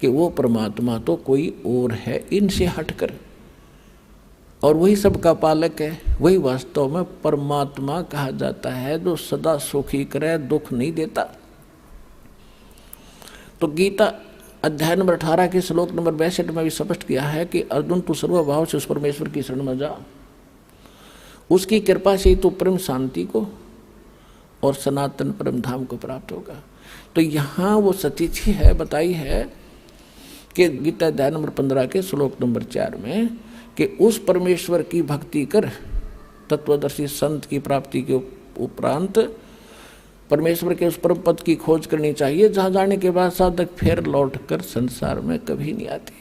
कि वो परमात्मा तो कोई और है इनसे हटकर, और वही सबका पालक है। वही वास्तव में परमात्मा कहा जाता है जो सदा सुखी करे, दुख नहीं देता। तो गीता अध्याय नंबर 18 के श्लोक नंबर 62 में भी स्पष्ट किया है कि अर्जुन तू सर्वभाव से उस परमेश्वर की शरण में जा, उसकी कृपा से ही तू परम शांति को और सनातन परम धाम को प्राप्त होगा। तो यहाँ वो सतिथि है बताई है कि गीता अध्याय नंबर 15 के श्लोक नंबर 4 में कि उस परमेश्वर की भक्ति कर तत्वदर्शी संत की प्राप्ति के उपरांत परमेश्वर के उस परम पद की खोज करनी चाहिए, जहाँ जाने के बाद साधक फिर लौट कर संसार में कभी नहीं आते।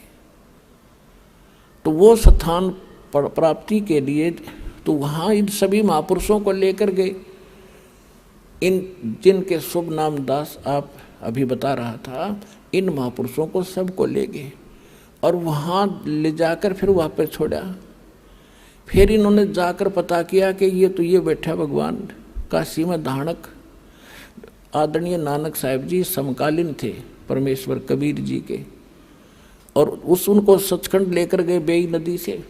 तो वो स्थान प्राप्ति के लिए तो वहाँ इन सभी महापुरुषों को लेकर गए, इन जिनके शुभ नाम दास आप अभी बता रहा था, इन महापुरुषों को सबको ले गए और वहाँ ले जाकर फिर वहाँ पर छोड़ा। फिर इन्होंने जाकर पता किया कि ये तो ये बैठा भगवान काशी में धाणक आदरणीय नानक साहिब जी समकालीन थे परमेश्वर कबीर जी के, और उनको सचखंड लेकर गए बेई नदी से,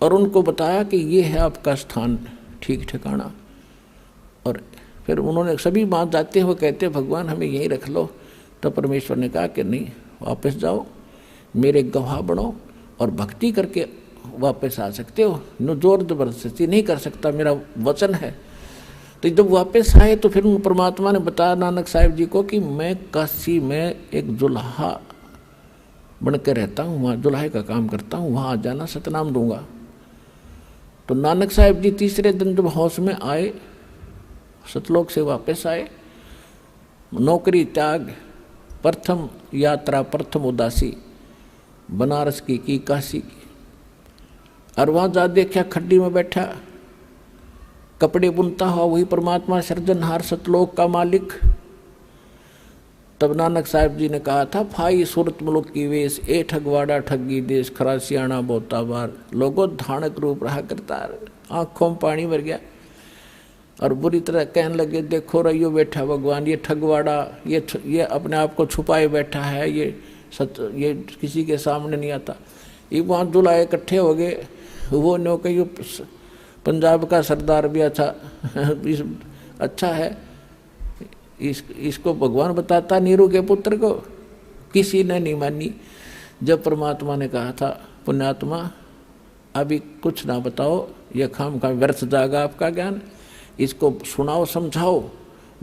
और उनको बताया कि ये है आपका स्थान ठीक ठिकाना। और फिर उन्होंने सभी बात जाते हुए कहते भगवान हमें यहीं रख लो। तो परमेश्वर ने कहा कि नहीं, वापस जाओ, मेरे गवाह बनो और भक्ति करके वापस आ सकते हो, नो जोर जबरदस्ती नहीं कर सकता, मेरा वचन है। तो जब वापस आए तो फिर उन परमात्मा ने बताया नानक साहिब जी को कि मैं काशी में एक जुल्हा बन के रहता हूँ, वहाँ जुल्हे का काम करता हूँ, वहाँ आ जाना, सतनाम दूंगा। तो नानक साहिब जी तीसरे दिन जब होश में आए, सतलोक से वापस आए, नौकरी त्याग, प्रथम यात्रा, प्रथम उदासी बनारस की काशी की, और वहाँ जा देखा खड्डी में बैठा कपड़े बुनता हुआ वही परमात्मा सृजनहार सतलोक का मालिक। तब नानक साहिब जी ने कहा था, फाई सूरत मुल्क की वेश, ए ठगवाड़ा ठगी देश, खरासियाना बोता बार, लोगों धानक रूप रहा करता। आंखों में पानी भर गया और बुरी तरह कहने लगे, देखो रहियो बैठा भगवान, ये ठगवाड़ा, ये अपने आप को छुपाए बैठा है, ये किसी के सामने नहीं आता। ये वहाँ दुलाए इकट्ठे हो गए, वो नो कही पंजाब का सरदार भी अच्छा है, इसको भगवान बताता नीरू के पुत्र को, किसी ने नहीं मानी। जब परमात्मा ने कहा था, पुण्यात्मा अभी कुछ ना बताओ, यह खाम खा व्यर्थ जाएगा आपका ज्ञान, इसको सुनाओ समझाओ,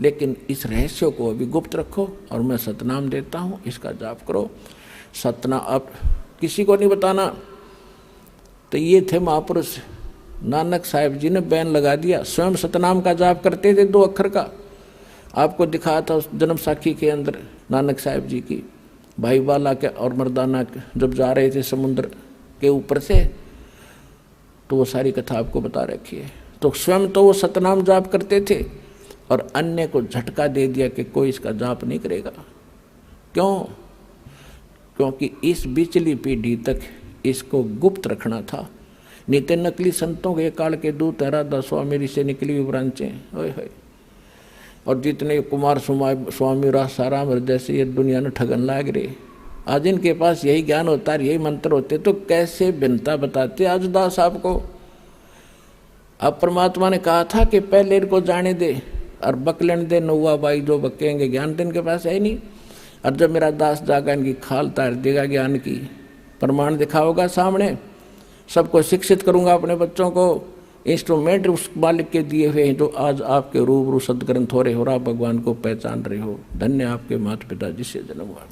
लेकिन इस रहस्य को अभी गुप्त रखो और मैं सतनाम देता हूँ, इसका जाप करो। सतना अब किसी को नहीं बताना। तो ये थे महापुरुष। नानक साहिब जी ने बैन लगा दिया, स्वयं सतनाम का जाप करते थे 2 अक्षर का। आपको दिखाया था उस जन्म साखी के अंदर नानक साहिब जी की, भाई बाला के और मर्दाना जब जा रहे थे समुद्र के ऊपर से, तो वो सारी कथा आपको बता रखी है। तो स्वयं तो वो सतनाम जाप करते थे और अन्य को झटका दे दिया कि कोई इसका जाप नहीं करेगा। क्यों? क्योंकि इस बिचली पीढ़ी तक इसको गुप्त रखना था। नित्य नकली संतों के काल के दूत राधा स्वामी से निकली ब्रांचें, ओए होए, और जितने कुमार स्वामी रासाराम जैसे ये दुनिया में ठगन लाग रहे, आज इनके पास यही ज्ञान होता है, यही मंत्र होते, तो कैसे भिन्नता बताते आज दास आपको। अब परमात्मा ने कहा था कि पहले इनको जाने दे और बकलन दे, नौवा बाई जो बकेंगे, ज्ञान तो इनके पास है नहीं। और जब मेरा दास जागा इनकी खाल तार देगा ज्ञान की, प्रमाण दिखाओगा सामने, सबको शिक्षित करूंगा अपने बच्चों को। इंस्ट्रूमेंट उस मालिक के दिए हुए हैं जो आज आपके रूबरू सदग्रंथ हो रहे हो, आप भगवान को पहचान रहे हो। धन्य आपके माता पिता जिससे जन्म हुआ।